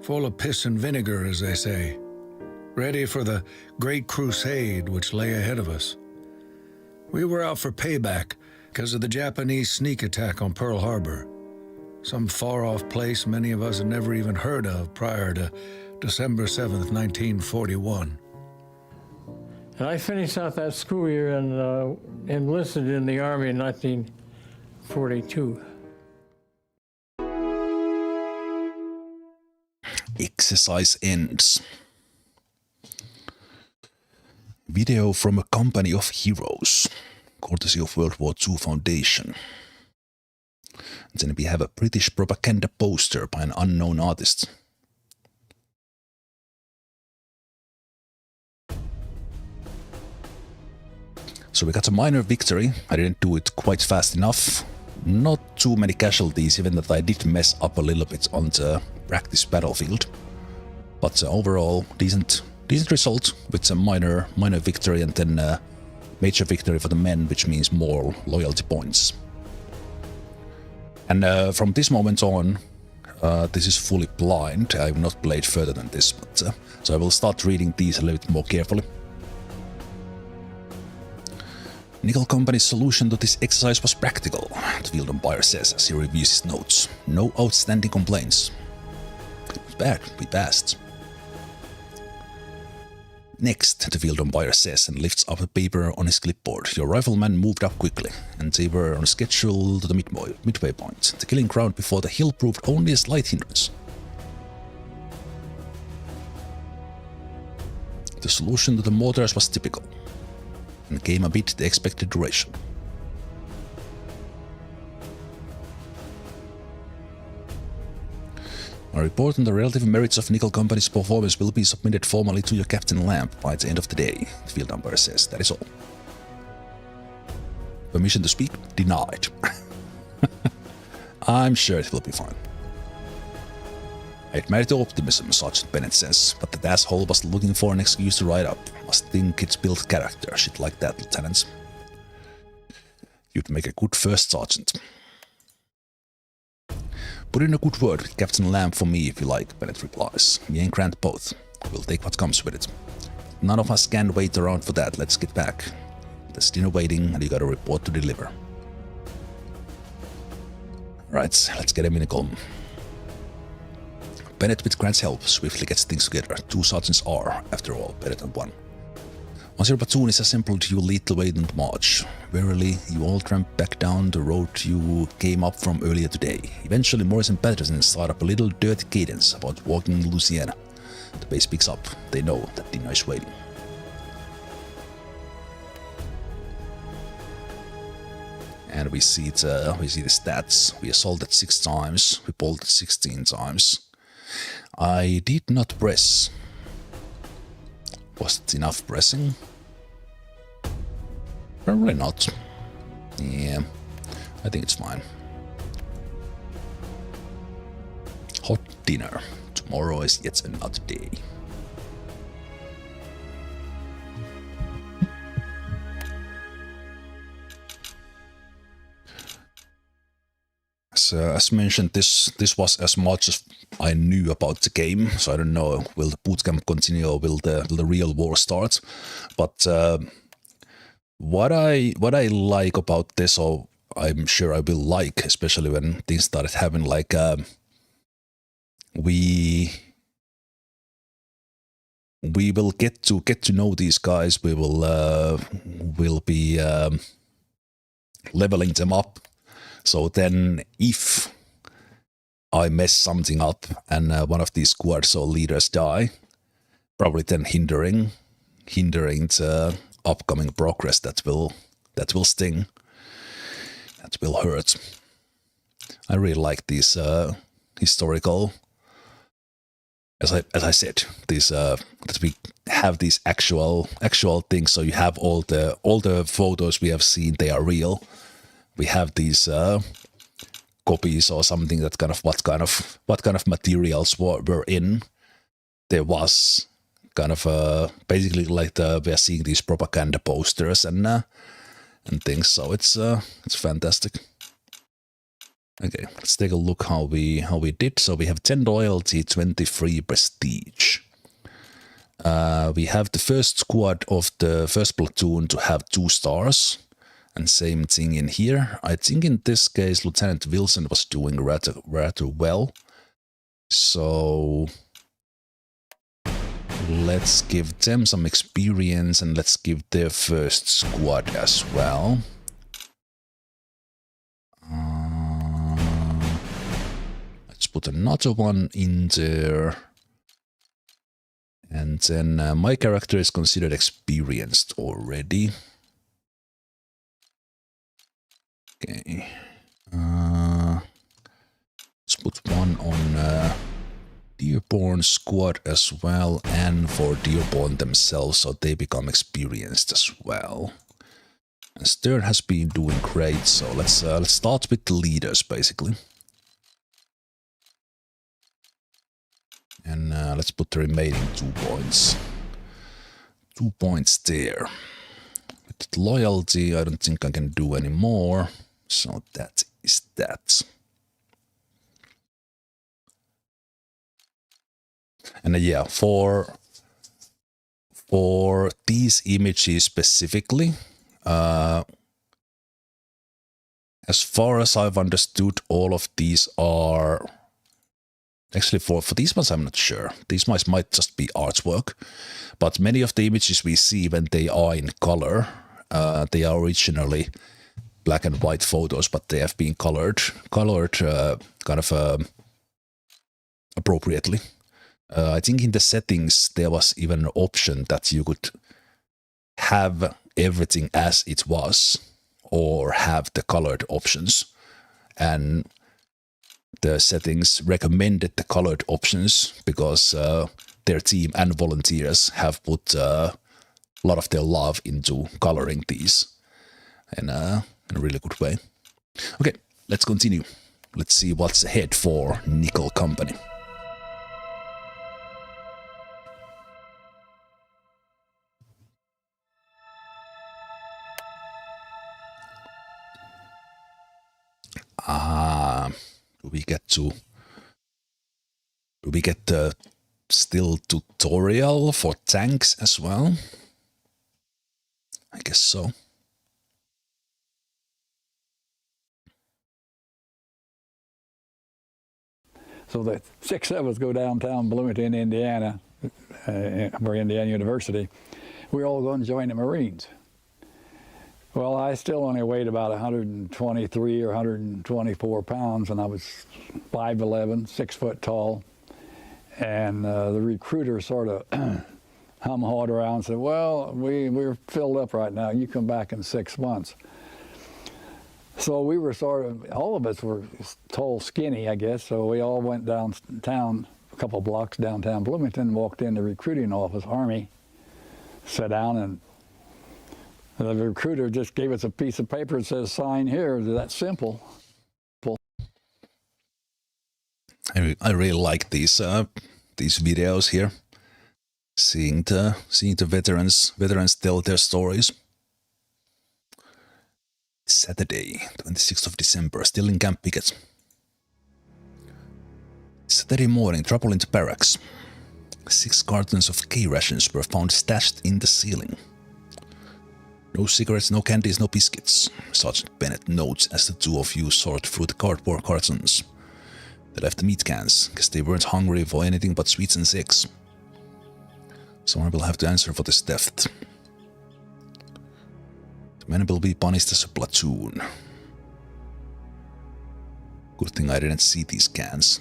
full of piss and vinegar, as they say, ready for the great crusade which lay ahead of us. We were out for payback because of the Japanese sneak attack on Pearl Harbor, some far-off place many of us had never even heard of prior to December 7th, 1941. And I finished out that school year and enlisted in the Army in 1942. Exercise ends. Video from a company of heroes, courtesy of World War II Foundation. And then we have a British propaganda poster by an unknown artist. So we got a minor victory. I didn't do it quite fast enough. Not too many casualties, even that I did mess up a little bit on the practice battlefield. But overall, decent result with a minor victory, and then a major victory for the men, which means more loyalty points. And from this moment on, this is fully blind. I have not played further than this, but so I will start reading these a little bit more carefully. Nickel Company's solution to this exercise was practical, the field umpire says as he reviews his notes. No outstanding complaints. Not bad, we passed. Next, the field umpire says and lifts up a paper on his clipboard. Your riflemen moved up quickly, and they were on schedule to the midway point. The killing ground before the hill proved only a slight hindrance. The solution to the mortars was typical, and came a bit the expected duration. A report on the relative merits of Nickel Company's performance will be submitted formally to your Captain Lamp by the end of the day, the field umpire says. That is all. Permission to speak? Denied. I'm sure it will be fine. I admire the optimism, Sergeant Bennett says, but that asshole was looking for an excuse to ride up. Must think it's built character, shit like that, Lieutenant. You'd make a good first sergeant. Put in a good word with Captain Lamb for me if you like, Bennett replies. Me and Grant both. We'll take what comes with it. None of us can wait around for that, let's get back. There's dinner waiting and you got a report to deliver. Right, let's get him in a column. Bennett, with Grant's help, swiftly gets things together. 2 sergeants are, after all, better than 1. Once your platoon is assembled, you lead the way in the march. Wearily, you all tramp back down the road you came up from earlier today. Eventually, Morris and Patterson start up a little dirty cadence about walking Louisiana. The base picks up. They know that dinner is waiting. And we see the stats. We assaulted 6 times. We bolted 16 times. I did not press. Was it enough pressing? Probably not. Yeah, I think it's fine. Hot dinner. Tomorrow is yet another day. So, as mentioned, this was as much as I knew about the game, so I don't know, will the bootcamp continue or will the real war start? But what I like about this, or I'm sure I will like, especially when things started happening, like we will get to know these guys. We will be leveling them up. So then, if I mess something up and one of these squads or leaders die, probably then hindering the upcoming progress, that will sting, that will hurt. I really like these historical, as I said, these that we have these actual things. So you have all the photos we have seen; they are real. We have these copies or something that what kind of materials were in. There was kind of basically like we are seeing these propaganda posters and things. So it's fantastic. Okay, let's take a look how we did. So we have 10 loyalty, 23 prestige. We have the first squad of the first platoon to have 2 stars. And same thing in here. I think in this case, Lieutenant Wilson was doing rather well. So let's give them some experience and let's give their first squad as well. Let's put another one in there. And then my character is considered experienced already. Okay, let's put one on Dearborn squad as well, and for Dearborn themselves, so they become experienced as well. And Stern has been doing great, so let's start with the leaders basically, and let's put the remaining 2 points. 2 points there. With loyalty, I don't think I can do any more. So that is that. And yeah, for these images specifically, as far as I've understood, all of these are actually for these ones I'm not sure. These might just be artwork, but many of the images we see when they are in color, they are originally black and white photos, but they have been colored kind of appropriately. I think in the settings there was even an option that you could have everything as it was or have the colored options, and the settings recommended the colored options because their team and volunteers have put a lot of their love into coloring these in a really good way. Okay, let's continue. Let's see what's ahead for Nickel Company. Do we get the still tutorial for tanks as well? I guess so. So the 6 of us go downtown Bloomington, Indiana, for Indiana University. we're all going to join the Marines. Well, I still only weighed about 123 or 124 pounds, and I was 5'11", 6 foot tall. And the recruiter sort of hum-hawed around and said, well, we're filled up right now. You come back in 6 months. So we were sort of, all of us were tall, skinny, I guess, so we all went downtown, a couple blocks downtown Bloomington, walked in the recruiting office, Army, sat down, and the recruiter just gave us a piece of paper and says, sign here. That's simple. I really like these videos here, seeing the veterans tell their stories. Saturday, 26th of December, still in Camp Pickett. Saturday morning, trouble in the barracks. 6 cartons of K rations were found stashed in the ceiling. No cigarettes, no candies, no biscuits. Sergeant Bennett notes as the two of you sort through the cardboard cartons. They left the meat cans, because they weren't hungry for anything but sweets and sex. Someone will have to answer for this theft. The men will be punished as a platoon. Good thing I didn't see these cans.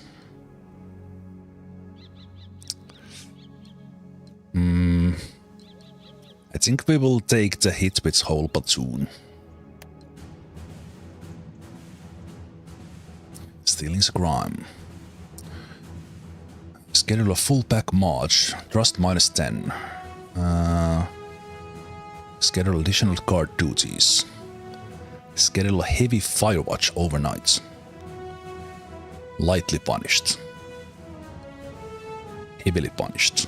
I think we will take the hit with whole platoon. Stealing's a crime. Schedule a full pack march, thrust -10. Schedule additional guard duties. Schedule a heavy fire watch overnight. Lightly punished. Heavily punished.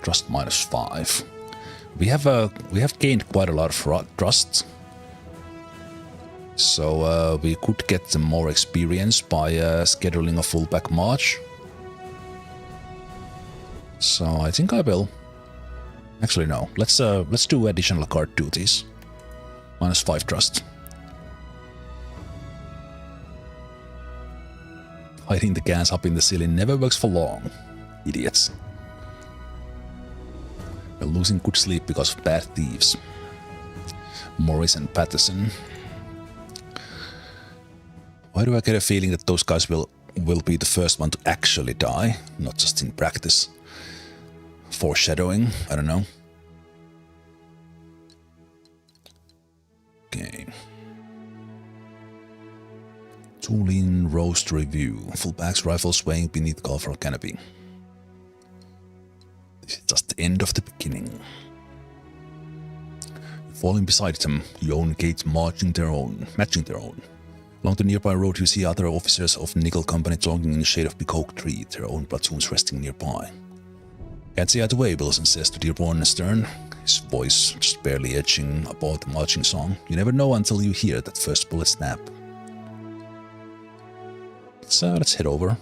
Trust -5. We have gained quite a lot of trust. So we could get some more experience by scheduling a full pack march. So I think I will. Actually no, let's do additional guard duties. -5 trust. Hiding the cans up in the ceiling never works for long. Idiots. We're losing good sleep because of bad thieves. Morris and Patterson. Why do I get a feeling that those guys will be the first one to actually die, not just in practice? Foreshadowing? I don't know. Okay. Tooling roast review. Full packs, rifle swaying beneath golfer canopy. This is just the end of the beginning. Falling beside them, your own gates matching their own. Along the nearby road you see other officers of Nickel Company talking in the shade of big oak tree, their own platoons resting nearby. Can't see either way, Wilson says to Dearborn Stern, his voice just barely edging above the marching song. You never know until you hear that first bullet snap. Let's head over.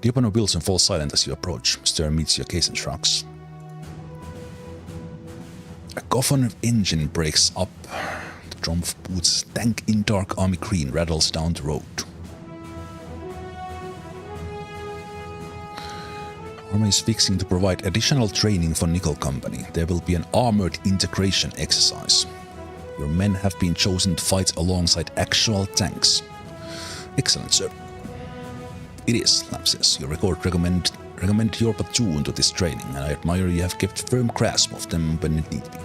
Dearborn and Wilson fall silent as you approach. Stern meets your case and shrugs. A coffin engine breaks up. The drum of boots, tank in dark army green, rattles down the road. Army is fixing to provide additional training for Nickel Company. There will be an armored integration exercise. Your men have been chosen to fight alongside actual tanks. Excellent, sir. It is, Lamb says. Your record recommend your platoon to this training, and I admire you have kept firm grasp of them when it need be.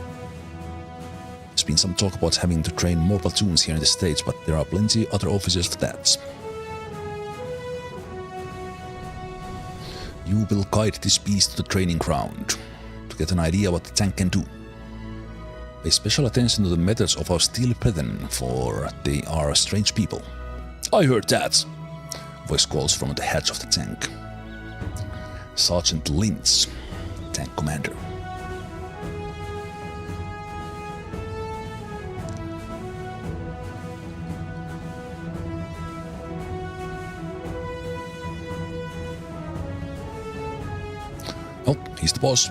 There's been some talk about having to train more platoons here in the States, but there are plenty other officers for that. You will guide this beast to the training ground to get an idea what the tank can do. Pay special attention to the methods of our steel brethren, for they are strange people. I heard that, voice calls from the hatch of the tank. Sergeant Lintz, tank commander. Oh, he's the boss.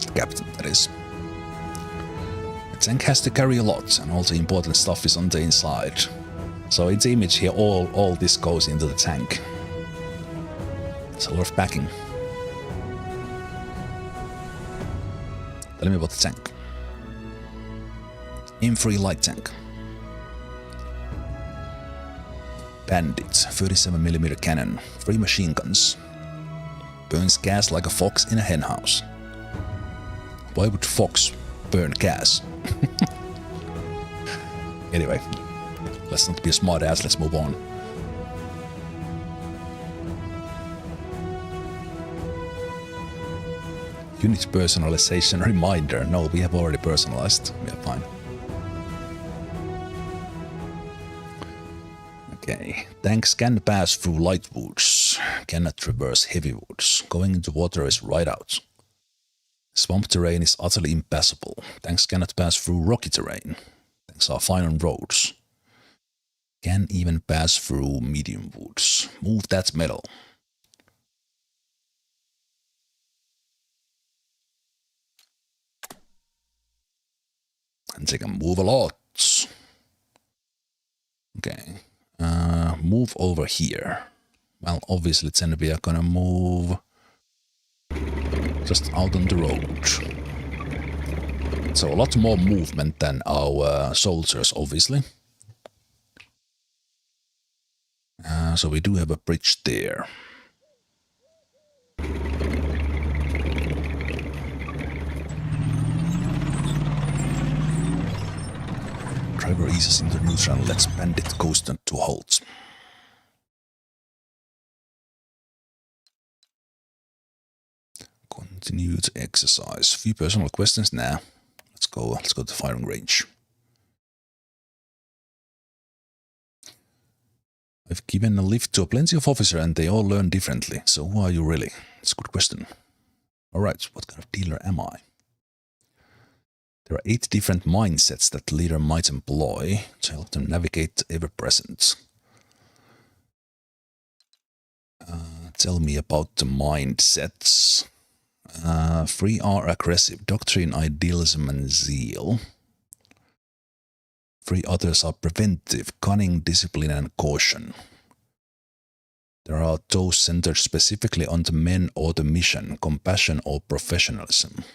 The captain, that is. The tank has to carry a lot, and all the important stuff is on the inside. So it's the image here, all this goes into the tank. It's a lot of packing. Tell me about the tank. M3 light tank. Bandit, 37mm cannon, 3 machine guns. Burns gas like a fox in a henhouse. Why would fox burn gas? Anyway, let's not be a smart ass, let's move on. Unit personalization reminder. No, we have already personalized. We are fine. Okay. Tanks can pass through light woods. Cannot traverse heavy woods. Going into water is right out. Swamp terrain is utterly impassable. Tanks cannot pass through rocky terrain. Tanks are fine on roads. Can even pass through medium woods. Move that metal. And they can move a lot. Okay. Move over here. Well, obviously then we are gonna move just out on the road. So a lot more movement than our soldiers, obviously. So we do have a bridge there. Driver eases into neutral and lets Bandit coast to halt. Continue to exercise. Few personal questions now. Let's go to the firing range. I've given a lift to plenty of officers and they all learn differently. So who are you really? It's a good question. Alright, what kind of dealer am I? There are 8 different mindsets that the leader might employ to help them navigate the ever-present. Tell me about the mindsets. 3 are aggressive: doctrine, idealism, and zeal. 3 others are preventive: cunning, discipline, and caution. There are those centered specifically on the men or the mission: compassion or professionalism.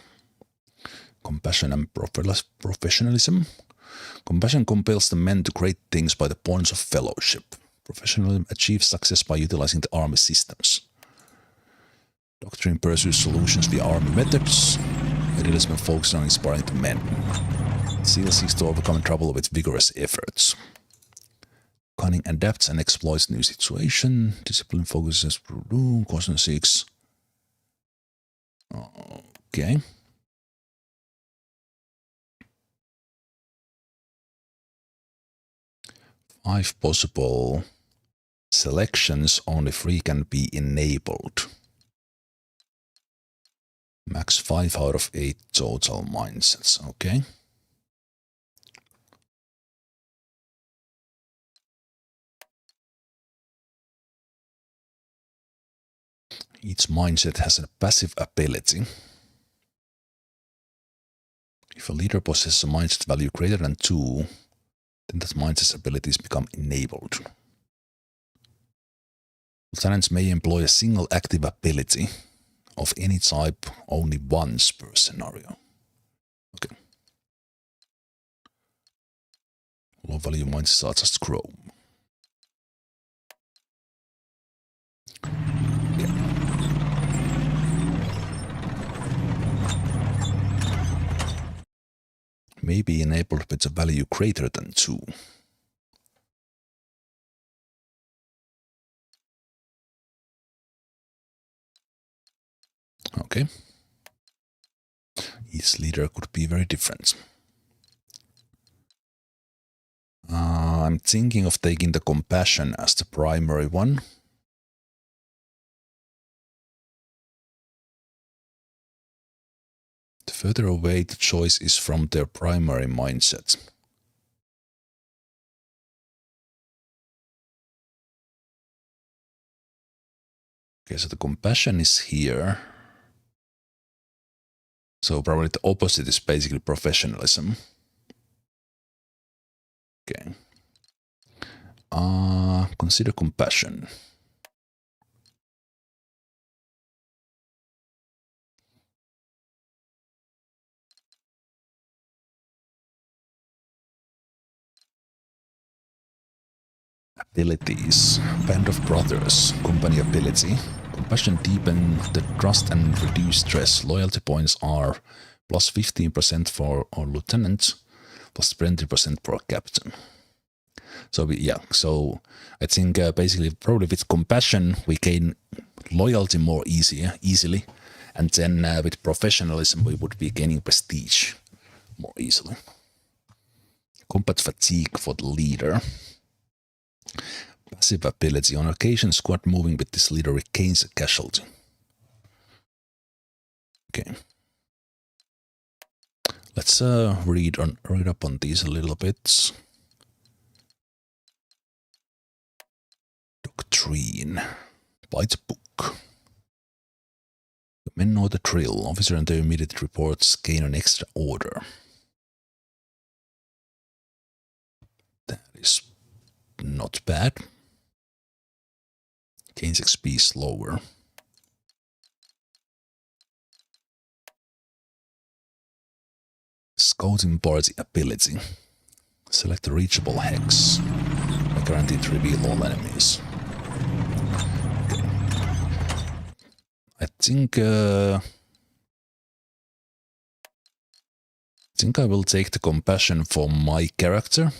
Compassion and professionalism. Compassion compels the men to great things by the bonds of fellowship. Professionalism achieves success by utilizing the army systems. Doctrine pursues solutions via army methods. Idealism focuses on inspiring the men. Zeal seeks to overcome trouble with vigorous efforts. Cunning adapts and exploits new situation. Discipline focuses on caution seeks. Okay. Five possible selections, only 3 can be enabled. Max 5 out of 8 total mindsets, okay. Each mindset has a passive ability. If a leader possesses a mindset value greater than 2, then that mindset's abilities become enabled. Lieutenants may employ a single active ability of any type only once per scenario. Okay. Low value mindsets are just grow. Okay. May be enabled with a value greater than 2. Okay. Each leader could be very different. I'm thinking of taking the compassion as the primary one. The further away the choice is from their primary mindset. Okay, so the compassion is here. So probably the opposite is basically professionalism. Okay. Consider compassion. Abilities. Band of Brothers. Company ability. Compassion deepen the trust and reduce stress. Loyalty points are plus 15% for our lieutenant, plus 20% for a captain. So so I think basically probably with compassion we gain loyalty more easily, and then with professionalism we would be gaining prestige more easily. Combat fatigue for the leader. Passive ability. On occasion, squad moving with this leader regains a casualty. Okay. Let's read up on these a little bit. Doctrine. By the book. The men know the drill. Officer and their immediate reports gain an extra order. That is not bad. Gains XP slower. Scouting party ability. Select a reachable hex. A guaranteed reveal all enemies. Okay. I think I will take the compassion for my character.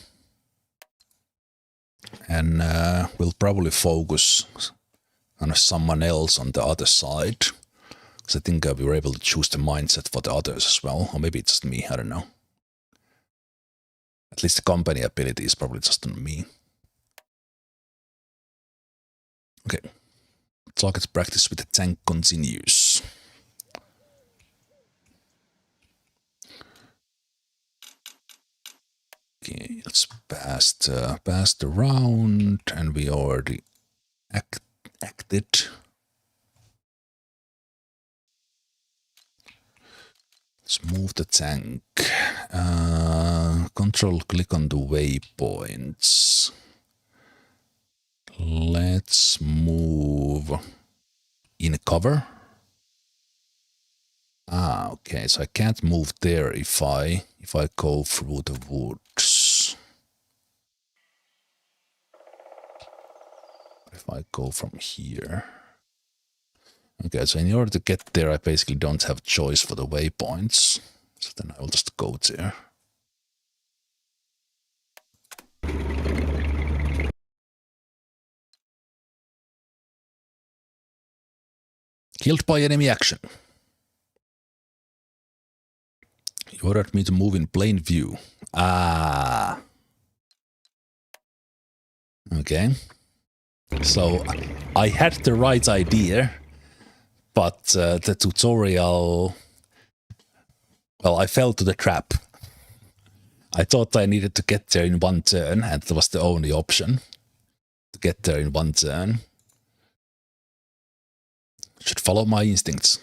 And we'll probably focus on someone else on the other side. Because I think we were able to choose the mindset for the others as well. Or maybe it's just me, I don't know. At least the company ability is probably just on me. Okay. Target practice with the tank continues. Okay, let's pass the round, and we already acted. Let's move the tank. Control click on the waypoints. Let's move in cover. Okay, so I can't move there if I go through the woods. If I go from here. Okay, so in order to get there, I basically don't have choice for the waypoints. So then I will just go there. Killed by enemy action. You ordered me to move in plain view. Okay. So I had the right idea, but the tutorial... Well, I fell to the trap. I thought I needed to get there in one turn, and that was the only option. To get there in one turn. Should follow my instincts.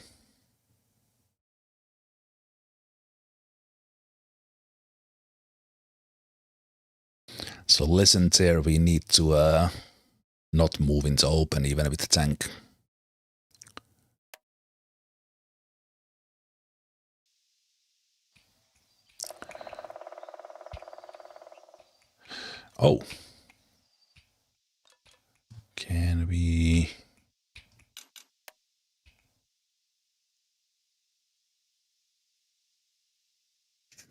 So listen there, we need to not move into open even with the tank. Oh. Can we...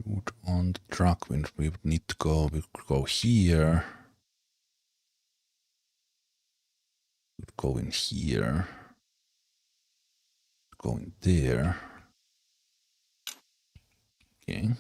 shoot on the truck? We would need to go, we could go here. We could go in here. Go in there. Okay.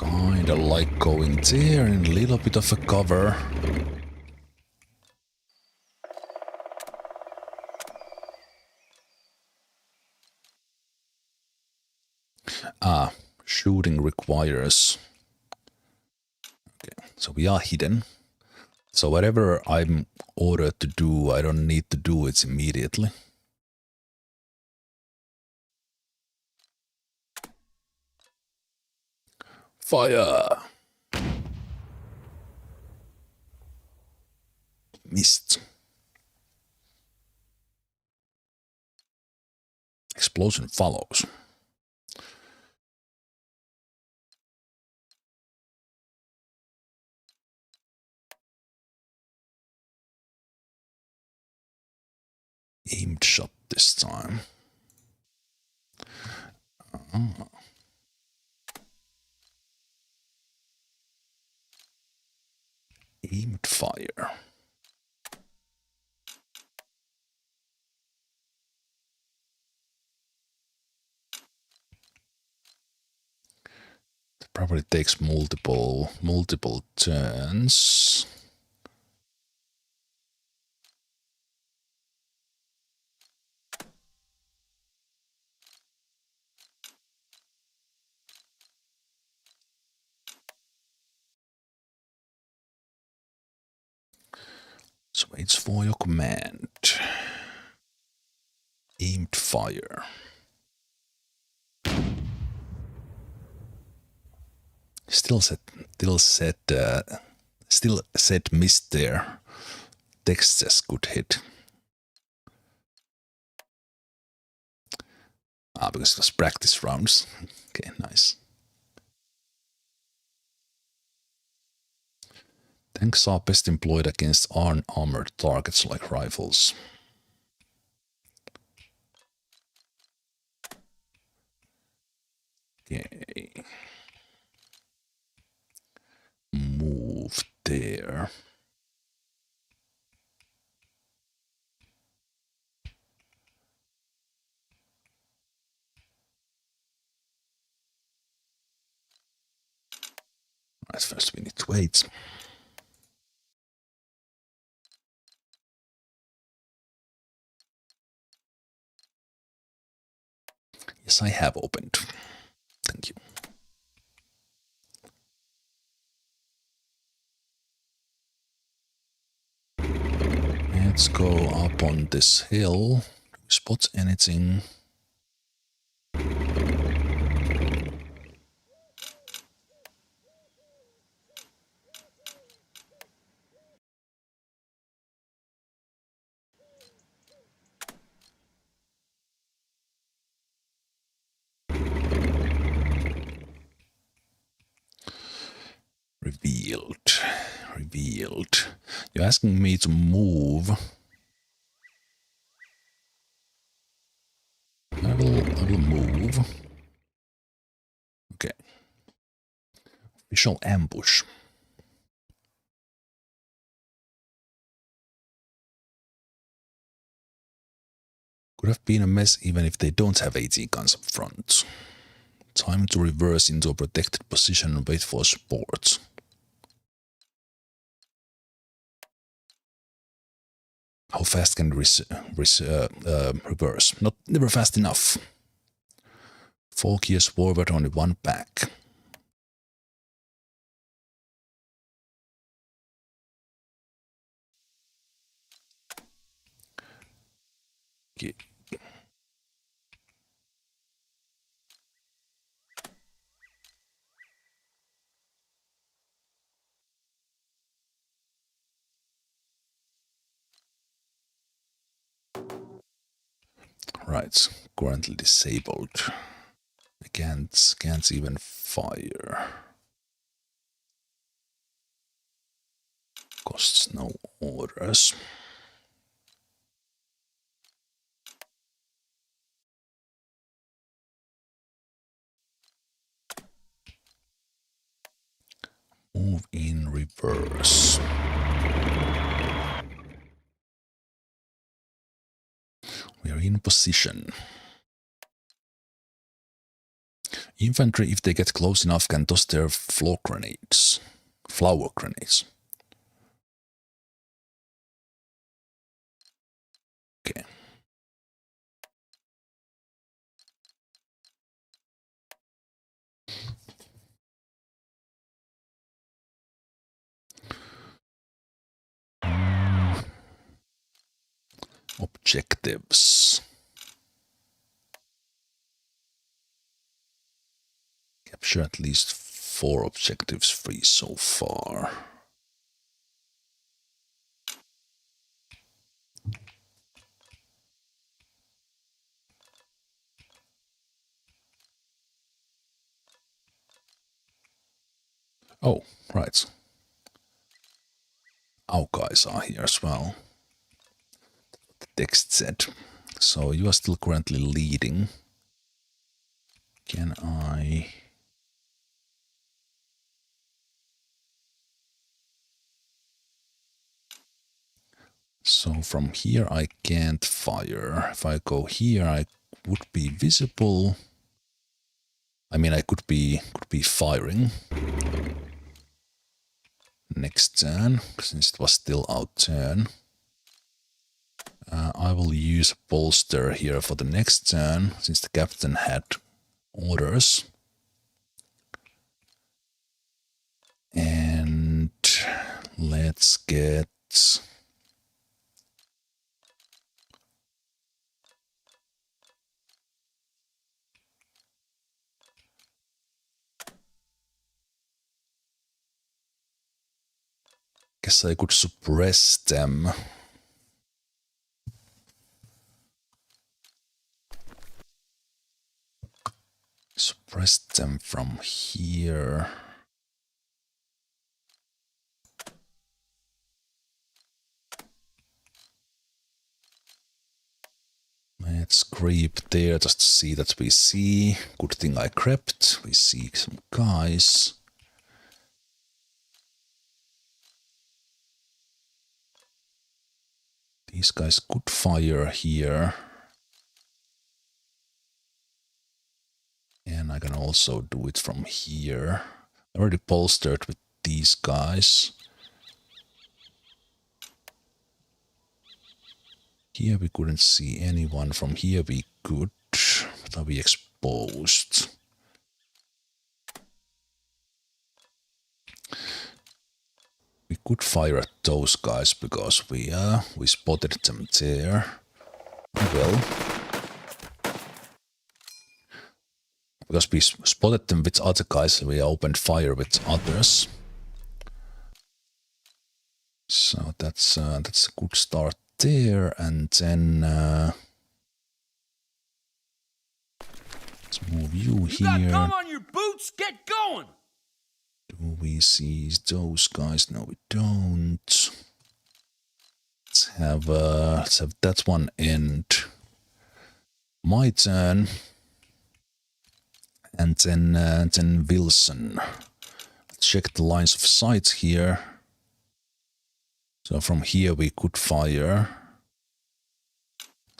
Kinda like going there in a little bit of a cover. Shooting requires... Okay, so we are hidden. So whatever I'm ordered to do, I don't need to do it immediately. Fire! Missed. Explosion follows. Aimed shot this time. Aimed fire. It probably takes multiple turns. So waits for your command. Aimed fire. Still said missed there. Text says good hit. Because it was practice rounds. Okay, nice. Tanks are best employed against unarmored targets like rifles. Okay. Move there. Right, first we need to wait. Yes, I have opened. Thank you. Let's go up on this hill. Spot anything? Revealed. You're asking me to move. I will move. Okay. Official ambush. Could have been a mess even if they don't have AT guns up front. Time to reverse into a protected position and wait for support. How fast can reverse? Never fast enough. 4 gears forward, only 1 back. Okay. Right, currently disabled. I can't even fire. Costs no orders. Move in reverse. We are in position. Infantry, if they get close enough, can toss their flower grenades. Okay. Objectives. Capture at least 4 objectives free so far. Oh, right. Our guys are here as well. The text said. So you are still currently leading. Can I... So from here I can't fire. If I go here I would be visible. I mean I could be firing. Next turn, since it was still our turn. I will use a bolster here for the next turn, since the captain had orders. And let's get... Guess I could suppress them. Suppress them from here. Let's creep there just to see that we see. Good thing I crept. We see some guys. These guys could fire here. And I can also do it from here. I already bolstered with these guys. Here we couldn't see anyone. From here we could. But are we exposed? We could fire at those guys because we spotted them there. Well, because we spotted them with other guys, we opened fire with others. So that's a good start there, and then let's move you here. You got gum on your boots? Get going! Do we see those guys? No, we don't. Let's have that one end. My turn. And then Wilson. Let's check the lines of sight here. So from here we could fire.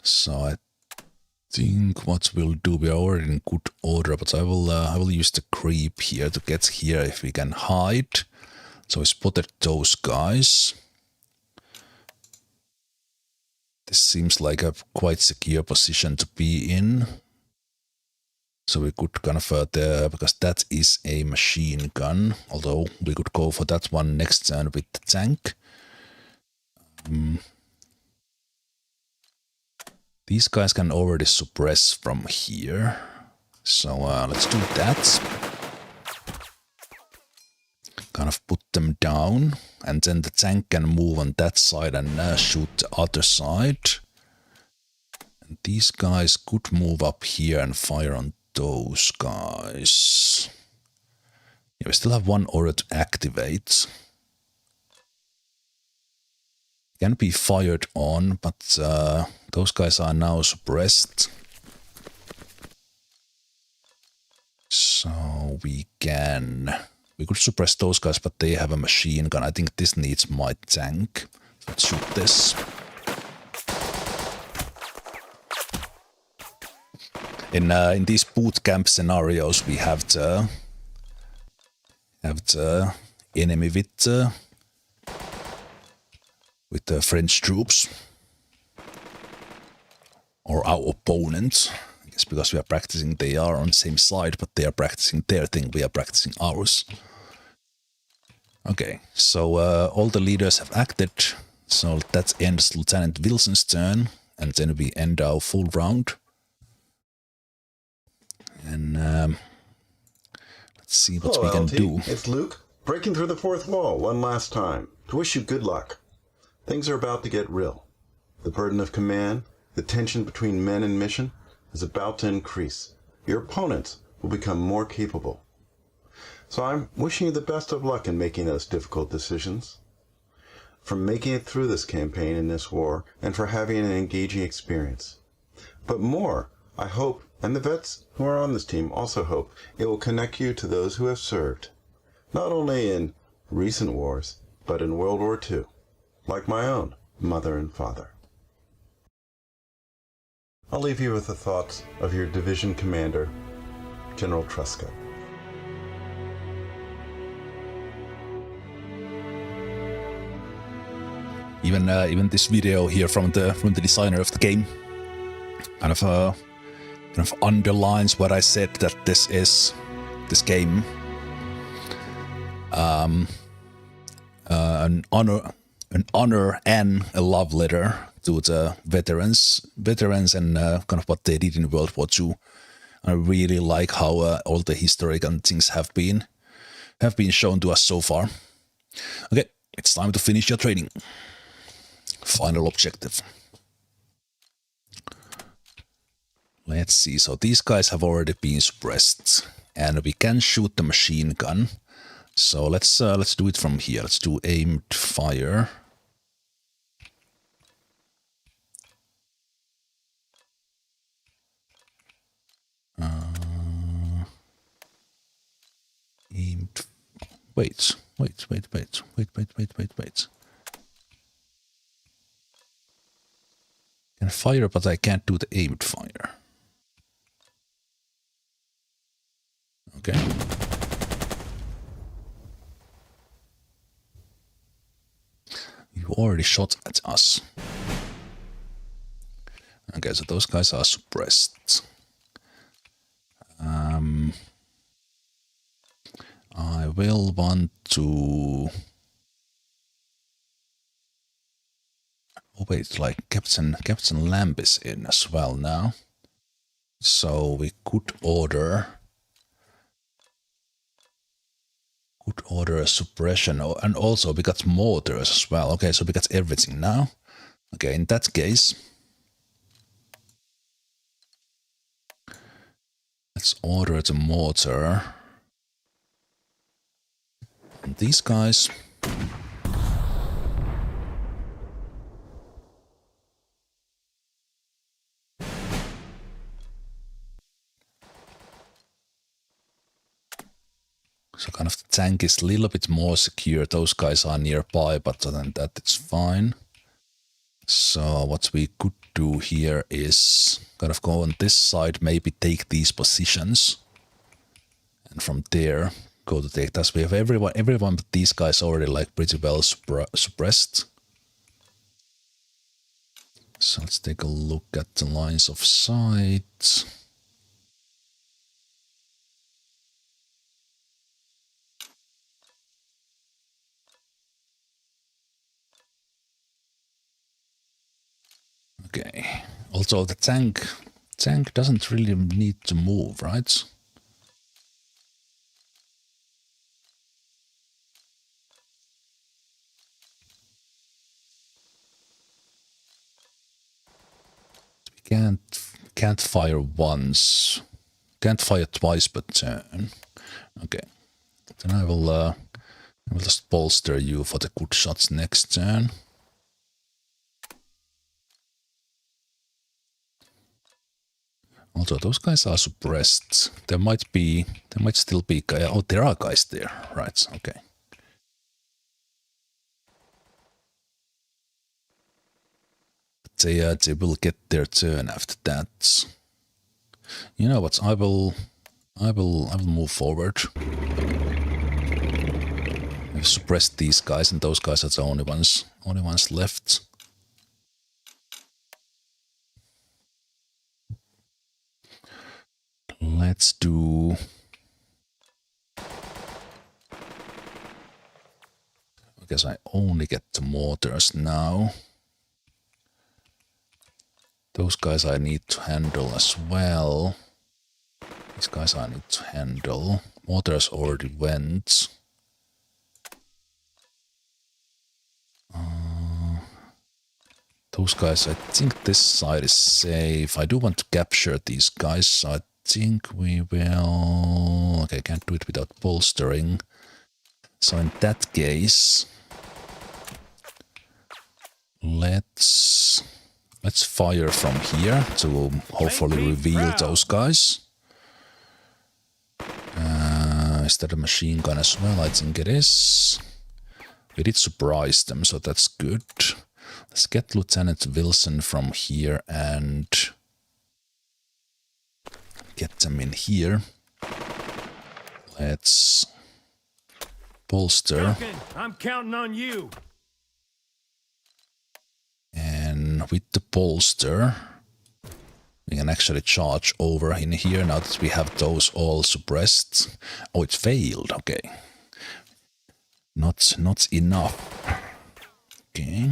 So I think what we'll do, we are already in good order, but I will use the creep here to get here if we can hide. So I spotted those guys. This seems like a quite secure position to be in. So we could kind of because that is a machine gun, although we could go for that one next turn with the tank. These guys can already suppress from here, so let's do that. Kind of put them down, and then the tank can move on that side and shoot the other side. And these guys could move up here and fire on those guys. Yeah, we still have one order to activate. Can be fired on, but those guys are now suppressed. So we could suppress those guys, but they have a machine gun. I think this needs my tank. Let's shoot this. In these boot camp scenarios, we have the enemy with the French troops, or our opponent. I guess because we are practicing, they are on the same side, but they are practicing their thing. We are practicing ours. Okay, so all the leaders have acted. So that ends Lieutenant Wilson's turn. and then we end our full round. And let's see what Hello, we can LT. do. It's Luke, breaking through the fourth wall one last time to wish you good luck. Things are about to get real. The burden of command, the tension between men and mission, is about to increase. Your opponents will become more capable. So I'm wishing you the best of luck in making those difficult decisions. For making it through this campaign in this war, and for having an engaging experience. But more, I hope, and the vets who are on this team also hope, it will connect you to those who have served, not only in recent wars, but in World War II, like my own mother and father. I'll leave you with the thoughts of your division commander, General Truscott. Even this video here from the designer of the game kind of underlines what I said, that this game an honor and a love letter to the veterans and kind of what they did in World War II. I really like how all the historical things have been shown to us so far. Okay, it's time to finish your training. Final objective. Let's see. So these guys have already been suppressed, and we can shoot the machine gun. So let's do it from here. Let's do aimed fire. Aimed. Wait. I can fire, but I can't do the aimed fire. Okay. You already shot at us. Okay, so those guys are suppressed. I will want to... Oh wait, like Captain Lamb is in as well now. So we could order a suppression, and also we got mortars as well. Okay, so we got everything now. Okay, in that case, let's order the mortar. And these guys. So kind of the tank is a little bit more secure. Those guys are nearby, but other than that, it's fine. So what we could do here is kind of go on this side, maybe take these positions. And from there, go to take that. We have everyone but these guys already like pretty well suppressed. So let's take a look at the lines of sight. Okay. Also, the tank doesn't really need to move, right? We can't fire once. Can't fire twice per turn. Okay. Then I will just bolster you for the good shots next turn. Also, those guys are suppressed. There might still be guys. Oh, there are guys there. Right, okay. They will get their turn after that. You know what? I will move forward. I've suppressed these guys, and those guys are the only ones left. Let's do... I guess I only get the mortars now. Those guys I need to handle as well. These guys I need to handle. Mortars already went. Those guys, I think this side is safe. I do want to capture these guys, so I think we will... Okay, can't do it without bolstering. So in that case, let's fire from here to hopefully reveal those guys. Is that a machine gun as well? I think it is. We did surprise them, so that's good. Let's get Lieutenant Wilson from here and get them in here. Let's bolster. Duncan, I'm counting on you. And with the bolster, we can actually charge over in here now that we have those all suppressed. Oh, it failed. Okay. Not enough. Okay.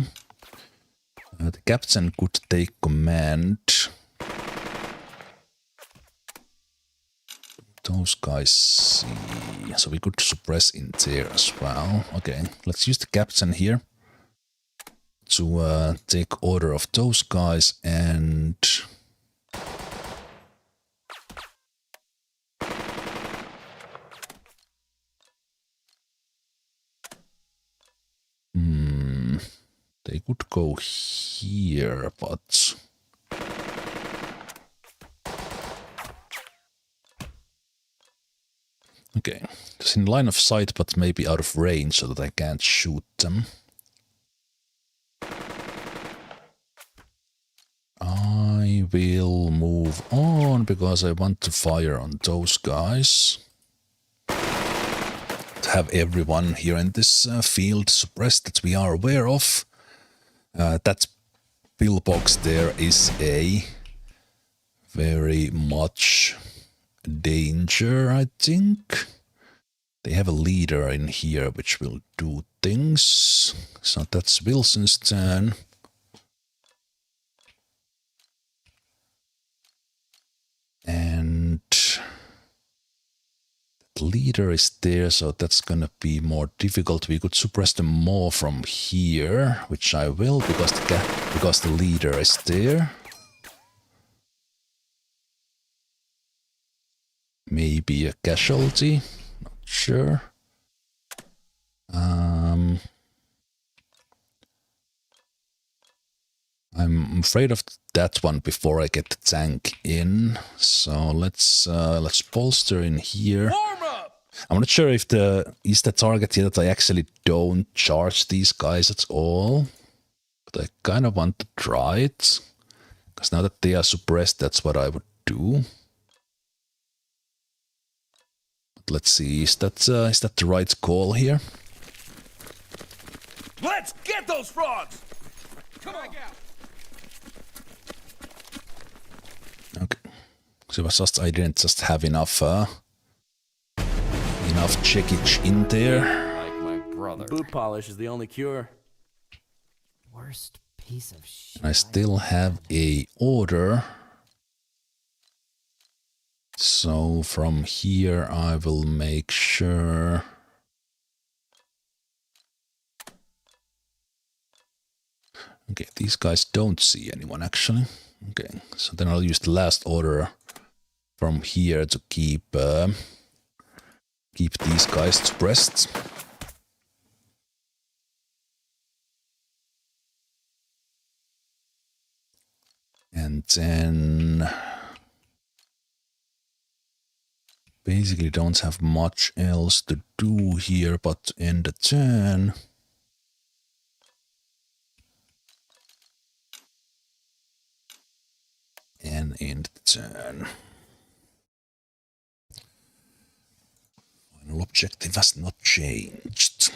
The captain could take command. Those guys see. So we could suppress in there as well. Okay, let's use the captain here to take order of those guys and... They could go here, but... Okay, just in line of sight, but maybe out of range so that I can't shoot them. I will move on because I want to fire on those guys. To have everyone here in this field suppressed that we are aware of. That pillbox there is a very much danger, I think. They have a leader in here which will do things. So that's Wilson's turn. And the leader is there, so that's gonna be more difficult. We could suppress them more from here, which I will, because the leader is there. Maybe a casualty, not sure. I'm afraid of that one before I get the tank in. So let's bolster in here. I'm not sure if is the target here that I actually don't charge these guys at all. But I kind of want to try it. Because now that they are suppressed, that's what I would do. But let's see, is that the right call here? Let's get those frogs! Come on. Okay. So it was just I didn't just have enough checkage in there. Like my brother. Boot polish is the only cure. Worst piece of shit. I still have a order. So from here I will make sure. Okay, these guys don't see anyone actually. Okay, so then I'll use the last order from here to keep these guys suppressed. And then basically don't have much else to do here but to end the turn. And end the turn. Final objective has not changed.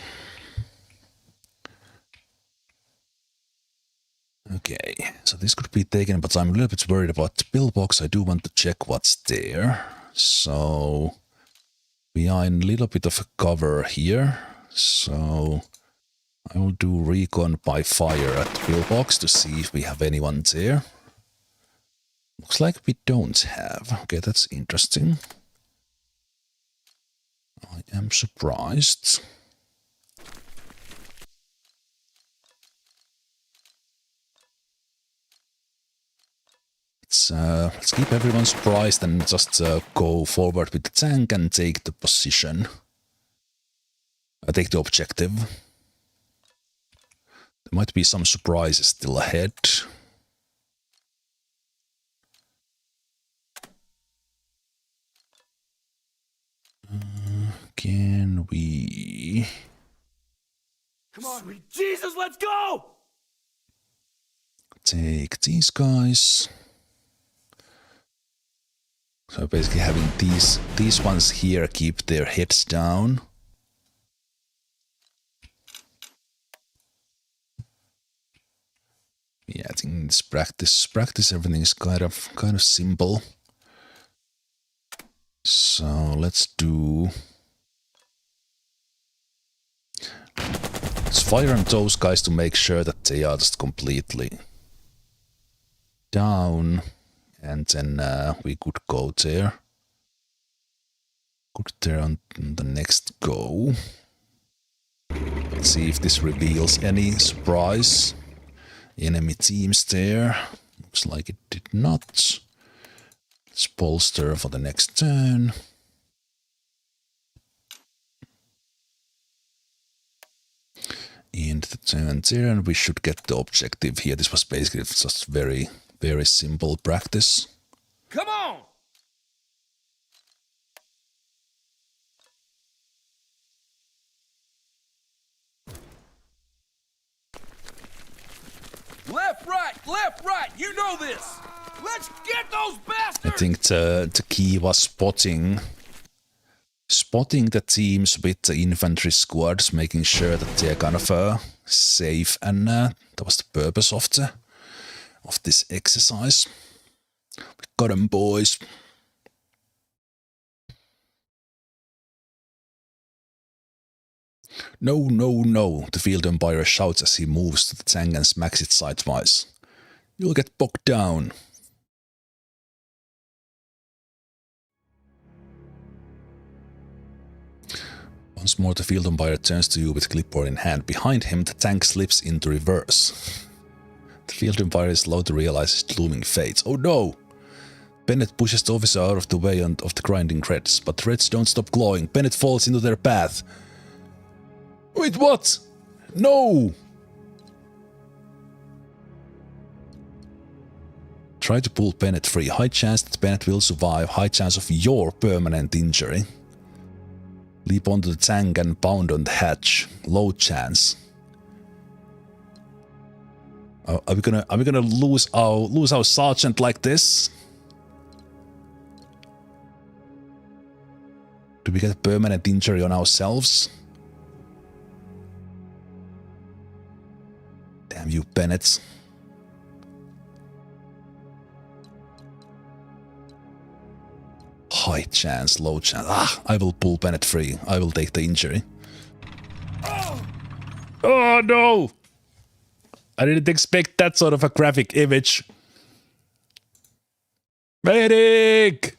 Okay, so this could be taken, but I'm a little bit worried about the pillbox. I do want to check what's there. So we are in a little bit of a cover here. So I will do recon by fire at the pillbox to see if we have anyone there. Looks like we don't have. Okay, that's interesting. I am surprised. Let's keep everyone surprised and just go forward with the tank and take the position. Take the objective. There might be some surprises still ahead. Can we... Come on, sweet Jesus, let's go! Take these guys. So basically having these ones here keep their heads down. Yeah, I think this practice everything is kind of simple. So let's fire on those guys to make sure that they are just completely down, and then we could go there. Good there on the next go. Let's see if this reveals any surprise. Enemy teams there. Looks like it did not. Let's bolster for the next turn. And the turn there, and we should get the objective here. This was basically just very, very simple practice. Come on! Left, right, you know this! Let's get those bastards! I think the key was spotting the teams with the infantry squads, making sure that they're kind of safe, and that was the purpose of this exercise. We got them, boys. No, no, no, the field umpire shouts as he moves to the tank and smacks it sidewise. You'll get bogged down. Once more the field umpire turns to you with clipboard in hand. Behind him the tank slips into reverse. The field umpire is slow to realize his looming fate. Oh no! Bennett pushes the officer out of the way of the grinding threads, but threads don't stop glowing. Bennett falls into their path. Wait, what? No! Try to pull Bennett free. High chance that Bennett will survive. High chance of your permanent injury. Leap onto the tank and pound on the hatch. Low chance. Are we gonna lose our sergeant like this? Do we get a permanent injury on ourselves? Damn you, Bennett. High chance, low chance. I will pull Bennett free. I will take the injury. Oh no! I didn't expect that sort of a graphic image. Medic!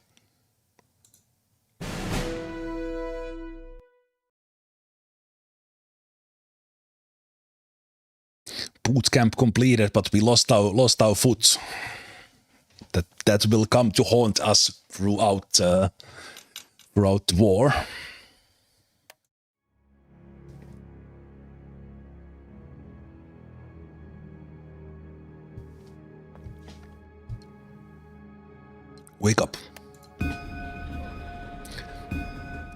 Boot camp completed, but we lost our foot. That will come to haunt us throughout the war. Wake up.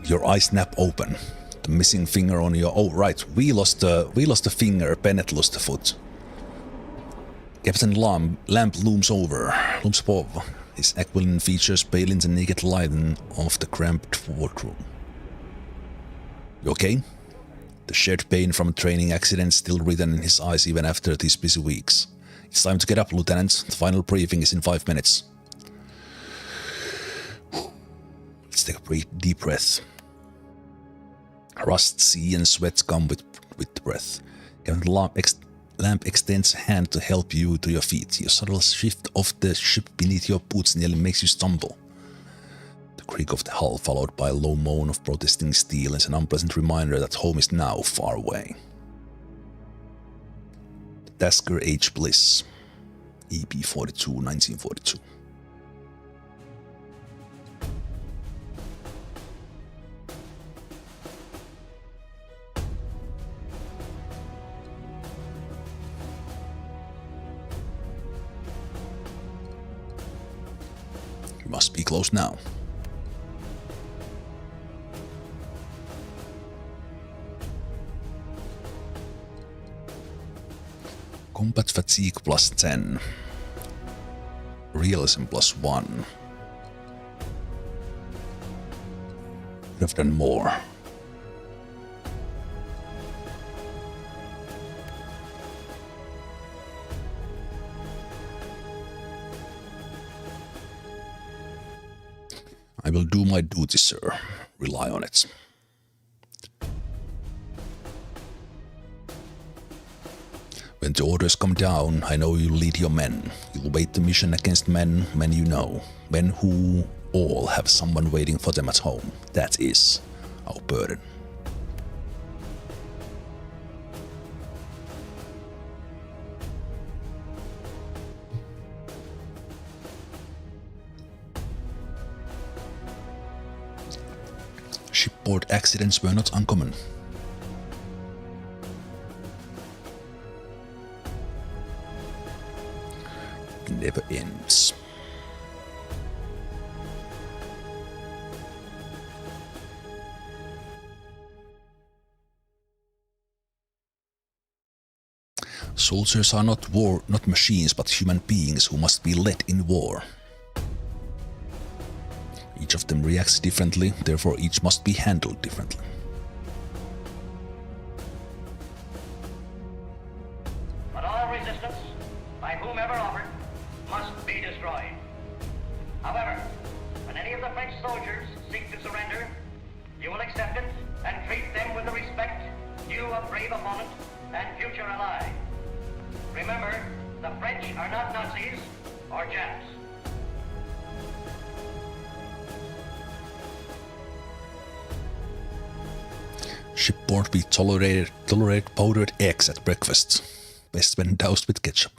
Your eyes snap open. The missing finger on your... Oh, right. We lost the finger. Bennett lost the foot. Captain Lamp looms above. His aquiline features pale in the naked light of the cramped wardroom. You okay? The shared pain from a training accident still written in his eyes even after these busy weeks. It's time to get up, Lieutenant. The final briefing is in 5 minutes. Let's take a deep breath. Rust, sea, and sweat come with the breath. Captain Lamp extends a hand to help you to your feet. Your subtle shift of the ship beneath your boots nearly makes you stumble. The creak of the hull, followed by a low moan of protesting steel, is an unpleasant reminder that home is now far away. The Tasker H. Bliss, EP 42, 1942. You must be close now. Combat fatigue plus 10. Realism plus 1. Could have done more. I will do my duty, sir. Rely on it. When the orders come down, I know you'll lead your men. You'll wait the mission against men you know. Men who all have someone waiting for them at home. That is our burden. Shipboard accidents were not uncommon. It never ends. Soldiers are not machines, but human beings who must be led in war. Each of them reacts differently, therefore each must be handled differently. But all resistance, by whomever offered, must be destroyed. However, when any of the French soldiers seek to surrender, you will accept it and treat them with the respect due a brave opponent and future ally. Remember, the French are not Nazis or Japs. Shipboard we tolerate powdered eggs at breakfast. Best when doused with ketchup.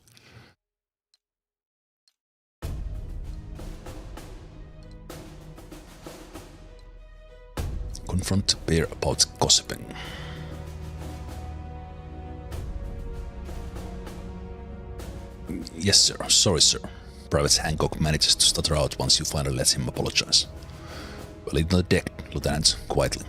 Confront bear about gossiping. Yes, sir. Sorry, sir. Private Hancock manages to stutter out once you finally let him apologize. Well, in the deck, Lieutenant, quietly.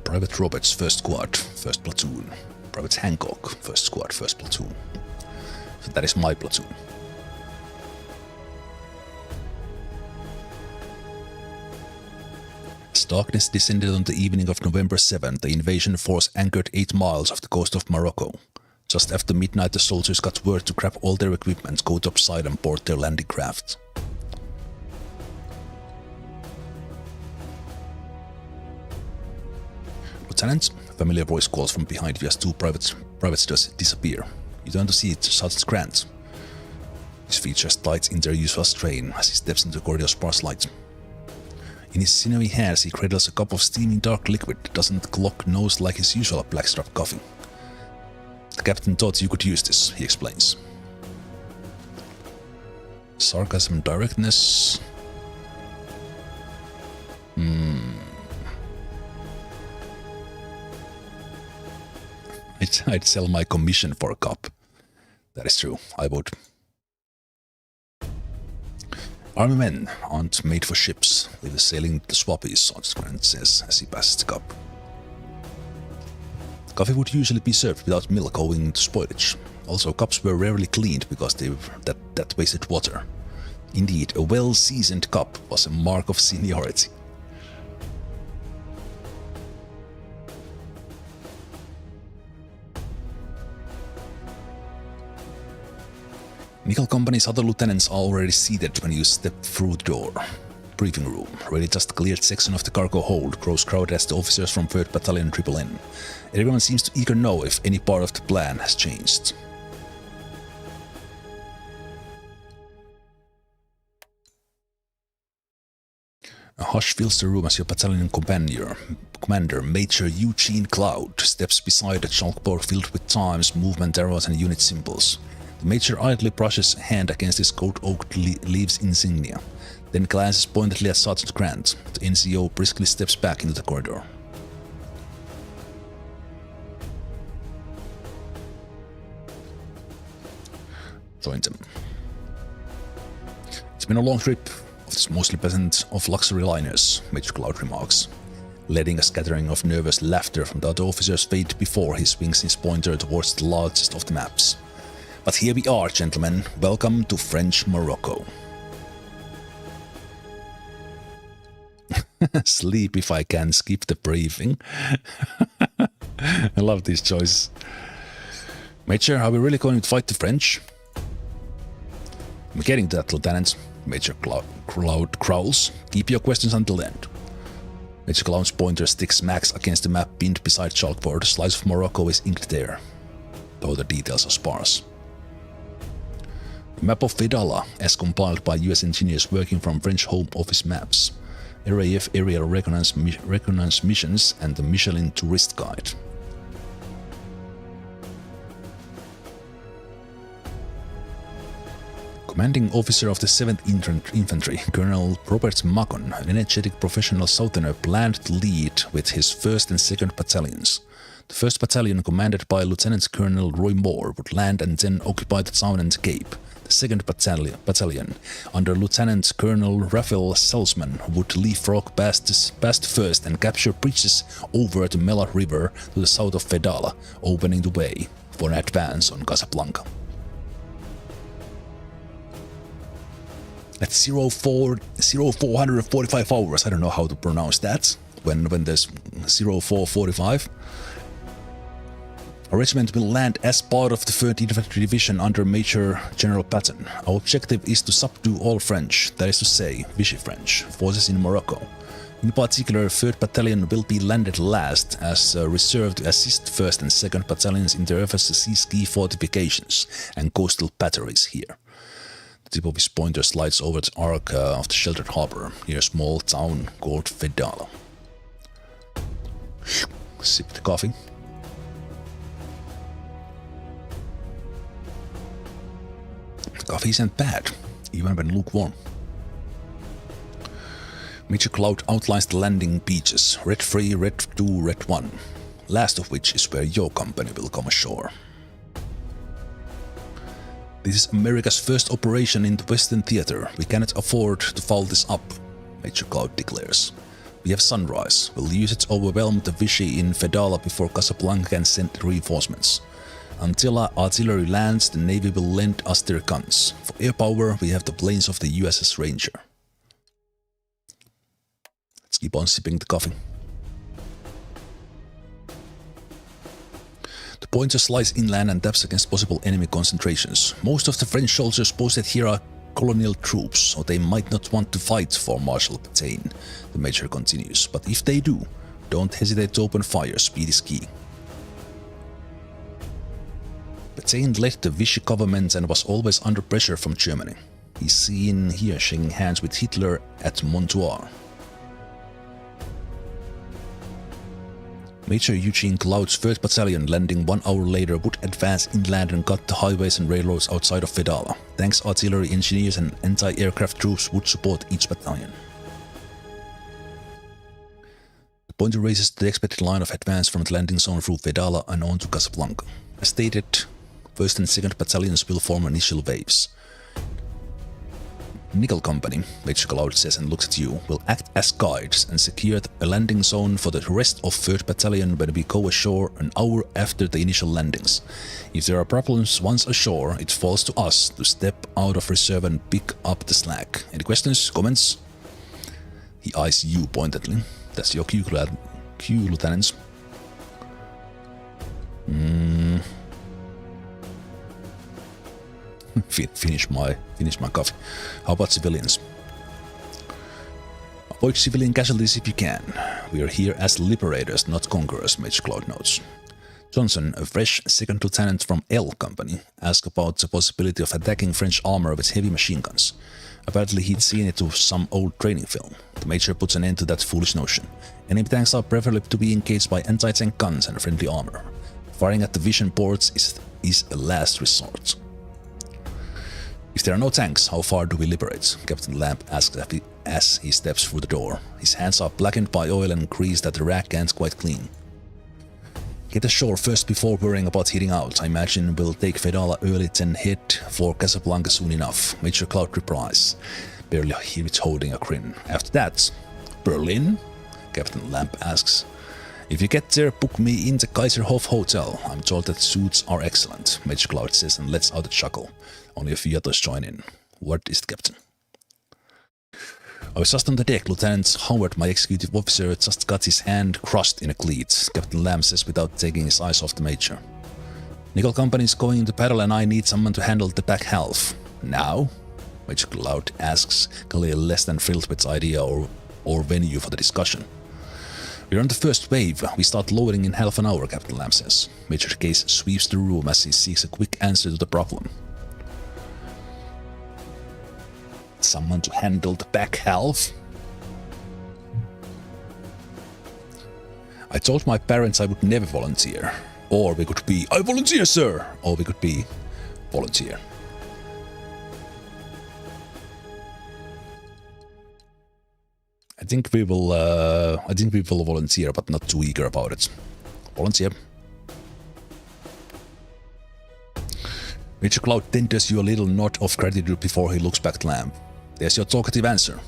Private Roberts, 1st Squad, 1st Platoon. Private Hancock, 1st Squad, 1st Platoon. So that is my platoon. As darkness descended on the evening of November 7th, the invasion force anchored 8 miles off the coast of Morocco. Just after midnight, the soldiers got word to grab all their equipment, go topside and board their landing craft. Lieutenant, a familiar voice calls from behind you as 2 privates disappear. You turn to see it's Sergeant Grant. His features tight in their usual strain as he steps into the corridor's sparse light. In his sinewy hands, he cradles a cup of steaming dark liquid that doesn't clog nose like his usual blackstrap coffee. The captain thought you could use this, he explains. Sarcasm, directness. I'd sell my commission for a cup. That is true, I would. Army men aren't made for ships. They were sailing the swappies, Sergeant Grant says as he passes the cup. Coffee would usually be served without milk owing to spoilage. Also, cups were rarely cleaned because that wasted water. Indeed, a well-seasoned cup was a mark of seniority. Nickel Company's other lieutenants are already seated when you step through the door. briefing room. Already just cleared section of the cargo hold grows crowded as the officers from 3rd Battalion triple in. Everyone seems to eager know if any part of the plan has changed. A hush fills the room as your battalion commander, Major Eugene Cloud, steps beside a chalkboard filled with times, movement arrows and unit symbols. The Major idly brushes a hand against his gold oak leaves insignia, then glances pointedly at Sergeant Grant. The NCO briskly steps back into the corridor. Join them. It's been a long trip. It's mostly peasant of luxury liners, Major Cloud remarks, letting a scattering of nervous laughter from the other officers fade before he swings his pointer towards the largest of the maps. But here we are, gentlemen. Welcome to French Morocco. Sleep if I can, skip the briefing. I love these choices. Major, are we really going to fight the French? I'm getting to that, Lieutenant. Major Cloud growls. Keep your questions until the end. Major Cloud's pointer stick smacks against the map pinned beside chalkboard. A slice of Morocco is inked there, though the details are sparse. The map of Fedala, as compiled by US engineers working from French Home Office maps, RAF aerial reconnaissance missions and the Michelin tourist guide. Commanding officer of the 7th Infantry, Colonel Robert Macon, an energetic professional southerner, planned to lead with his 1st and 2nd battalions. The 1st Battalion, commanded by Lieutenant Colonel Roy Moore, would land and then occupy the town and cape. The 2nd Battalion, under Lieutenant Colonel Raphael Salzman, would leapfrog past 1st and capture bridges over the Mela River to the south of Fedala, opening the way for an advance on Casablanca. At 0445 hours, I don't know how to pronounce that, when there's 0445, a regiment will land as part of the 3rd Infantry Division under Major General Patton. Our objective is to subdue all French, that is to say, Vichy French, forces in Morocco. In particular, 3rd Battalion will be landed last as a reserve to assist 1st and 2nd Battalions in their efforts to seize key fortifications and coastal batteries here. The tip of his pointer slides over the arc of the sheltered harbor near a small town called Fedala. Sip the coffee. The coffee isn't bad, even when lukewarm. Major Cloud outlines the landing beaches, Red 3, Red 2, Red 1, last of which is where your company will come ashore. This is America's first operation in the Western Theater. We cannot afford to foul this up, Major Cloud declares. We have sunrise. We'll use it to overwhelm the Vichy in Fedala before Casablanca can send reinforcements. Until our artillery lands, the Navy will lend us their guns. For air power, we have the planes of the USS Ranger. Let's keep on sipping the coffee. The pointer slides inland and taps against possible enemy concentrations. Most of the French soldiers posted here are colonial troops, so they might not want to fight for Marshal Pétain, the Major continues. But if they do, don't hesitate to open fire, speed is key. Pétain led the Vichy government and was always under pressure from Germany. He's seen here shaking hands with Hitler at Montoire. Major Eugene Cloud's 3rd Battalion, landing 1 hour later, would advance inland and cut the highways and railroads outside of Fedala. Tanks, artillery, engineers and anti-aircraft troops would support each battalion. The pointer races the expected line of advance from the landing zone through Fedala and on to Casablanca. As stated, 1st and 2nd Battalions will form initial waves. Nickel Company, Major Cloud says and looks at you, will act as guides and secure a landing zone for the rest of 3rd Battalion when we go ashore an hour after the initial landings. If there are problems once ashore, it falls to us to step out of reserve and pick up the slack. Any questions? Comments? He eyes you pointedly. That's your cue, Lieutenants. Finish my coffee. How about civilians? Avoid civilian casualties if you can. We are here as liberators, not conquerors, Major Cloud notes. Johnson, a fresh second lieutenant from L Company, asked about the possibility of attacking French armor with heavy machine guns. Apparently he'd seen it to some old training film. The Major puts an end to that foolish notion. Enemy tanks are preferably to be engaged by anti-tank guns and friendly armor. Firing at the vision boards is a last resort. If there are no tanks, how far do we liberate? Captain Lamp asks as he steps through the door. His hands are blackened by oil and grease that the rack can't quite clean. Get ashore first before worrying about heading out. I imagine we'll take Fedala early, then head for Casablanca soon enough. Major Cloud replies. Barely hear it holding a grin. After that, Berlin? Captain Lamp asks. If you get there, book me in the Kaiserhof Hotel. I'm told that suits are excellent, Major Cloud says and lets out a chuckle. Only a few others join in. What is it, Captain? I was just on the deck. Lieutenant Howard, my executive officer, just got his hand crushed in a cleat, Captain Lamb says without taking his eyes off the Major. Nickel Company is going into battle and I need someone to handle the back half. Now? Major Cloud asks, clearly less than thrilled with the idea or venue for the discussion. We're on the first wave. We start loading in half an hour, Captain Lamb says. Major Case sweeps the room as he seeks a quick answer to the problem. Someone to handle the back half? I told my parents I would never volunteer. Or we could be, I volunteer, sir! Or we could be, volunteer. I think we will volunteer, but not too eager about it. Volunteer. Major Cloud tenders you a little nod of gratitude before he looks back at Lamb. There's your talkative answer.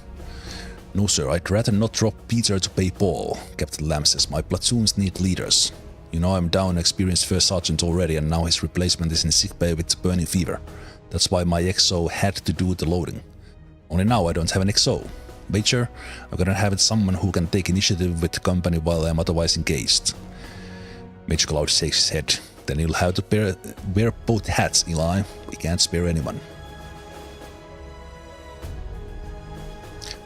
No, sir, I'd rather not drop Peter to pay Paul, Captain Lamb says. My platoons need leaders. You know I'm down experienced first sergeant already and now his replacement is in sickbay with burning fever. That's why my XO had to do the loading. Only now I don't have an XO. Major, I'm gonna have someone who can take initiative with the company while I'm otherwise engaged. Major Cloud shakes his head. Then you'll have to wear both hats, Eli. We can't spare anyone.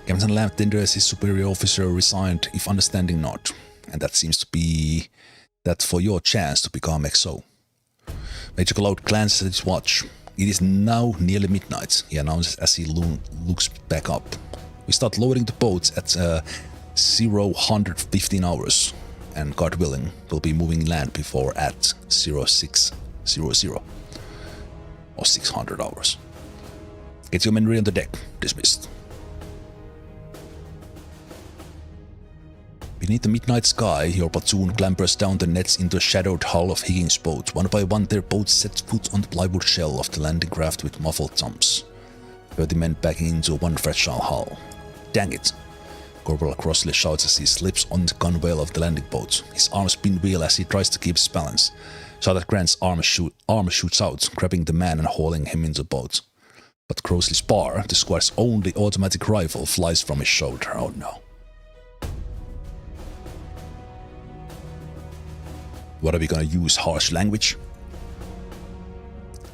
Captain Lamb tenders his superior officer resigned, if understanding not. And that seems to be that for your chance to become XO. Major Cloud glances at his watch. It is now nearly midnight, he announces as he looks back up. We start loading the boats at 0115 hours. And God willing, we'll be moving land before at 0600 or 600 hours. Get your men ready on the deck. Dismissed. Beneath the midnight sky, your platoon clambers down the nets into a shadowed hull of Higgins' boat. One by one, their boats set foot on the plywood shell of the landing craft with muffled thumps. 30 men backing into one fragile hull. Dang it! Corporal Crossley shouts as he slips on the gunwale of the landing boat. His arms pinwheel as he tries to keep his balance. Sergeant Grant's arm shoots out, grabbing the man and hauling him into the boat. But Crossley's bar, the squad's only automatic rifle, flies from his shoulder. Oh no. What are we gonna use? Harsh language?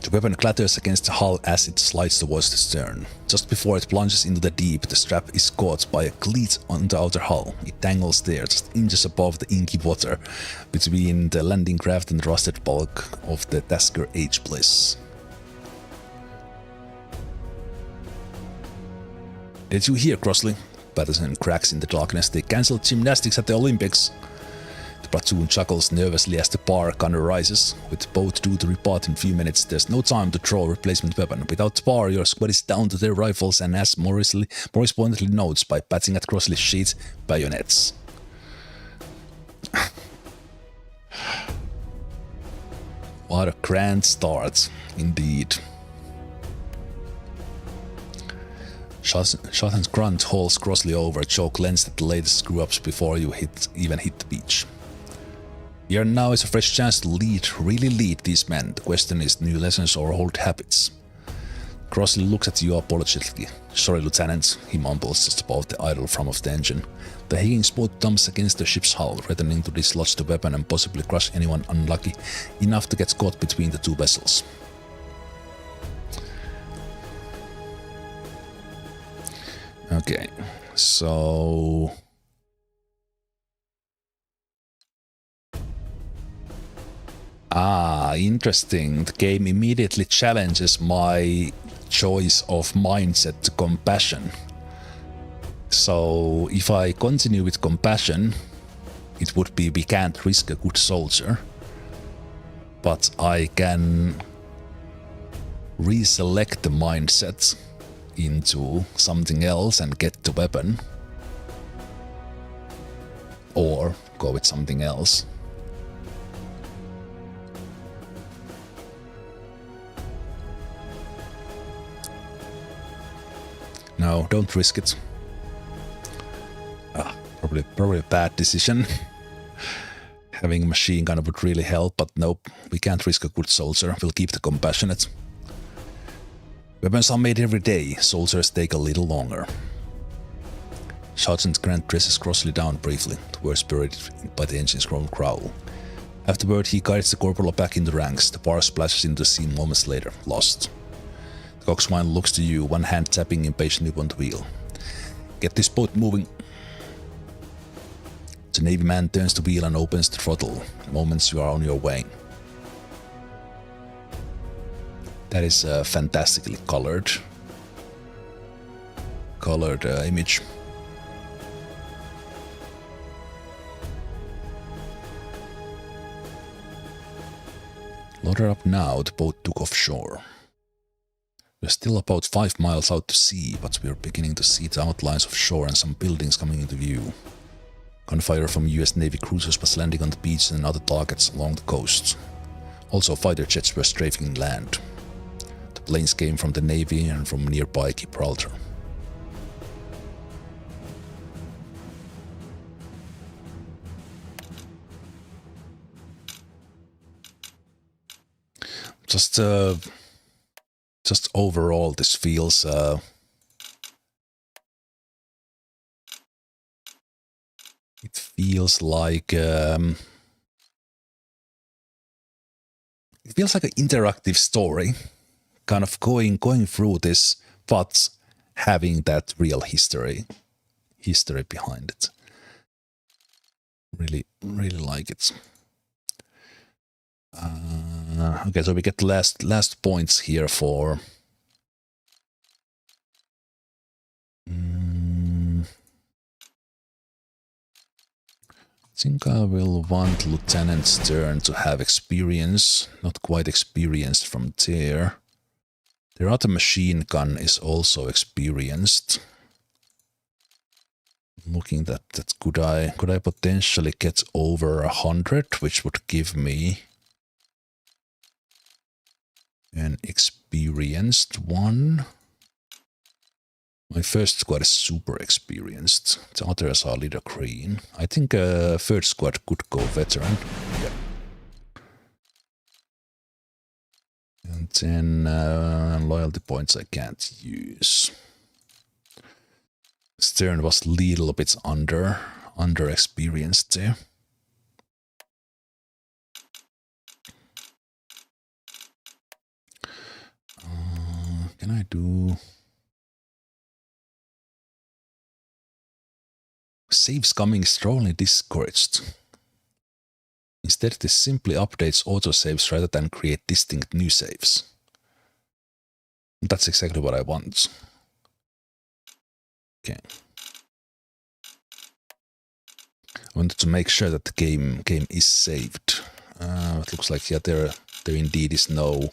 The weapon clatters against the hull as it slides towards the stern. Just before it plunges into the deep, the strap is caught by a cleat on the outer hull. It dangles there, just inches above the inky water, between the landing craft and the rusted bulk of the Tasker H. Bliss. Did you hear, Crossley? Patterson cracks in the darkness. They cancelled gymnastics at the Olympics. The platoon chuckles nervously as the bar gunner rises. With the boat due to report in a few minutes, there's no time to draw a replacement weapon. Without the bar, your squad is down to their rifles and, as Morris pointedly notes by patting at Crossley's sheet, bayonets. What a grand start, indeed. Shotton's grunt hauls Crossley over, Joe glanced at the latest screw-ups before you even hit the beach. Here now is a fresh chance to really lead these men. The question is new lessons or old habits. Crossley looks at you apologetically. Sorry, Lieutenant, he mumbles just above the idle thrum of the engine. The Higgins boat dumps against the ship's hull, threatening to dislodge the weapon and possibly crush anyone unlucky enough to get caught between the two vessels. Okay, So interesting. The game immediately challenges my choice of mindset to compassion. So if I continue with compassion, it would be we can't risk a good soldier. But I can reselect the mindset into something else and get the weapon. Or go with something else. No, don't risk it. Probably a bad decision. Having a machine gun would really help, but nope, we can't risk a good soldier. We'll keep the compassionate. Weapons are made every day. Soldiers take a little longer. Sergeant Grant dresses crossly down briefly. The words buried by the engine's growl. Afterward, he guides the corporal back in the ranks. The bar splashes into the scene moments later, lost. The coxswain looks to you, one hand tapping impatiently on the wheel. Get this boat moving. The Navy man turns the wheel and opens the throttle. The moments you are on your way. That is a fantastically colored image. Load her up now, the boat took offshore. We're still about 5 miles out to sea, but we're beginning to see the outlines of shore and some buildings coming into view. Gunfire from US Navy cruisers was landing on the beach and other targets along the coast. Also fighter jets were strafing inland. The planes came from the Navy and from nearby Gibraltar. Just overall, this feels it feels like an interactive story, kind of going through this, but having that real history behind it. Really like it. Okay, so we get the last points here for. I think I will want Lieutenant Stern to have experience, not quite experienced from there. Their other machine gun is also experienced. Looking at that, could I potentially get over 100, which would give me an experienced one. My first squad is super experienced. The others are leader green. I think third squad could go veteran. Yep. And then loyalty points I can't use. Stern was a little bit under experienced there. Can I do saves coming strongly discouraged? Instead, this simply updates autosaves rather than create distinct new saves. That's exactly what I want. Okay. I wanted to make sure that the game is saved. It looks like there indeed is no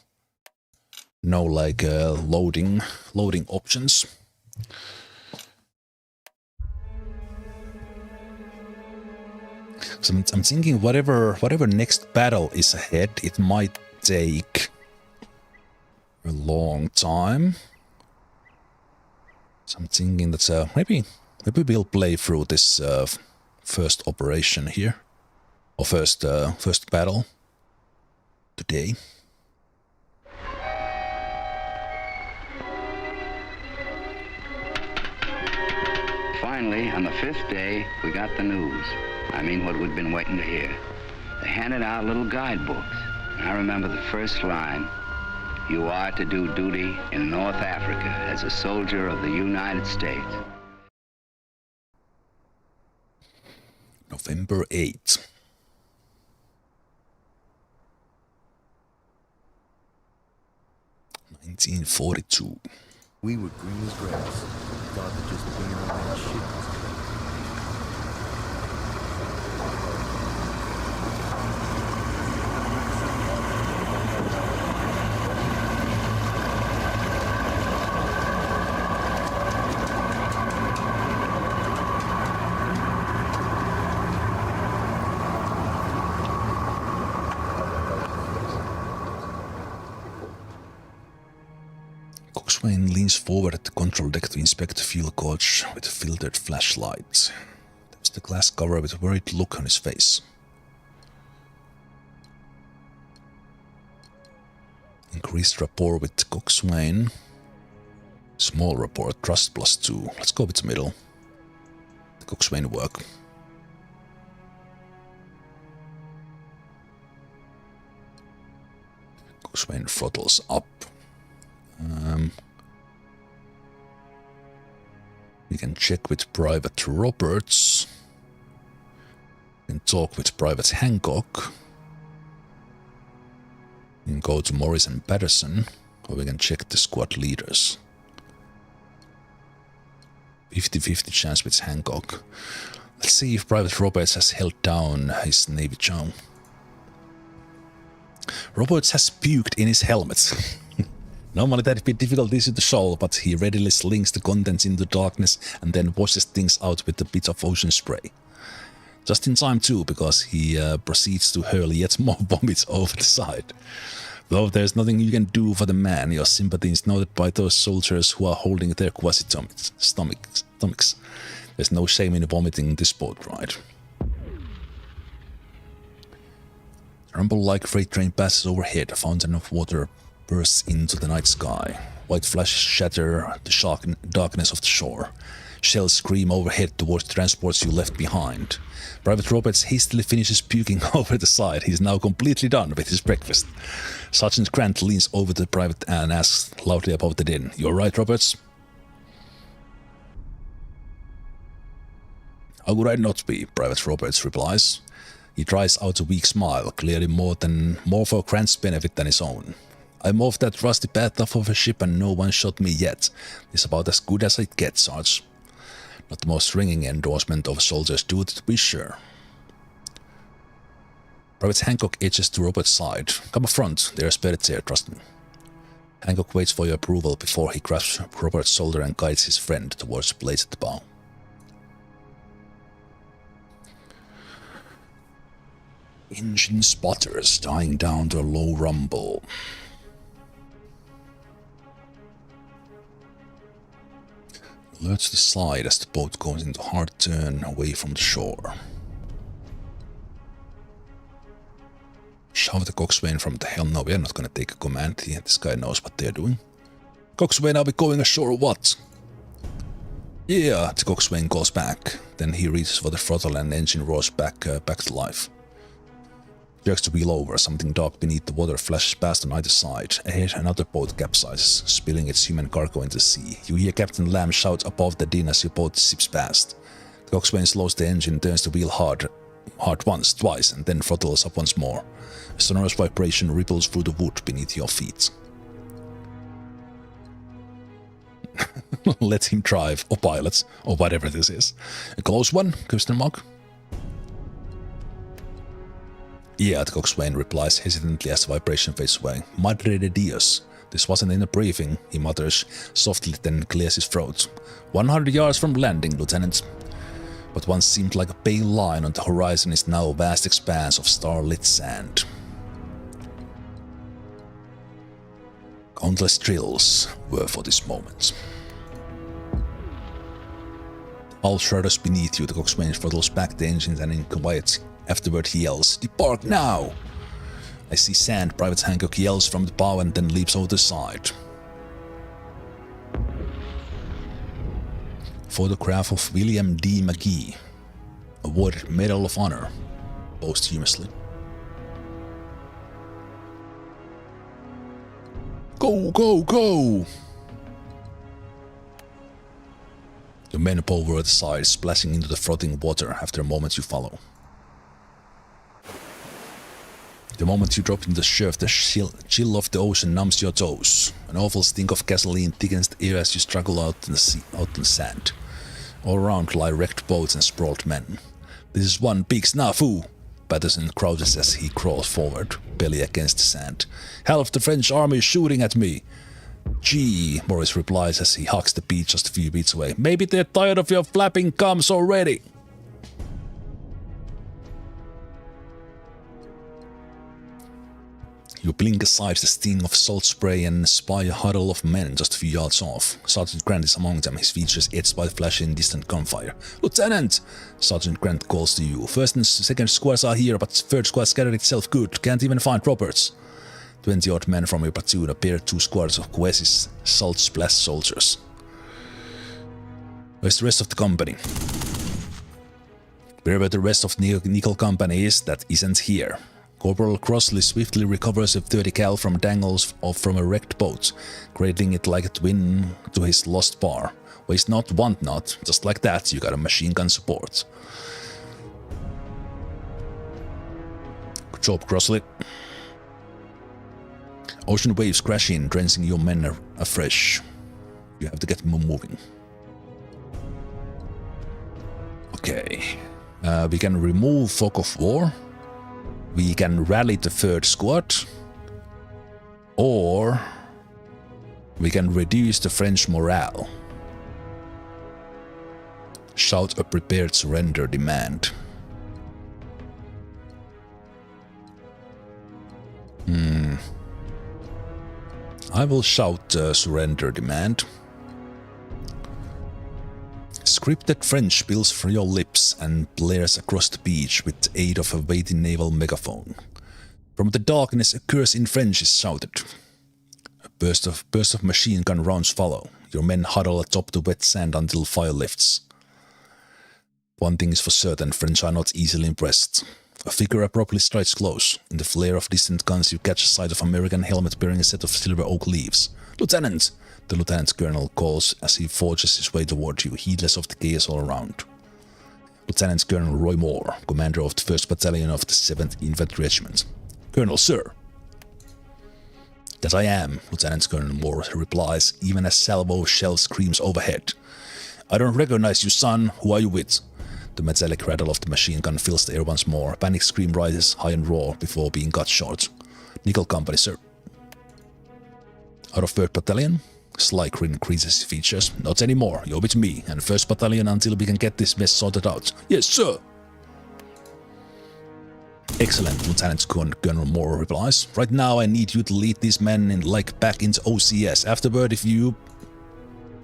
like loading options. So I'm thinking whatever next battle is ahead, it might take a long time. So I'm thinking that maybe we'll play through this first operation here, or first battle today. Finally, on the 5th day, we got the news. I mean, what we'd been waiting to hear. They handed out little guidebooks. And I remember the first line, "You are to do duty in North Africa as a soldier of the United States." November 8. (1942). We were green as grass. Thought that just being around that shit was Coxswain leans forward at the control deck to inspect the fuel gauge with a filtered flashlight. Taps the glass cover with a worried look on his face. Increased rapport with Coxswain. Small rapport, trust +2. Let's go with the middle. The Coxswain work. Coxswain throttles up. We can check with Private Roberts. We can talk with Private Hancock. We can go to Morris and Patterson, or we can check the squad leaders. 50-50 chance with Hancock. Let's see if Private Roberts has held down his Navy Joe. Roberts has puked in his helmet. Normally that'd be difficult issue to solve, but he readily slings the contents into darkness and then washes things out with a bit of ocean spray. Just in time too, because he proceeds to hurl yet more vomits over the side. Though there's nothing you can do for the man, your sympathy is noted by those soldiers who are holding their quasi-stomachs. There's no shame in vomiting this boat ride. A rumble-like freight train passes overhead, a fountain of water bursts into the night sky. White flashes shatter the darkness of the shore. Shells scream overhead towards the transports you left behind. Private Roberts hastily finishes puking over the side. He is now completely done with his breakfast. Sergeant Grant leans over to the private and asks loudly above the din, "You all right, Roberts?" "How could I not be?" Private Roberts replies. He tries out a weak smile, clearly more for Grant's benefit than his own. "I'm off that rusty bathtub of a ship and no one shot me yet. It's about as good as it gets, Sarge." Not the most ringing endorsement of a soldier's duty, to be sure. Private Hancock edges to Robert's side. "Come up front, there's better there, trust me." Hancock waits for your approval before he grasps Robert's shoulder and guides his friend towards the blades at the bow. Engine sputters, dying down to a low rumble. Alerts the side as the boat goes into a hard turn away from the shore. Shove the coxswain from the helm. No, we are not going to take a command. Yeah, this guy knows what they're doing. "Coxswain, are we going ashore or what?" "Yeah," the coxswain calls back. Then he reaches for the throttle and the engine roars back to life. Jerks the wheel over. Something dark beneath the water flashes past on either side. Ahead, another boat capsizes, spilling its human cargo into the sea. You hear Captain Lamb shout above the din as your boat zips past. The coxswain slows the engine, turns the wheel hard once, twice, and then throttles up once more. A sonorous vibration ripples through the wood beneath your feet. Let him drive, or pilots, or whatever this is. "A close one?" question mark. "Yeah," the coxswain replies hesitantly as the vibration fades away. "Madre de Dios. This wasn't in a briefing," he mutters softly, then clears his throat. 100 yards from landing, Lieutenant." What once seemed like a pale line on the horizon is now a vast expanse of starlit sand. Countless drills were for this moment. The hull shudders beneath you. The coxswain throttles back the engines and in quiet afterward he yells, "Depart now!" I see sand. Private Hancock yells from the bow and then leaps over the side. Photograph of William D. McGee, awarded Medal of Honor posthumously. "Go, go, go!" The men pull over the side, splashing into the frothing water. After a moment you follow. The moment you drop into the surf, the chill of the ocean numbs your toes. An awful stink of gasoline thickens the air as you struggle out in the sand. All around lie wrecked boats and sprawled men. This is one big snafu, Patterson crouches as he crawls forward, belly against the sand. Half the French army is shooting at me. Gee, Morris replies as he hugs the beach just a few beats away. Maybe they're tired of your flapping gums already. You blink aside the sting of salt spray and spy a huddle of men just a few yards off. Sergeant Grant is among them, his features etched by flashing distant gunfire. Lieutenant! Sergeant Grant calls to you. First and second squads are here, but third squad scattered itself good. Can't even find Roberts. 20-odd men from your platoon appear 2 squads of Quesi's salt-splashed soldiers. Where's the rest of the company? Wherever the rest of the Nickel Company is, that isn't here. Corporal Crossley swiftly recovers a 30 cal from dangles off from a wrecked boat, cradling it like a twin to his lost bar. Waste not, want not. Just like that, you got a machine gun support. Good job, Crossley. Ocean waves crash in, drenching your men afresh. You have to get moving. Okay. We can remove fog of war. We can rally the third squad, or we can reduce the French morale. Shout a prepared surrender demand. I will shout a surrender demand. Scripted French spills from your lips and blares across the beach with the aid of a waiting naval megaphone. From the darkness, a curse in French is shouted. A burst of machine gun rounds follow. Your men huddle atop the wet sand until fire lifts. One thing is for certain, French are not easily impressed. A figure abruptly strides close. In the flare of distant guns, you catch sight of an American helmet bearing a set of silver oak leaves. Lieutenant! The lieutenant colonel calls as he forges his way toward you, heedless of the chaos all around. Lieutenant Colonel Roy Moore, commander of the 1st Battalion of the 7th Infantry Regiment. Colonel, sir. That I am, Lieutenant Colonel Moore replies, even as salvo of shells screams overhead. I don't recognize you, son. Who are you with? The metallic rattle of the machine gun fills the air once more. A panic scream rises high and raw before being cut short. Nickel Company, sir. Out of 3rd Battalion? Sly grin creases his features. Not anymore. You're with me and 1st Battalion until we can get this mess sorted out. Yes, sir. Excellent, Lieutenant Colonel Moore replies. Right now I need you to lead these men back into OCS. Afterward, if you...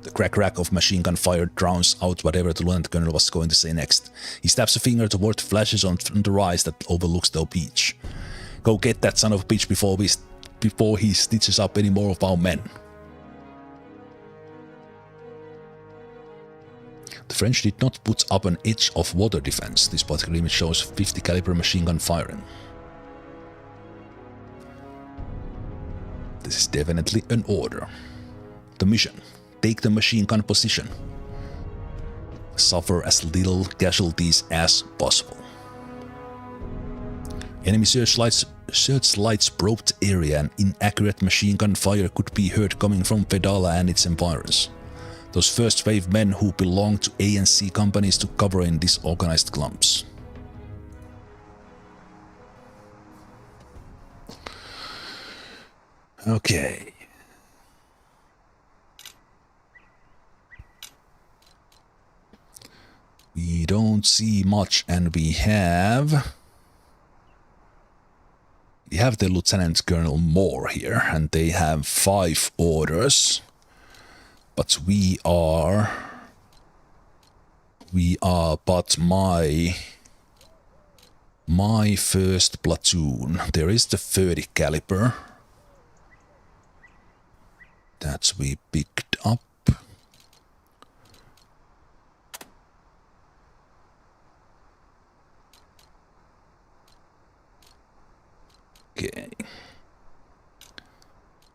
The crack of machine gun fire drowns out whatever the Lieutenant Colonel was going to say next. He snaps a finger toward the flashes on the rise that overlooks the beach. Go get that son of a bitch before he stitches up any more of our men. The French did not put up an edge of water defense. This particular image shows 50 caliber machine gun firing. This is definitely an order. The mission: take the machine gun position. Suffer as little casualties as possible. Enemy searchlights probed the area, and inaccurate machine gun fire could be heard coming from Fedala and its environs. Those first wave men who belonged to ANC companies took cover in disorganized clumps. Okay. We don't see much, and we have the Lieutenant Colonel Moore here, and they have 5 orders. But we are but my 1st platoon. There is the 30 caliber that we picked up. Okay.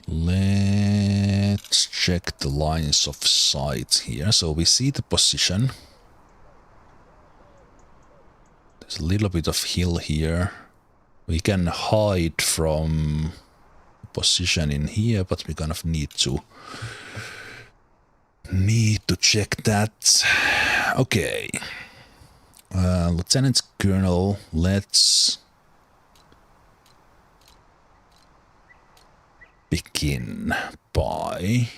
Let's check the lines of sight here. So we see the position. There's a little bit of hill here. We can hide from position in here, but we kind of need to check that. Okay. Lieutenant Colonel, let's begin by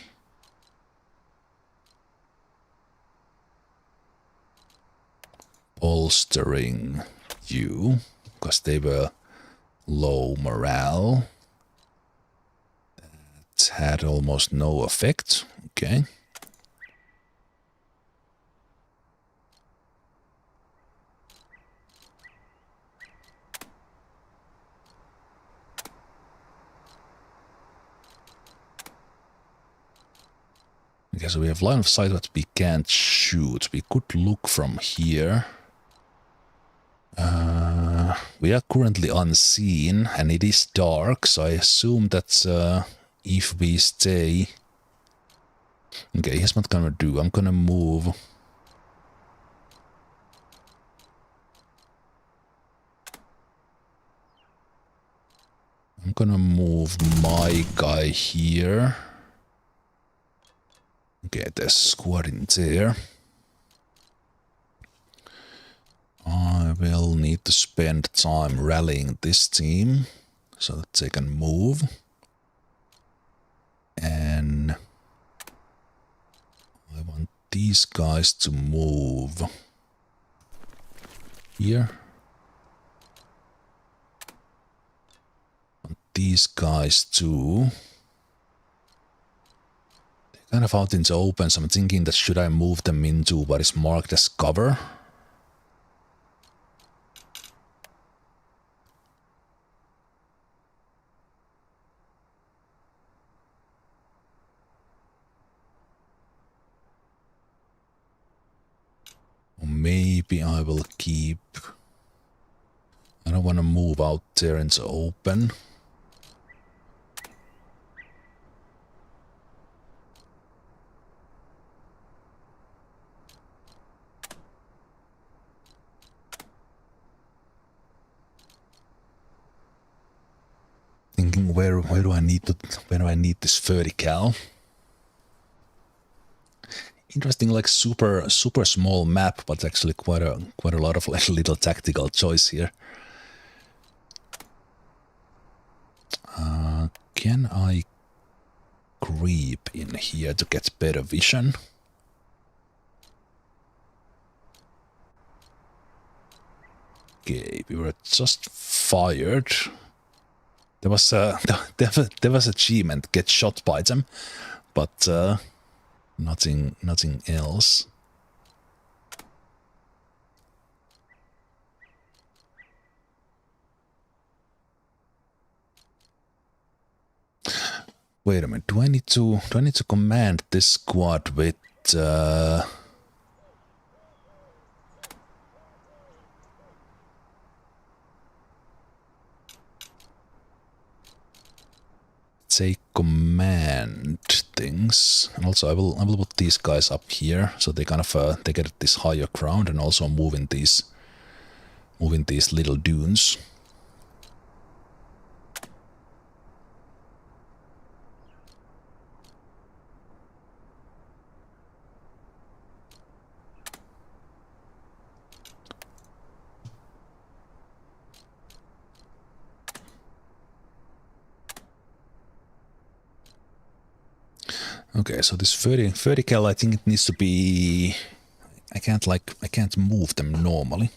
bolstering you, because they were low morale. That had almost no effect. Okay. Okay, so we have line of sight, but we can't shoot. We could look from here. We are currently unseen, and it is dark, so I assume that if we stay... Okay, here's what I'm gonna do. I'm gonna move... I'm gonna move my guy here. Okay, there's a squad in there. I will need to spend time rallying this team so that they can move. And I want these guys to move here. I want these guys to... They're kind of out in the open, so I'm thinking that should I move them into what is marked as cover? Maybe I will keep... I don't want to move out there in the open. Thinking where do I need this 30 cal? Interesting, like super small map, but actually quite a lot of like little tactical choice here. Can I creep in here to get better vision? Okay, we were just fired. There was achievement, get shot by them, but nothing else. Wait a minute. Do I need to command this squad with say command things? And also I will put these guys up here so they kind of they get this higher ground, and also moving these little dunes. Okay, so this vertical, I think it needs to be... I can't move them normally.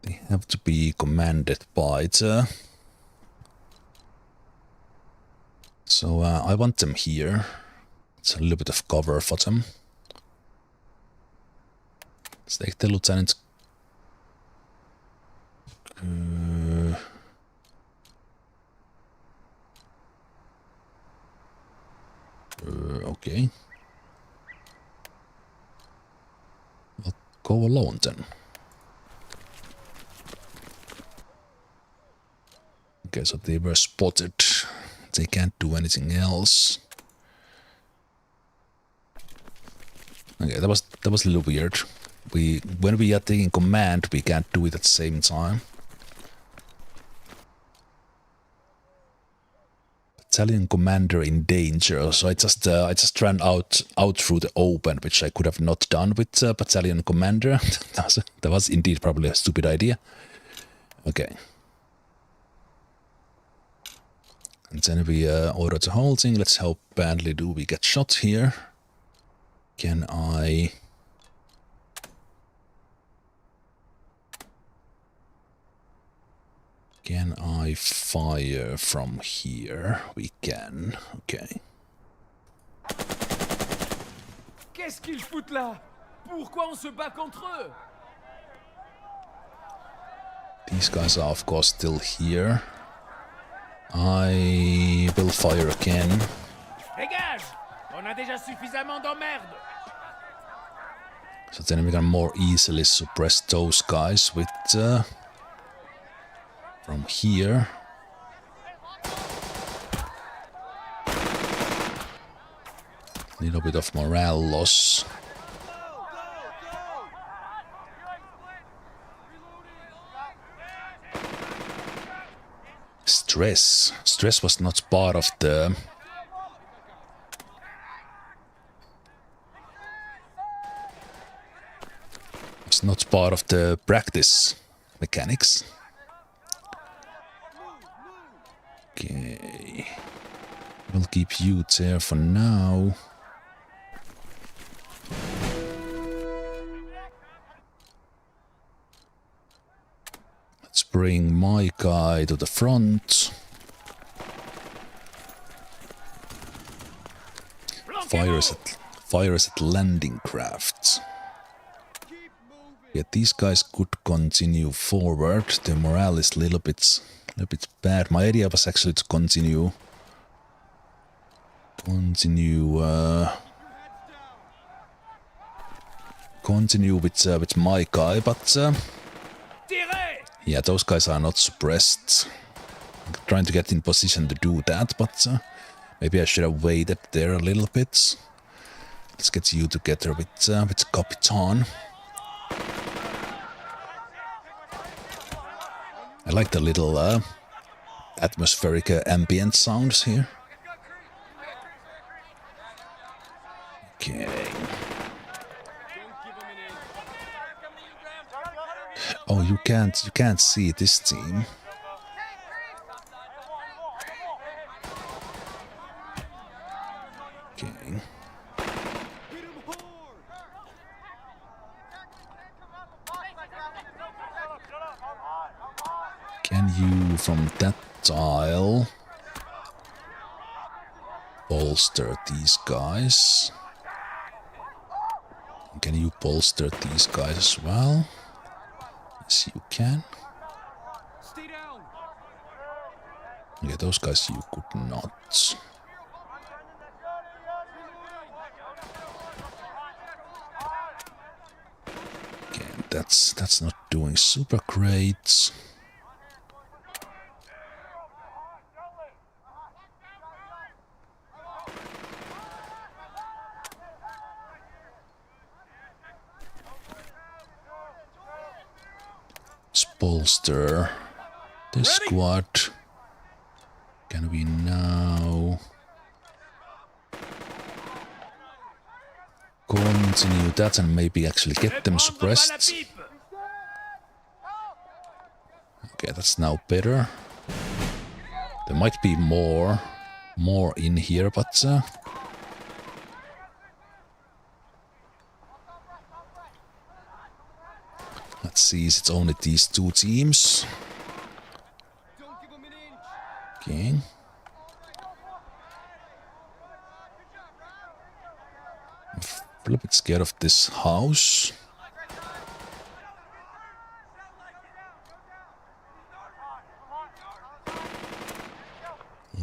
They have to be commanded by the... So I want them here. It's a little bit of cover for them. Let's take the lieutenant. Okay. I'll go alone then. Okay, so they were spotted. they can't do anything else. Okay, that was a little weird. When we are taking command, we can't do it at the same time. Battalion commander in danger. So I just ran out through the open, which I could have not done with battalion commander. that was indeed probably a stupid idea. Okay. And then we order the whole thing. Let's how badly do we get shot here. Can I fire from here? We can. Okay. Qu'est-ce qu'ils foutent là? Pourquoi on se bat contre eux? These guys are of course still here. I will fire again. Dégage! On a déjà suffisamment d'emmerdes. So then we can more easily suppress those guys with from here. Little bit of morale loss. Stress was not part of the practice mechanics. Okay. We'll keep you there for now. Let's bring my guy to the front. Fires at landing craft. Yeah, these guys could continue forward. The morale is a little bit bad. My idea was actually to continue with my guy, but yeah, those guys are not suppressed. I'm trying to get in position to do that, but maybe I should have waited there a little bit. Let's get you together with Capitan. I like the little atmospheric ambient sounds here. Okay. Oh, you can't see this team. Okay. Can you, from that tile, bolster these guys? Can you bolster these guys as well? Yes, you can. Yeah, those guys you could not. Okay, that's not doing super great. Bolster this squad. Can we now continue that and maybe actually get them suppressed? Okay, that's now better. There might be more in here, but let's see, is it only these two teams? Okay. I'm a little bit scared of this house.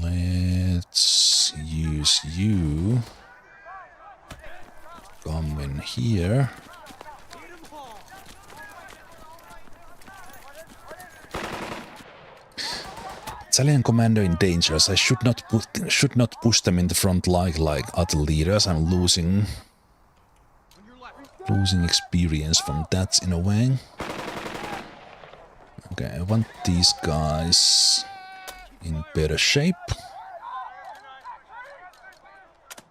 Let's use you. Come in here. Battalion commander in danger. So I should not push them in the front like other leaders. I'm losing experience from that in a way. Okay, I want these guys in better shape.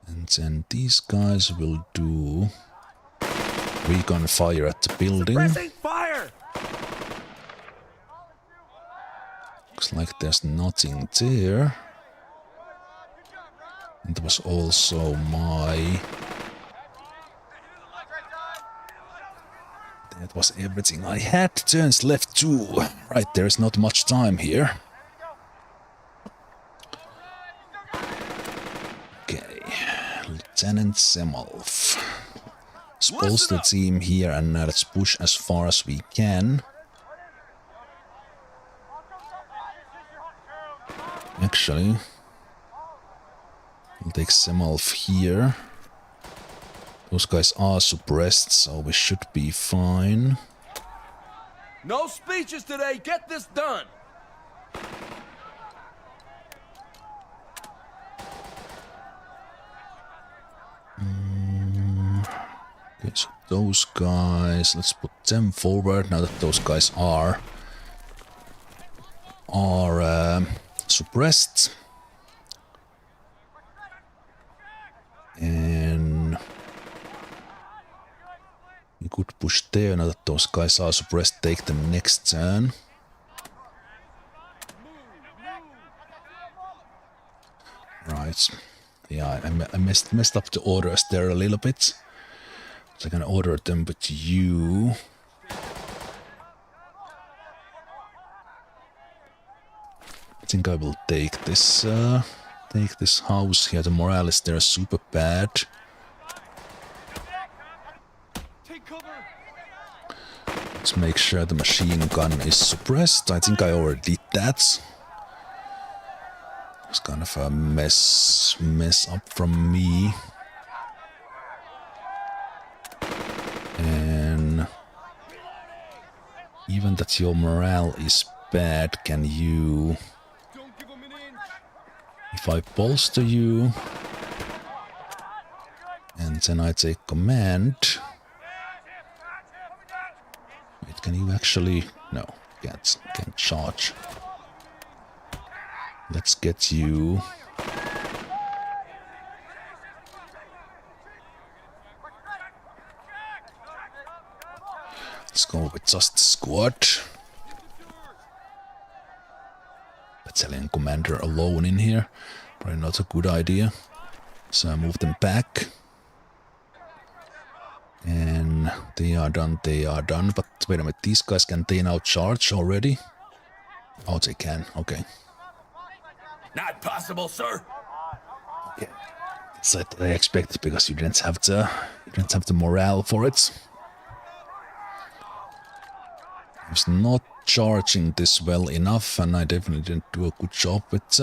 And then these guys will do recon fire at the building. Fire! Looks like there's nothing there. And that was also my... That was everything I had. Turns left 2. Right, there's not much time here. Okay, Lieutenant Zemalf. Suppose the team here and let's push as far as we can. Actually, I'll take Zemalf here. Those guys are suppressed, so we should be fine. No speeches today. Get this done. Okay, so those guys, let's put them forward now that those guys are suppressed. And we could push there now that those guys are suppressed, take them next turn. Right. Yeah, I messed up the orders there a little bit. So I'm gonna order them with you. I think I will take this house here. The morale is there super bad. Let's make sure the machine gun is suppressed. I think I already did that. It's kind of a mess up from me. And even that your morale is bad, can you... If I bolster you, and then I take command... Wait, can you actually... No, can't charge. Let's get you... Let's go with just the squad. Battalion commander alone in here. Probably not a good idea. So I move them back. And they are done. But wait a minute, these guys, can they now charge already? Oh, they can, okay. Not possible, sir. Okay. That's what I expected because you didn't have the morale for it. I was not charging this well enough, and I definitely didn't do a good job with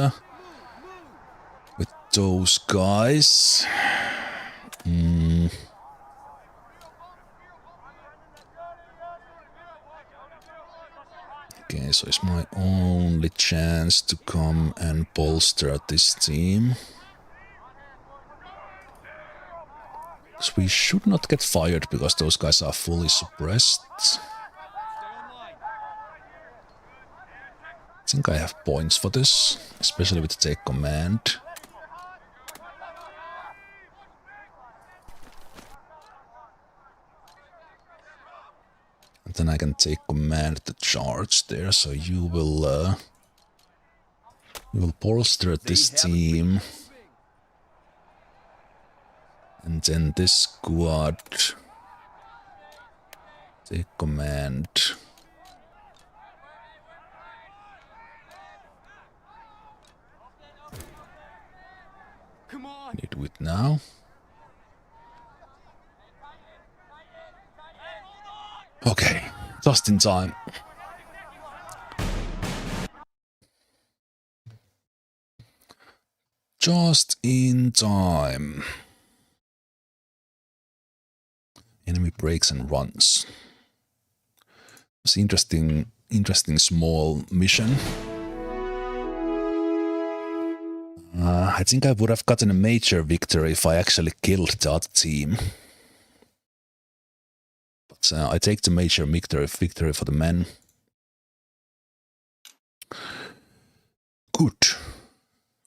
those guys. Okay, so it's my only chance to come and bolster this team. So we should not get fired because those guys are fully suppressed. I think I have points for this, especially with take command. And then I can take command the charge there, so you will bolster this team. And then this squad take command. Can you do it now? Okay, just in time. Just in time. Enemy breaks and runs. It's interesting small mission. I think I would have gotten a major victory if I actually killed the other team. But I take the major victory for the men. Good.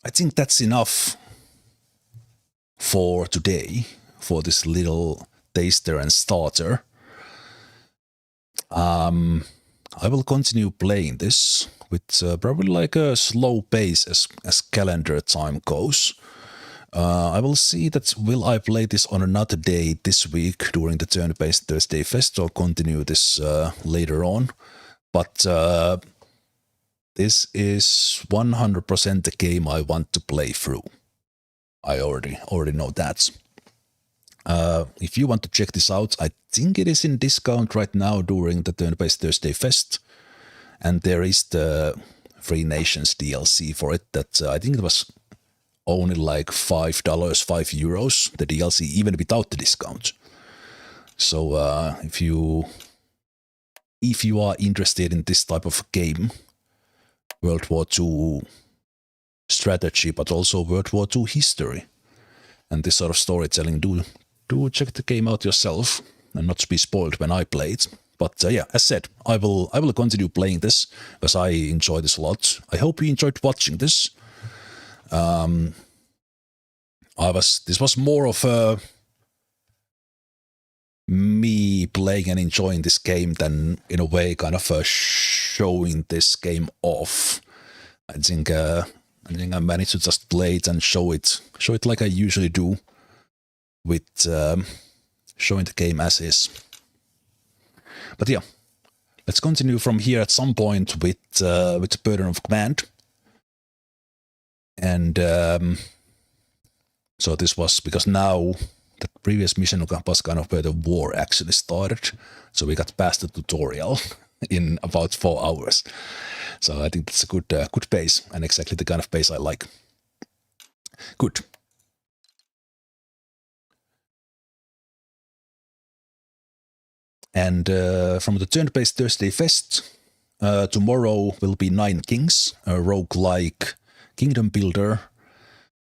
I think that's enough for today, for this little taster and starter. I will continue playing this with probably like a slow pace as calendar time goes. I will see that will I play this on another day this week during the turn-based Thursday Fest or continue this later on. But this is 100% the game I want to play through. I already know that. If you want to check this out, I think it is in discount right now during the Turn-Based Thursday Fest. And there is the Free Nations DLC for it that I think it was only like $5, €5, the DLC, even without the discount. So if you are interested in this type of game, World War II strategy, but also World War II history, and this sort of storytelling, do check the game out yourself and not be spoiled when I play it. But yeah, as said, I will continue playing this because I enjoy this a lot. I hope you enjoyed watching this. This was more of a me playing and enjoying this game than in a way kind of showing this game off. I think I managed to just play it and show it like I usually do, with showing the game as is. But yeah, let's continue from here at some point with the Burden of Command. And so this was because now the previous mission was kind of where the war actually started. So we got past the tutorial in about 4 hours. So I think that's a good pace, and exactly the kind of pace I like. Good. And from the Turn-Based Thursday Fest, tomorrow will be Nine Kings, a roguelike kingdom builder.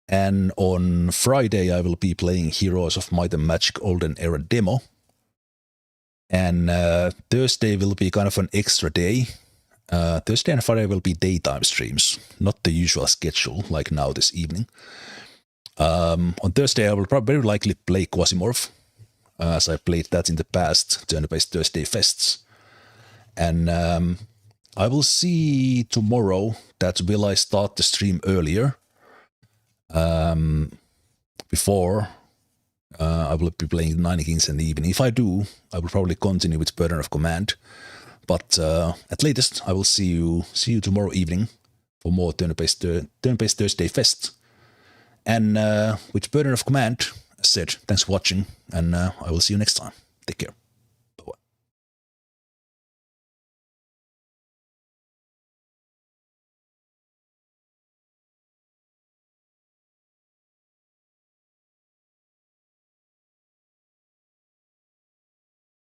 And on Friday I will be playing Heroes of Might and Magic Olden Era demo. And Thursday will be kind of an extra day. Thursday and Friday will be daytime streams, not the usual schedule like now this evening. On Thursday I will probably very likely play Quasimorph, as I played that in the past Turn-Based Thursday Fests. And I will see tomorrow that will I start the stream earlier. Before I will be playing Nine Kings in the evening. If I do, I will probably continue with Burden of Command. But at latest, I will see you tomorrow evening for more Turn-Based Thursday Fest. And with Burden of Command, as said, thanks for watching, and I will see you next time. Take care.